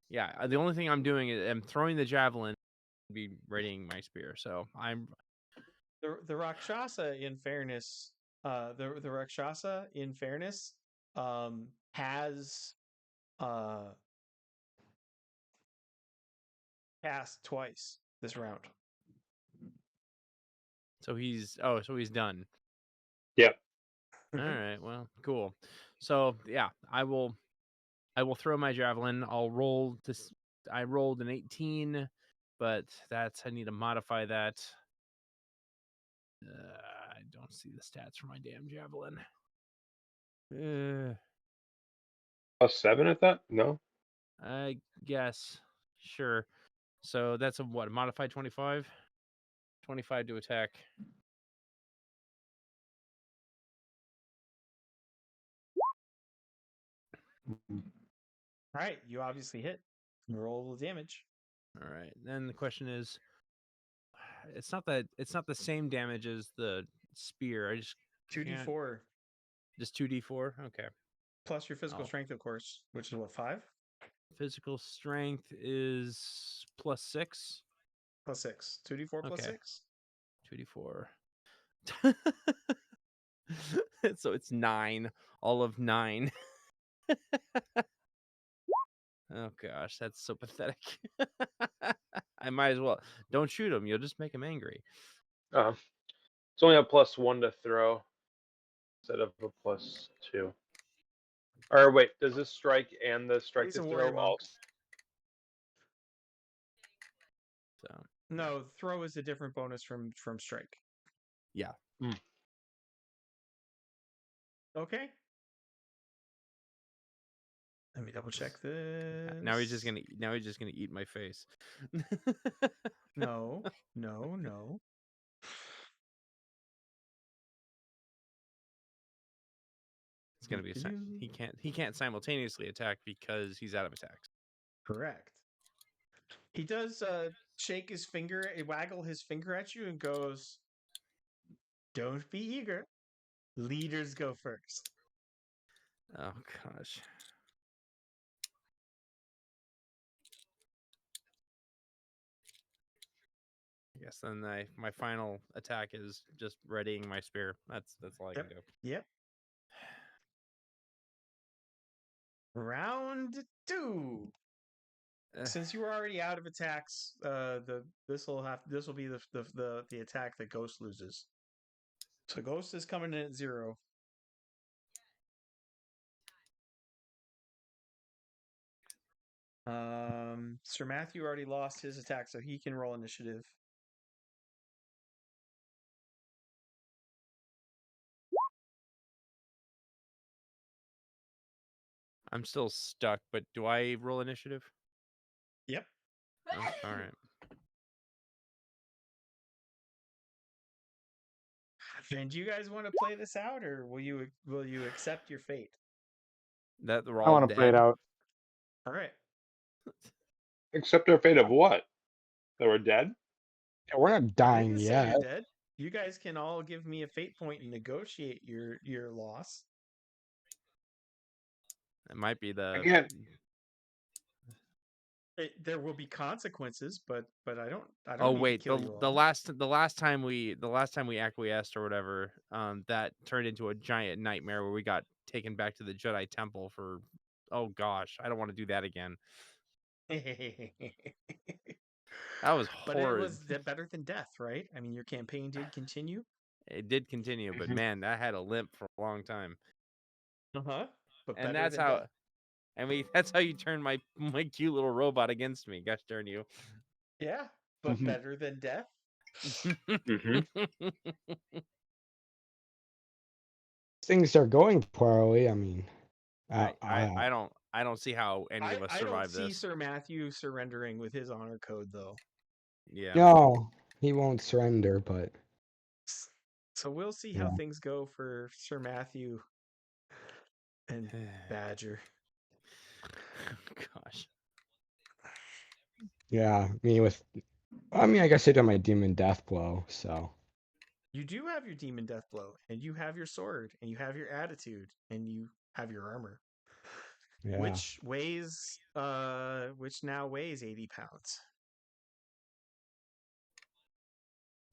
Yeah, the only thing I'm doing is I'm throwing the javelin, be readying my spear. So I'm The Rakshasa, in fairness, the Rakshasa, in fairness, has cast twice this round. so he's done. Yep. All right, well, cool. So yeah, I will throw my javelin. I'll roll this. I rolled an 18, but I need to modify that. I don't see the stats for my damn javelin. +7 at that? No. I guess. Sure. So that's a what? A modified 25? 25 to attack. All right, you obviously hit. Roll the damage. All right. Then the question is, it's not the same damage as the spear. I just 2d4 just 2d4. Okay. plus your physical Oh. strength, of course, which is what, 5? Physical strength is +6. +6. 2d4 plus Okay. 6. 2d4. So it's 9. All of 9. Oh gosh, that's so pathetic. I might as well don't shoot him. You'll just make him angry. It's only a +1 to throw instead of a +2. Or wait, does this strike and the strike He's to a warrior throw monk. also? So No, throw is a different bonus from strike. yeah. Okay. Let me double check this. Now he's just gonna eat my face. No. It's gonna be he can't simultaneously attack because he's out of attacks. Correct. He does shake his finger, waggle his finger at you, and goes, "Don't be eager. Leaders go first." Oh gosh. I guess then my final attack is just readying my spear. That's all I can do. Yep. Round 2. Since you were already out of attacks, this will be the attack that Ghost loses. So Ghost is coming in at 0. Sir Matthew already lost his attack, so he can roll initiative. I'm still stuck, but do I roll initiative? Yep. Oh, all right. And do you guys want to play this out, or will you accept your fate? That they're I all want to play it dead. out. All right. Accept our fate of what? That we're dead? Yeah, we're not I dying didn't say yet. you're dead. You guys can all give me a fate point and negotiate your loss. It might be the. Again. There will be consequences, but I don't. Oh need wait, to kill you the all. last time we acquiesced or whatever, that turned into a giant nightmare where we got taken back to the Jedi Temple for. Oh gosh, I don't want to do that again. That was But it horrid. was better than death, right? I mean, your campaign did continue. It did continue, but man, that had a limp for a long time. Uh-huh. But And better that's than how. death. I mean, that's how you turn my cute little robot against me. Gosh darn you. Yeah, but better than death. Things are going poorly. I mean, I don't see how any of us I don't survive see this. Sir Matthew surrendering with his honor code, though. Yeah. No, he won't surrender, but So we'll see how things go for Sir Matthew and Badger. Gosh. yeah, I guess I did my demon death blow, so You do have your demon death blow, and you have your sword, and you have your attitude, and you have your armor. yeah. Which now weighs 80 pounds.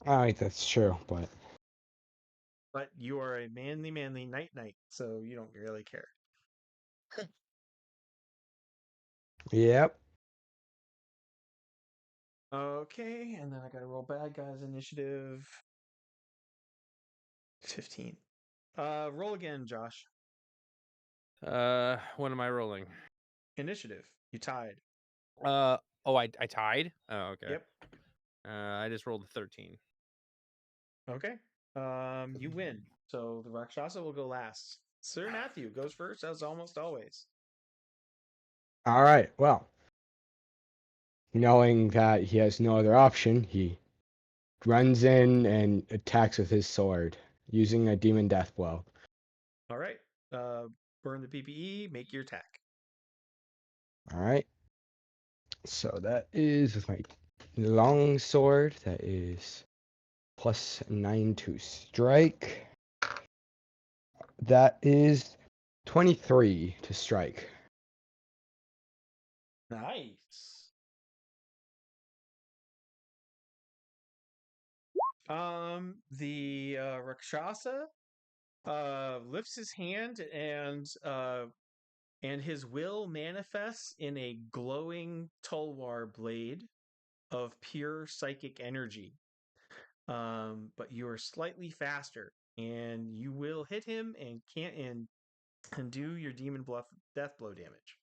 All right, that's true, but you are a manly knight, so you don't really care. yep. Okay, and then I gotta roll bad guys initiative. 15. Roll again, Josh. What am I rolling? Initiative. You tied. I tied? Oh, okay. Yep. I just rolled a 13. Okay. You win. So the Rakshasa will go last. Sir Matthew goes first, as almost always. All right. Well, knowing that he has no other option, he runs in and attacks with his sword, using a demon death blow. All right. Burn the PPE. Make your attack. All right. So that is with my long sword. That is +9 to strike. That is 23 to strike. Nice. The Rakshasa lifts his hand and his will manifests in a glowing tulwar blade of pure psychic energy. But you are slightly faster, and you will hit him and do your demon death blow damage.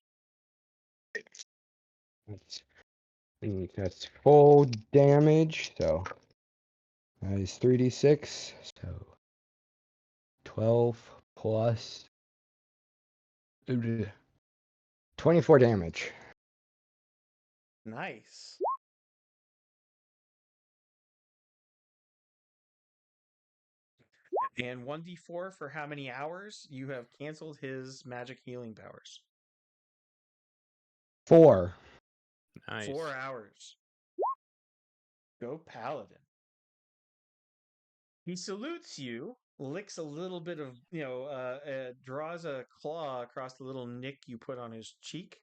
That's full damage, so that is 3d6. So 12 plus 24 damage. Nice. And 1d4 for how many hours you have canceled his magic healing powers. 4. Nice. 4 hours. Go Paladin. He salutes you, licks a little bit of, draws a claw across the little nick you put on his cheek,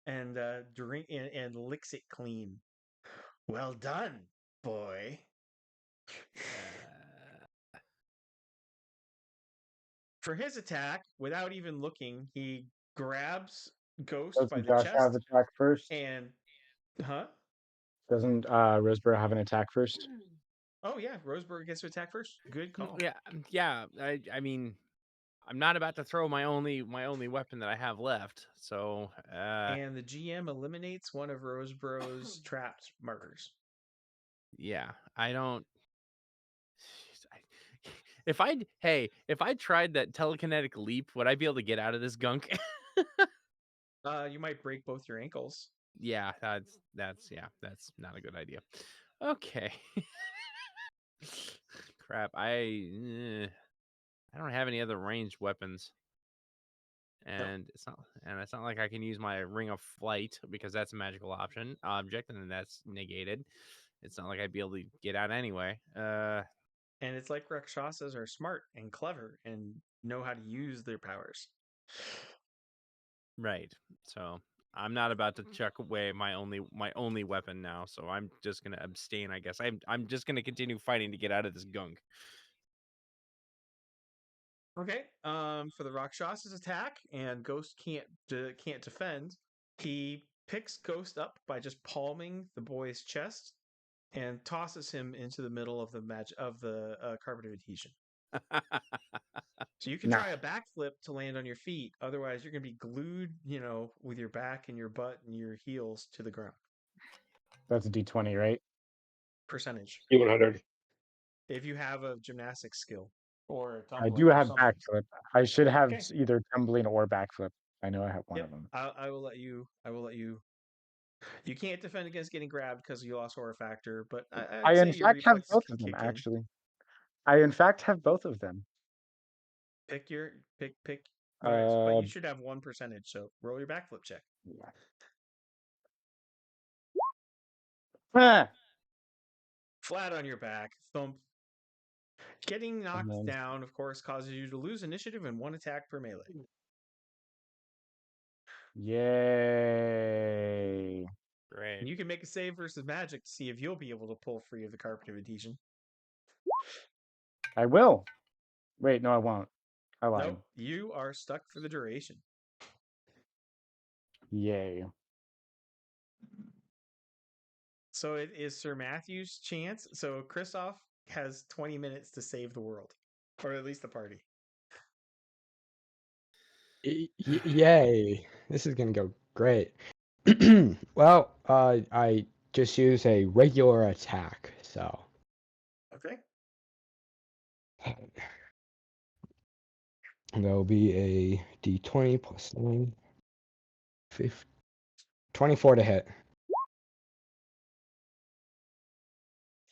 and licks it clean. Well done, boy. For his attack, without even looking, he grabs Ghost by Doesn't the Josh chest have attack first? and Doesn't Roseborough have an attack first? Oh yeah, Roseburg gets to attack first. Good call. Yeah. I mean, I'm not about to throw my only weapon that I have left. So and the GM eliminates one of Roseborough's trapped markers. Yeah, I don't. If I tried that telekinetic leap, would I be able to get out of this gunk? You might break both your ankles. Yeah, that's not a good idea. Okay. Crap, I don't have any other ranged weapons. And it's not like I can use my ring of flight because that's a magical object, and then that's negated. It's not like I'd be able to get out anyway. And it's like Rakshasas are smart and clever and know how to use their powers. Right. So I'm not about to chuck away my only weapon now. So I'm just gonna abstain, I guess. I'm just gonna continue fighting to get out of this gunk. Okay. For the Rakshasa's attack, and Ghost can't defend. He picks Ghost up by just palming the boy's chest and tosses him into the middle of the carpet of adhesion. So you can Nah. try a backflip to land on your feet. Otherwise, you're going to be glued, with your back and your butt and your heels to the ground. That's a D20, right? Percentage. D100. If you have a gymnastics skill or a I tumbling do or have something. backflip. I should have Okay. either tumbling or backflip. I know I have one Yep. of them. I will let you. You can't defend against getting grabbed because you lost horror factor, but I I'd say in your fact have reflexes both can of them, kick in. actually. I in fact have both of them. Pick. Right, but you Uh, should have 1%. So roll your backflip check. ah! Flat on your back, thump. Getting knocked then- down, of course, causes you to lose initiative and 1 attack per melee. Yay. Great. And you can make a save versus magic to see if you'll be able to pull free of the carpet of adhesion. I will. Wait, no, I won't. I lied. Nope, you are stuck for the duration. Yay. So it is Sir Matthew's chance. So Kristoff has 20 minutes to save the world, or at least the party. Yay! This is gonna go great. Well, I just use a regular attack, so Okay. there'll be a D20 plus 9, 24 to hit.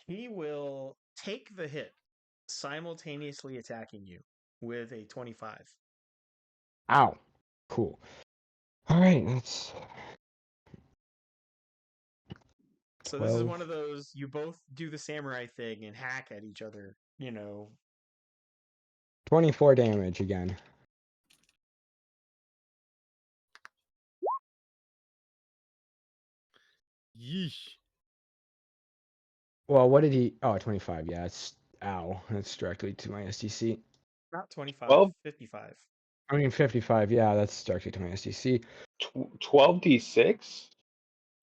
He will take the hit, simultaneously attacking you with a 25. Ow! Cool. All right, that's So this is 12. one of those, you both do the samurai thing and hack at each other, 24 damage again. Yeesh. Well, what did he? Oh, 25. Yeah, it's ow. That's directly to my SDC. Not 25, 12? 55. I mean 55. Yeah, that's directly to my SDC. 12d6?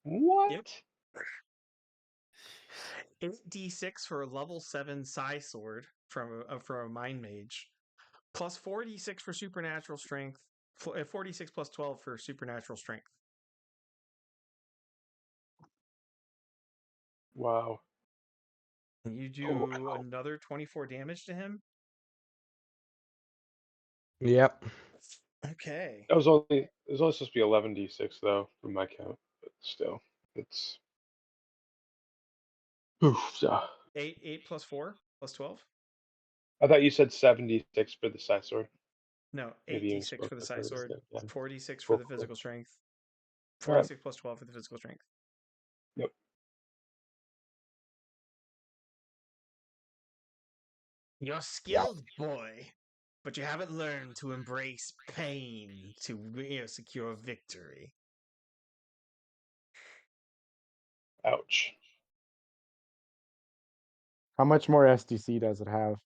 What? Yep. 8d6 for a level 7 Psi sword from a mind mage, plus 4d6 for supernatural strength, 46 plus 12 for supernatural strength. Wow. And you do wow. another 24 damage to him. Yep. Okay. It was only supposed to be 11d6 though, from my count, but still, it's. Oof, yeah. 8 plus 4 plus 12. I thought you said 76 for the side sword. No, Maybe you 8d6 spoke for the with Psi her sword, instead, yeah. 4d6 for Cool, the cool. physical strength, All right. 46 plus 12 for the physical strength. Yep. You're skilled, boy, but you haven't learned to embrace pain to secure victory. Ouch. How much more SDC does it have?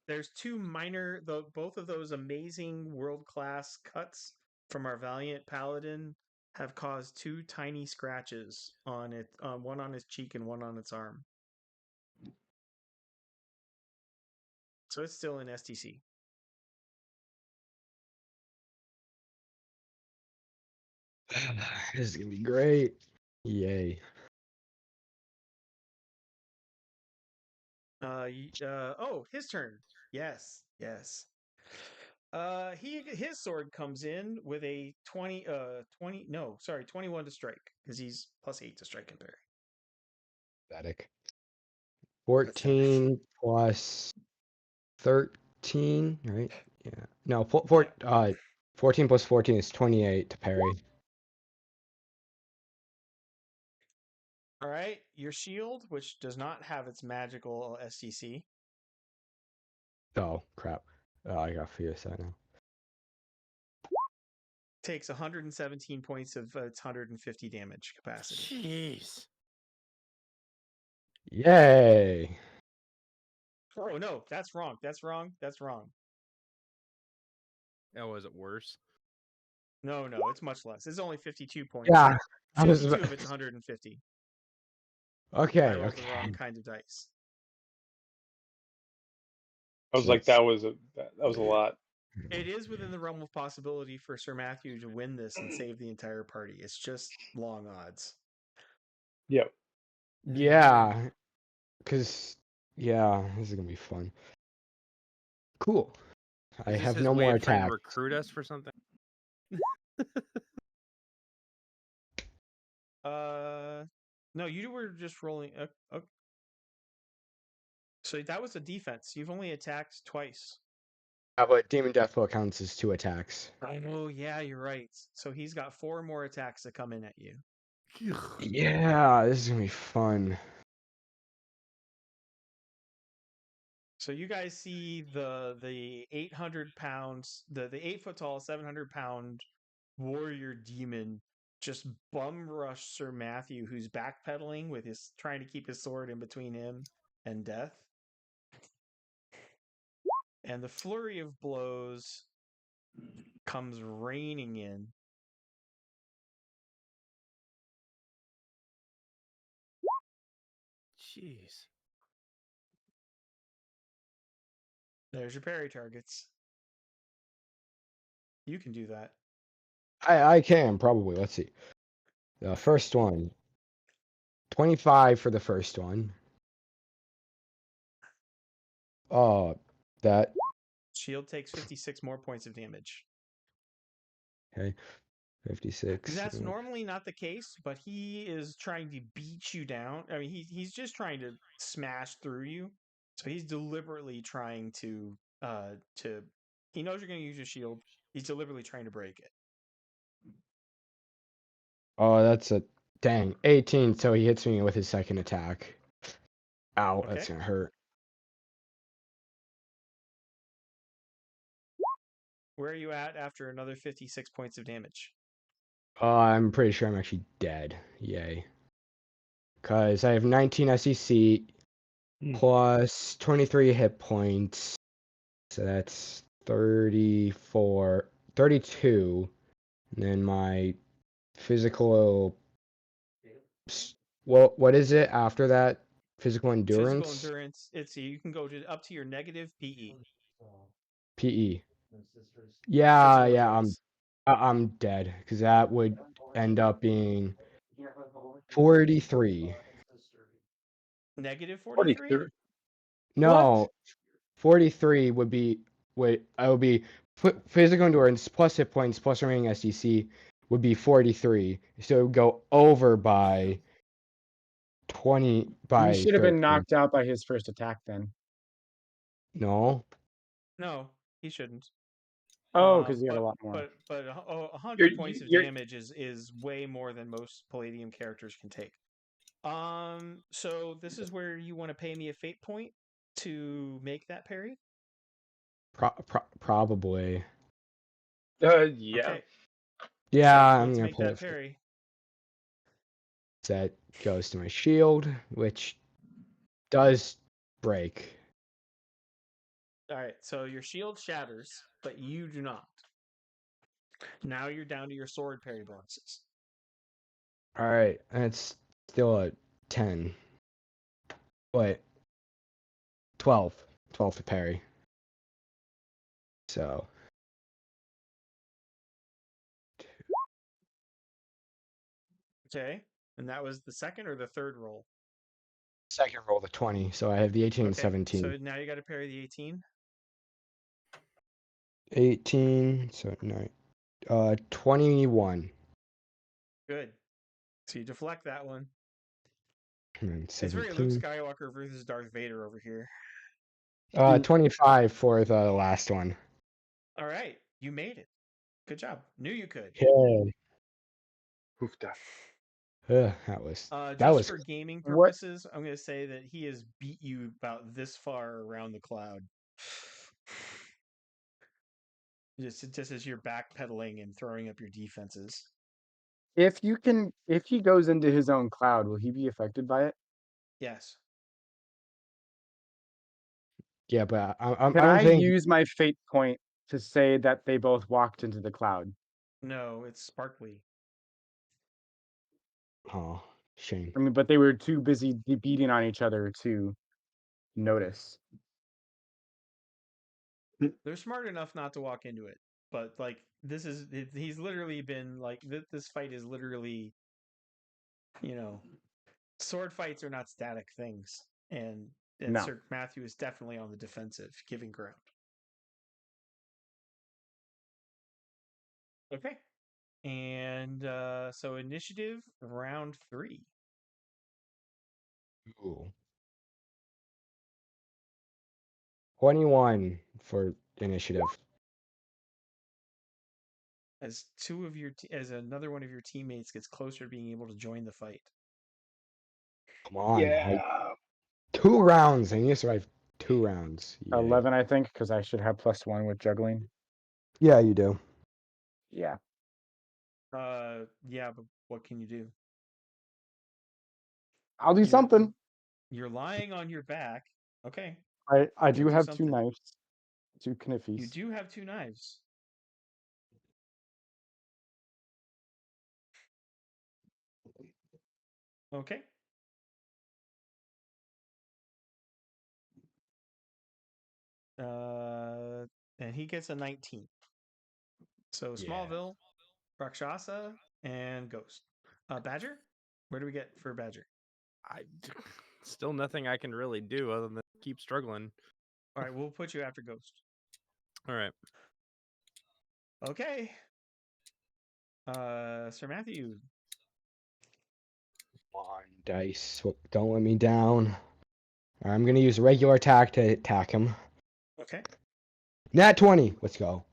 There's 2 minor, both of those amazing world-class cuts from our valiant paladin have caused 2 tiny scratches on it, one on his cheek and one on its arm. So it's still in STC. This is gonna be great. Yay. His turn. Yes. His sword comes in with a 21 to strike, because he's plus 8 to strike and parry. Pathetic. 14 plus 13, right? Yeah. No, 14 plus 14 is 28 to parry. All right, your shield, which does not have its magical STC, Oh, crap. Oh, I got Fierce out now. takes 117 points of its 150 damage capacity. Jeez. Yay! Oh no, that's wrong. Oh, was it worse? No, it's much less. It's only 52 points. Yeah. I was 52 of it's 150. okay. I rolled the Okay. wrong kind of dice. I was like, that was a lot. It is within the realm of possibility for Sir Matthew to win this and save the entire party. It's just long odds. Yep. Yeah. Because this is gonna be fun. Cool. I Is this have his no way more of trying to attacks. recruit us for something? No, you were just rolling. So that was a defense. You've only attacked twice. Yeah, but Demon Deathblow counts as 2 attacks. Oh, yeah, you're right. So he's got 4 more attacks that come in at you. Yeah, this is gonna be fun. So you guys see the 800 pounds, the 8 foot tall, 700-pound warrior demon just bum rush Sir Matthew, who's backpedaling with his trying to keep his sword in between him and death. And the flurry of blows comes raining in. Jeez. There's your parry targets. You can do that. I can probably. Let's see. The first one. 25 for the first one. That. Shield takes 56 more points of damage. Okay. 56. That's normally not the case, but he is trying to beat you down. I mean, he's just trying to smash through you. So he's deliberately trying to he knows you're going to use your shield. He's deliberately trying to break it. Oh, that's a dang 18. So he hits me with his second attack. Ow, Okay. that's gonna hurt. Where are you at after another 56 points of damage? I'm pretty sure I'm actually dead. Yay. Because I have 19 SEC plus 23 hit points. So that's 34, 32. And then my physical. Well, what is it after that? Physical endurance? Physical endurance. You can go up to your negative PE. PE. Yeah, Physical yeah, endurance. I'm dead because that would end up being 43. Negative 43? No, 43 would be physical endurance plus hit points plus remaining SDC would be 43. So it would go over by 20 by You should have been 13. knocked out by his first attack then. No. No, he shouldn't. Oh, because he had a lot more. But 100 points of damage is way more than most Palladium characters can take. So this is where you want to pay me a fate point to make that parry? Probably. Yeah. Okay. Yeah, So I'm let's gonna make pull that it. parry. That goes to my shield, which does break. All right, so your shield shatters, but you do not. Now you're down to your sword parry bonuses. All right, that's still a 10. Wait, 12. 12 to parry. So. Okay, and that was the second or the third roll? Second roll the 20, so I have the 18 and Okay, 17. so now you got to parry the 18. 18, so 9. 21. Good. So you deflect that one. And It's very 17. Luke Skywalker versus Darth Vader over here. 25 for the last one. All right, you made it. Good job. Knew you could. Yay. Hoofda. That was Just for gaming purposes, I'm going to say that he has beat you about this far around the cloud. Just as you're backpedaling and throwing up your defenses. If he goes into his own cloud, will he be affected by it? Yes. Yeah, but I'm Can I saying use my fate point to say that they both walked into the cloud? No, it's sparkly. Oh, shame. I mean, but they were too busy beating on each other to notice. They're smart enough not to walk into it, but like he's literally been like this fight is literally, sword fights are not static things, and No. Sir Matthew is definitely on the defensive, giving ground. Okay, and so initiative round 3. Ooh. 21 for initiative. As as another one of your teammates gets closer to being able to join the fight. Come on. Yeah. 2 rounds. I need to survive 2 rounds. Yay. 11, I think, because I should have +1 with juggling. Yeah, you do. Yeah. Yeah, but what can you do? I'll do something. You're lying on your back. Okay. I You'll do have something. 2 knives, 2 kniffies. You do have 2 knives. Okay. And he gets a 19. So Yeah. Smallville, Rakshasa, and Ghost. Badger? Where do we get for Badger? I still nothing I can really do other than keep struggling. All right, we'll put you after Ghost. All right. Okay. Sir Matthew. Come on, dice. Don't let me down. I'm going to use regular attack to attack him. Okay. Nat 20. Let's go.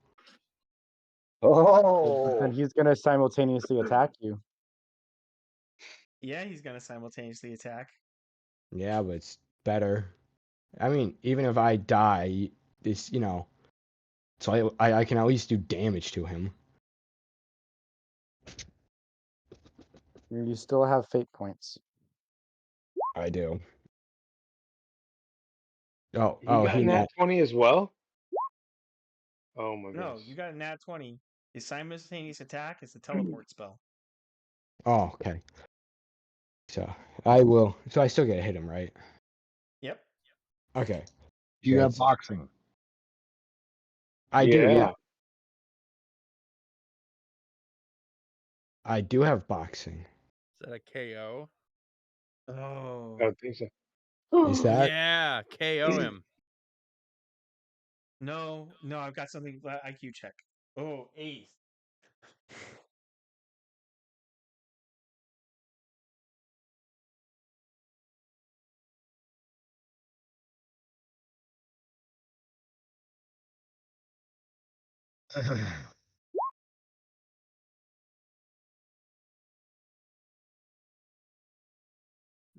But then he's going to simultaneously attack you. Yeah, he's going to simultaneously attack. Yeah, but it's better. I mean, even if I die, this, so I can at least do damage to him. You still have fate points. I do. He got he nat 20 as well? Oh my No, goodness. you got a nat 20. His simultaneous attack is a teleport spell. Oh, okay. So I will. So I still get to hit him, right? Yep. Okay. Do you So have it's- boxing? I do, yeah. I do have boxing. Is that a KO? Oh. I don't think so. Is that? Yeah, KO him. No, I've got something. IQ check. Oh, 8.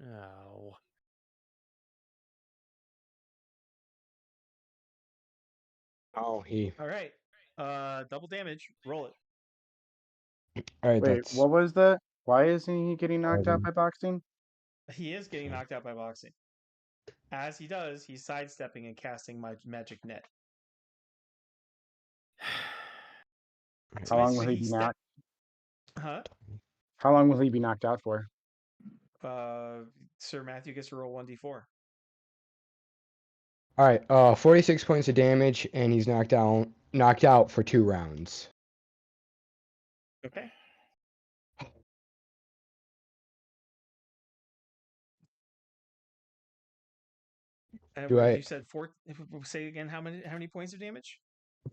Oh. Oh, he. All right. Double damage. Roll it. All right, Wait, that's. what was that? Why isn't he getting knocked out by boxing? He is getting knocked out by boxing. As he does, he's sidestepping and casting my magic net. How long will he be knocked? Huh? How long will he be knocked out for? Sir Matthew gets to roll 1d4. All right, 46 points of damage, and he's knocked out for 2 rounds. Okay. You said 4. Say again, how many points of damage?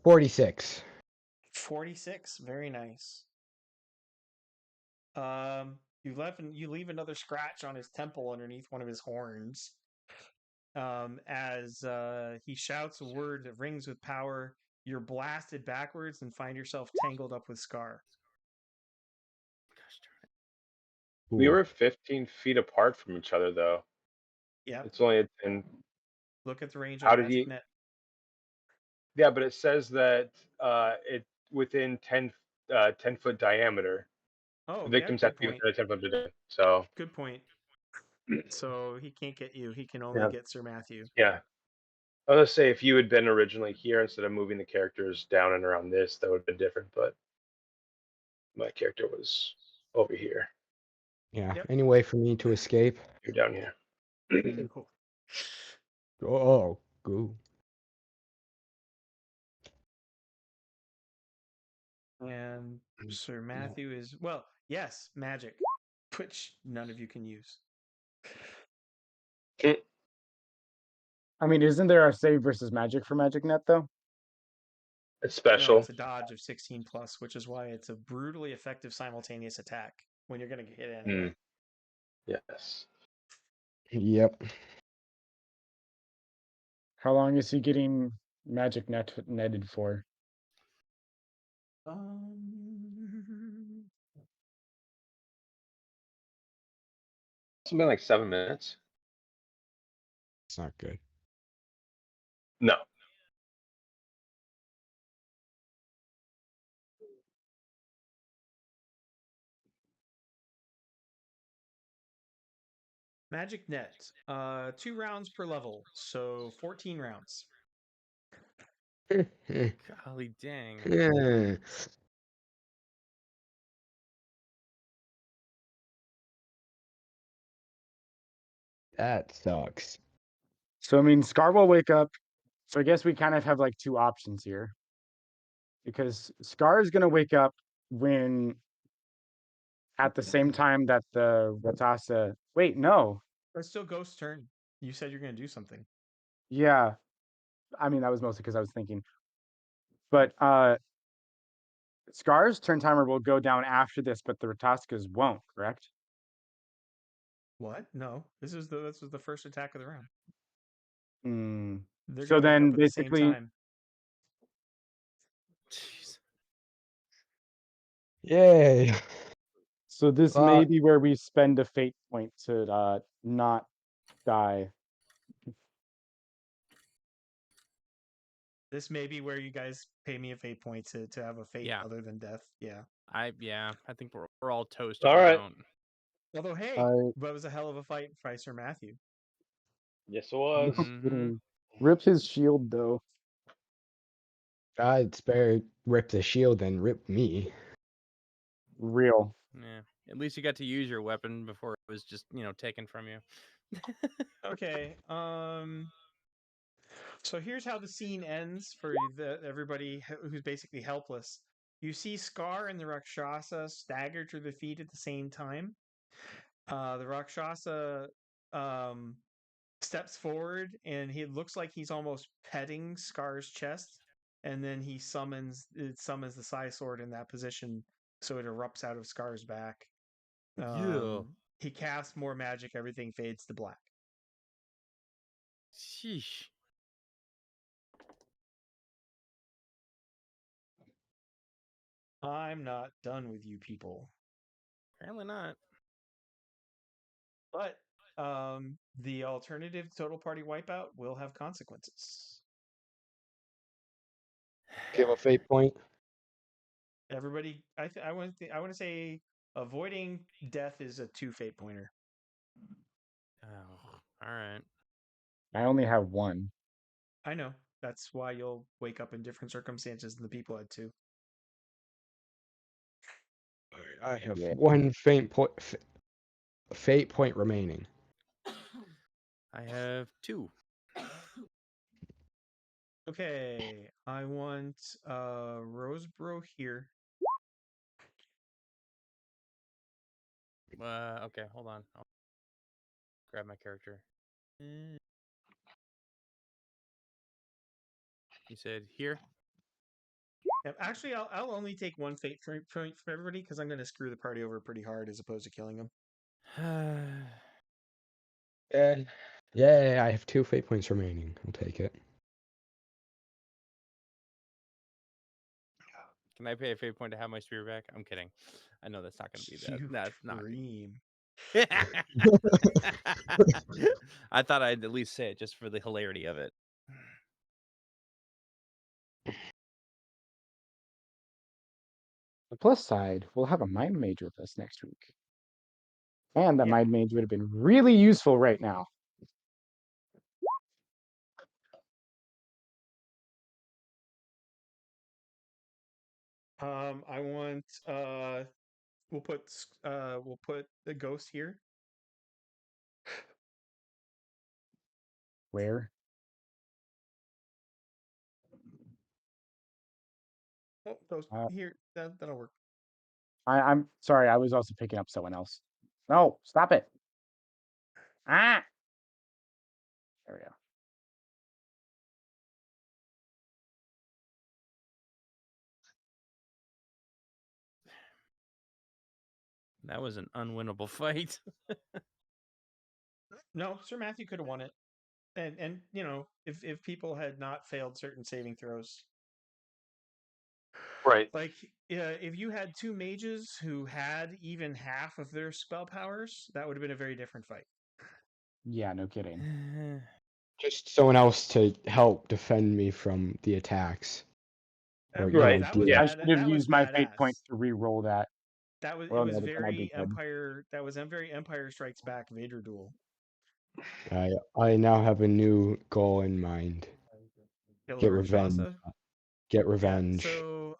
46. 46. Very nice. You leave another scratch on his temple underneath one of his horns. As he shouts a word that rings with power, you're blasted backwards and find yourself tangled up with Scar. We were 15 feet apart from each other, though. Yeah. It's only a 10. Look at the range How on did Magic he? Net. Yeah, but it says that it within 10-foot diameter. Oh, The yeah, victims good have to be point. within a 10-foot diameter. So. Good point. So he can't get you. He can only get Sir Matthew. Yeah. I was gonna say, if you had been originally here instead of moving the characters down and around this, that would have been different. But My character was over here. Yeah. Yep. Any way for me to escape? You're down here. Cool. Oh, go. And Sir Matthew is, well, yes, magic, which none of you can use. I mean, isn't there a save versus magic for Magic Net though? It's No, special. it's a dodge of 16 plus, which is why it's a brutally effective simultaneous attack when you're going to hit anyway. Yes. Yep. How long is he getting Magic netted for? It's been like 7 minutes. It's not good. No. Magic Net, 2 rounds per level, so 14 rounds. Golly dang. Yeah. That sucks. So I mean, Scar will wake up. So I guess we kind of have like two options here. Because Scar is gonna wake up when at the same time that the Ratasa. Wait, no. It's still Ghost's turn. You said you're going to do something. Yeah. I mean, that was mostly because I was thinking. But Scar's turn timer will go down after this, but the Rataskas won't, correct? What? No, this was the first attack of the round. Hmm. They're So going to wake then up at the same basically, time. Jeez. Yay. so this Well, may be where we spend a fate point to not die. This may be where you guys pay me a fate point to have a fate Yeah. other than death. Yeah. I think we're all toast if All we right. don't. Although, hey, I- but it was a hell of a fight by Sir Matthew. Yes, it was. Mhm. Rip his shield though. I'd spare rip the shield than rip me. Real. Yeah. At least you got to use your weapon before it was just, taken from you. Okay. So here's how the scene ends for everybody who's basically helpless. You see Scar and the Rakshasa stagger to their feet at the same time. The Rakshasa steps forward and he looks like he's almost petting Scar's chest, and then he summons the Psi Sword in that position, so it erupts out of Scar's back. He casts more magic, everything fades to black. Sheesh. I'm not done with you people. Apparently not. But the alternative total party wipeout will have consequences. Give a fate point. Everybody, I want to say avoiding death is a 2 fate pointer. Oh, all right. I only have one. I know. That's why you'll wake up in different circumstances than the people had to. I have Yeah. one fate point remaining. I have 2. Okay, I want Rosebro here. Okay, hold on. I'll grab my character. You said here? Yep, actually, I'll only take 1 fate point for everybody because I'm going to screw the party over pretty hard as opposed to killing them. Yeah, I have 2 fate points remaining. I'll take it. Can I pay a fate point to have my spear back? I'm kidding. I know that's not going to be that. You That's not. dream. I thought I'd at least say it just for the hilarity of it. The plus side, we'll have a mind mage with us next week. And that Yeah. mind mage would have been really useful right now. I want we'll put the ghost here. Where? Oh, ghost Uh, here. That'll work. I'm sorry. I was also picking up someone else. No, stop it. Ah. There we go. That was an unwinnable fight. No, Sir Matthew could have won it. And you know, if people had not failed certain saving throws. Right. Like, if you had two mages who had even half of their spell powers, that would have been a very different fight. Yeah, no kidding. Just someone else to help defend me from the attacks. Or, you Right. know, That was Yeah. I bad. should have That was used my fate badass. point to re-roll that. It Well, was no, but then I'd be very dead. Empire. That was a very Empire Strikes Back Vader duel. I now have a new goal in mind. Kill Get a revenge. Rakshasa. Get Yeah. revenge. So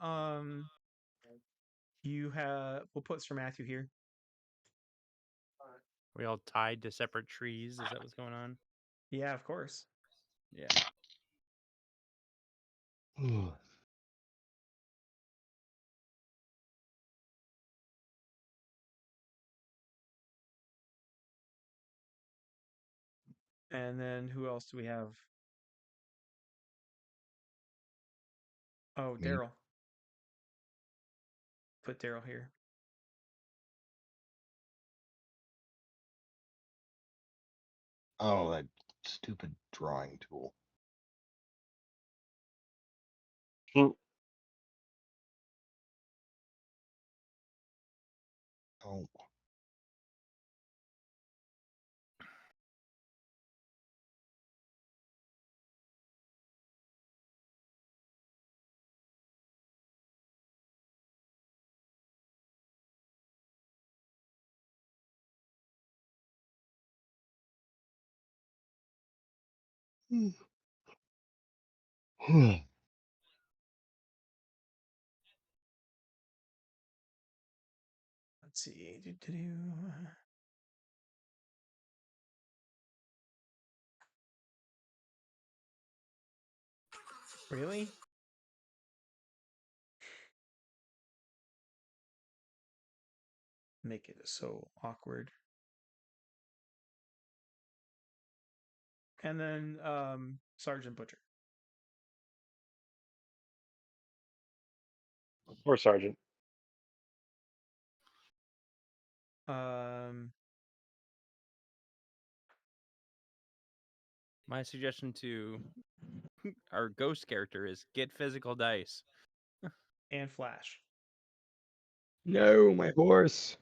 we'll put Sir Matthew here. We all tied to separate trees. Is that what's going on? Yeah, of course. Yeah. And then who else do we have? Oh, Me. Daryl. Put Daryl here. Oh, that stupid drawing tool. Hmm. Oh. Let's see. Really? Make it so awkward. And then Sergeant Butcher. Or Sergeant. My suggestion to our ghost character is get physical dice. And Flash. No, my horse.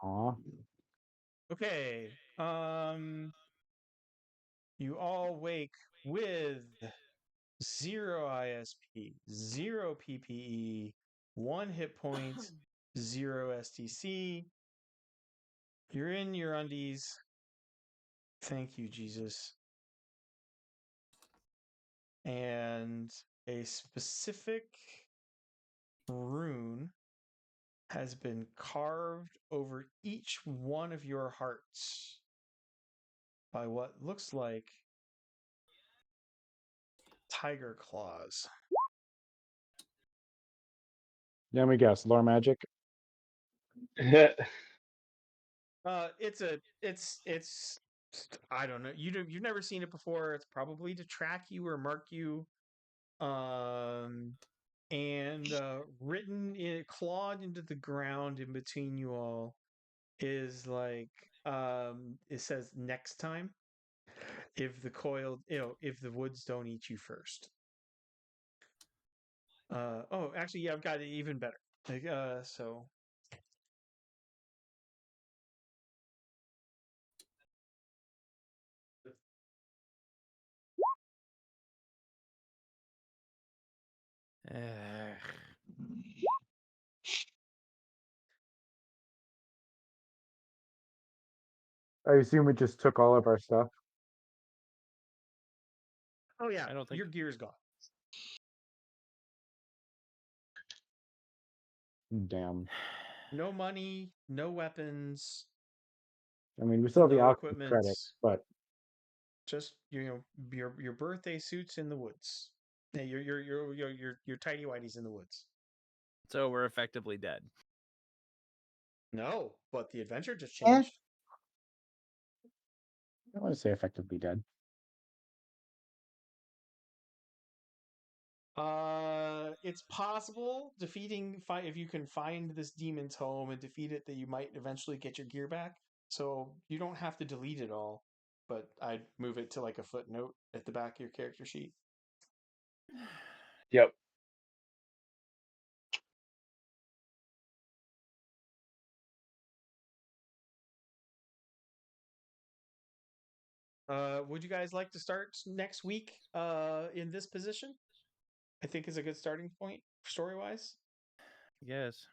Aw. Okay. You all wake with 0 ISP, 0 PPE, 1 hit point, 0 STC. You're in your undies. Thank you, Jesus. And a specific rune has been carved over each one of your hearts by what looks like tiger claws. Let me guess. Lore magic. It's I don't know. You've never seen it before. It's probably to track you or mark you. And written in clawed into the ground in between you all is like it says next time if the coil if the woods don't eat you first. Oh, actually, yeah, I've got it even better. Like, so I assume it just took all of our stuff. oh yeah, I don't think your gear's gone. Damn. No money, no weapons, I mean, we still have the no alchemy equipment. credits, but Just your birthday suits in the woods. Yeah, your tidy whities in the woods. So we're effectively dead. No, but the adventure just Eh. changed. I don't want to say effectively dead. It's possible if you can find this demon's home and defeat it, that you might eventually get your gear back. So you don't have to delete it all, but I'd move it to like a footnote at the back of your character sheet. Yep. Would you guys like to start next week in this position? I think is a good starting point story-wise. Yes.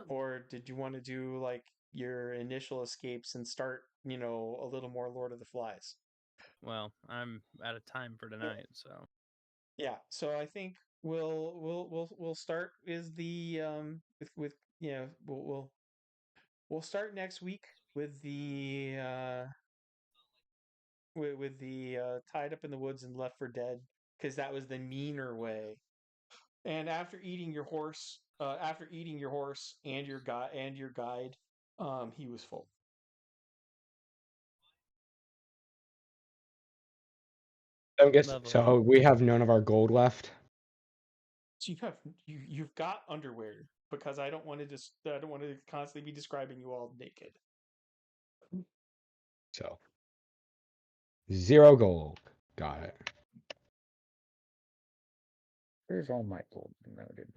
Or did you want to do like your initial escapes and start, a little more Lord of the Flies? Well, I'm out of time for tonight, so Yeah, so I think we'll start with the with we'll start next week with the with the tied up in the woods and left for dead, because that was the meaner way. And after eating your horse and your guide, he was full. I guess Lovely. so. We have none of our gold left. So you've got underwear, because I don't want to constantly be describing you all naked. So 0 gold. Got it. Where's all my gold noted?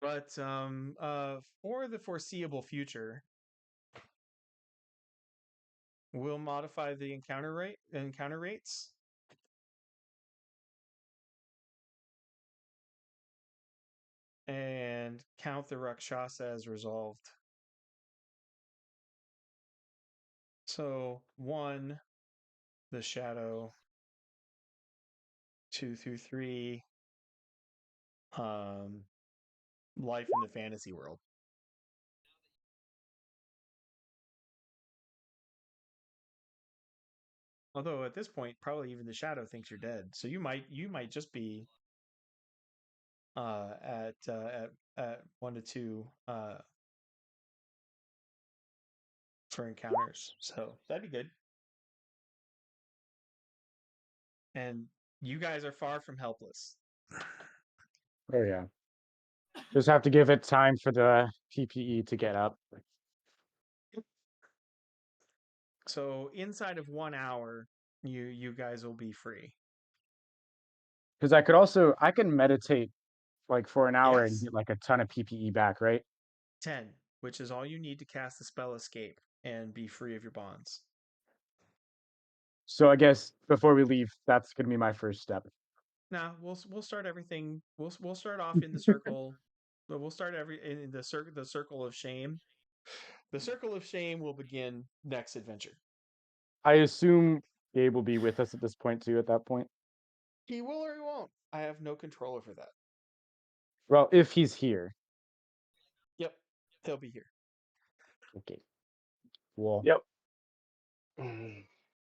But for the foreseeable future, we'll modify the encounter rates. And count the Rakshasa as resolved. So 1, the shadow. 2 through 3, life in the fantasy world. Although at this point, probably even the shadow thinks you're dead, so you might just be at 1 to 2 for encounters. So that'd be good. And you guys are far from helpless. Oh yeah. Just have to give it time for the PPE to get up. So inside of 1 hour, you guys will be free. Because I can meditate like for an hour and Yes. get like a ton of PPE back, right? 10, which is all you need to cast the spell escape and be free of your bonds. So I guess before we leave, that's gonna be my first step. Nah, we'll start everything. We'll start off in the circle. But we'll start in the circle of shame. The circle of shame will begin next adventure. I assume Gabe will be with us at this point too. At that point, He will or he won't. I have no control over that. well, if he's here. Yep, he'll be here. Okay. Well. Yep.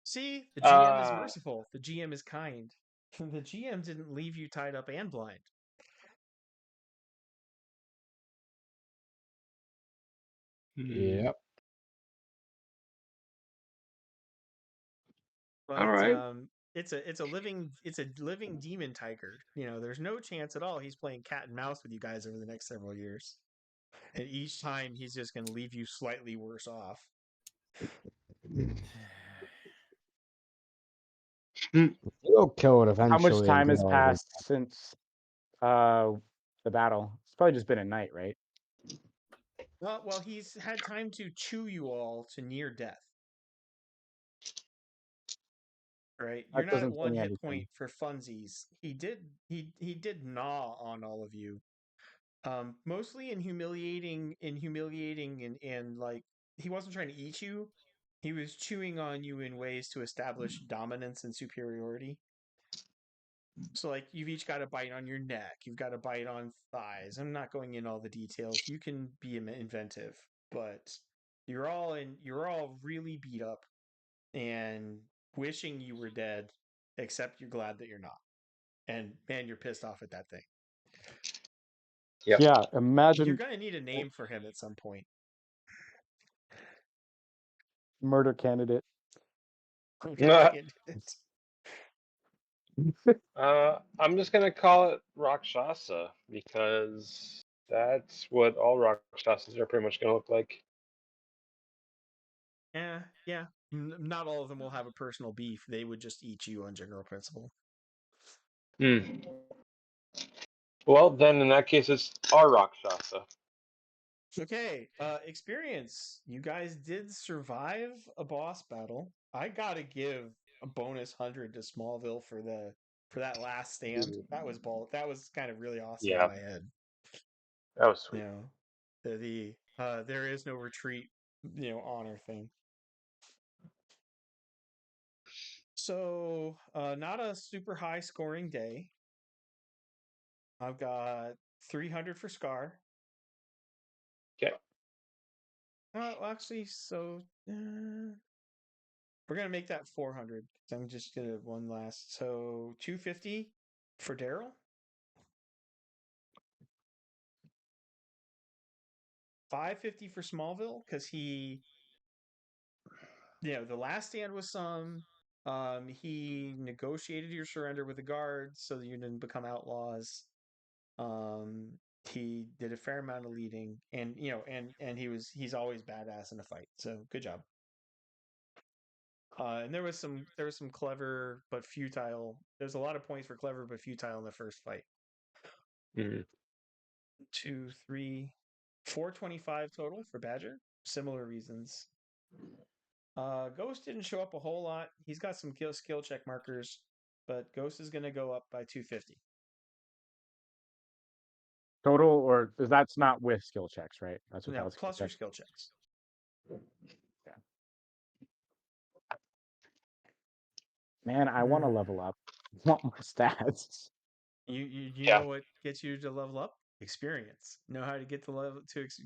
See, the GM is merciful. The GM is kind. The GM didn't leave you tied up and blind. Yep. But All right. it's a living demon tiger. There's no chance at all he's playing cat and mouse with you guys over the next several years. And each time he's just going to leave you slightly worse off. We'll kill it eventually. How much time has and go passed since the battle? It's probably just been a night, right? Well, he's had time to chew you all to near death. Right? You're not at doesn't 1 mean hit anything. point for funsies. He did gnaw on all of you. Mostly in humiliating and like, he wasn't trying to eat you. He was chewing on you in ways to establish dominance and superiority. So like you've each got a bite on your neck, you've got a bite on thighs. I'm not going in all the details. You can be inventive, but you're all really beat up and wishing you were dead, except you're glad that you're not. And man, you're pissed off at that thing. Yep. Yeah, You're imagine gonna need a name for him at some point. murder candidate. I'm just gonna call it Rakshasa because that's what all Rakshasas are pretty much gonna look like. Yeah. Not all of them will have a personal beef. They would just eat you on general principle. Well, then in that case, it's our Rakshasa. Okay, experience. You guys did survive a boss battle. I gotta give a bonus 100 to Smallville for that last stand. That was That was kind of really awesome in Yeah, my head. that was sweet. You know, the there is no retreat, honor thing. So, not a super high scoring day. I've got 300 for Scar. Okay. Well, actually, so we're gonna make that 400. So I'm just gonna one last. So 250 for Daryl. 550 for Smallville because he, the last stand was some. He negotiated your surrender with the guards so that you didn't become outlaws. He did a fair amount of leading, and he's always badass in a fight. So good job. And there was some clever but futile. There's a lot of points for clever but futile in the first fight. 2, 3, 425 total for Badger. Similar reasons. Ghost didn't show up a whole lot. He's got some skill check markers, but Ghost is going to go up by 250. Total, or that's not with skill checks, right? That's No, without plus your skill checks. Yeah. Man, I want to level up. I want more stats. You know what gets you to level up? Experience. Know how to get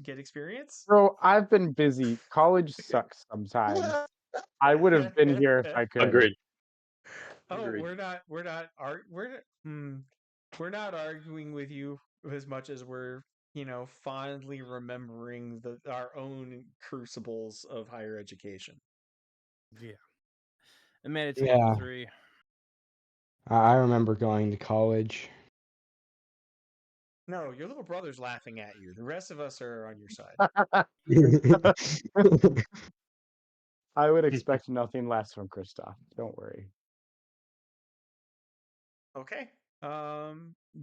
get experience? Bro, I've been busy. College sucks sometimes. I would have been here if I could. Agreed. Oh, Agreed. we're not arguing with you as much as we're fondly remembering our own crucibles of higher education. Yeah. I made it to Yeah. level 3. I remember going to college. No, your little brother's laughing at you. The rest of us are on your side. I would expect nothing less from Kristoff. Don't worry. Okay.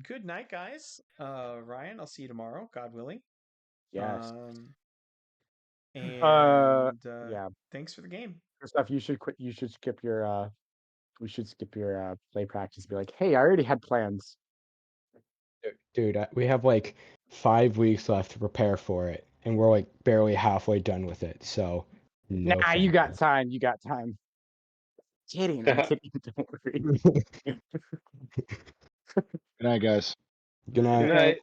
Good night, guys. Ryan, I'll see you tomorrow, God willing. Yes. Yeah. Thanks for the game. Kristoff, you should quit. You should skip your. We should skip your play practice. Be like, hey, I already had plans. Dude, we have like 5 weeks left to prepare for it, and we're like barely halfway done with it. So, no. Nah, you got time. You got time. Kidding. I'm kidding. Don't worry. Good night, guys. Good night. Good night.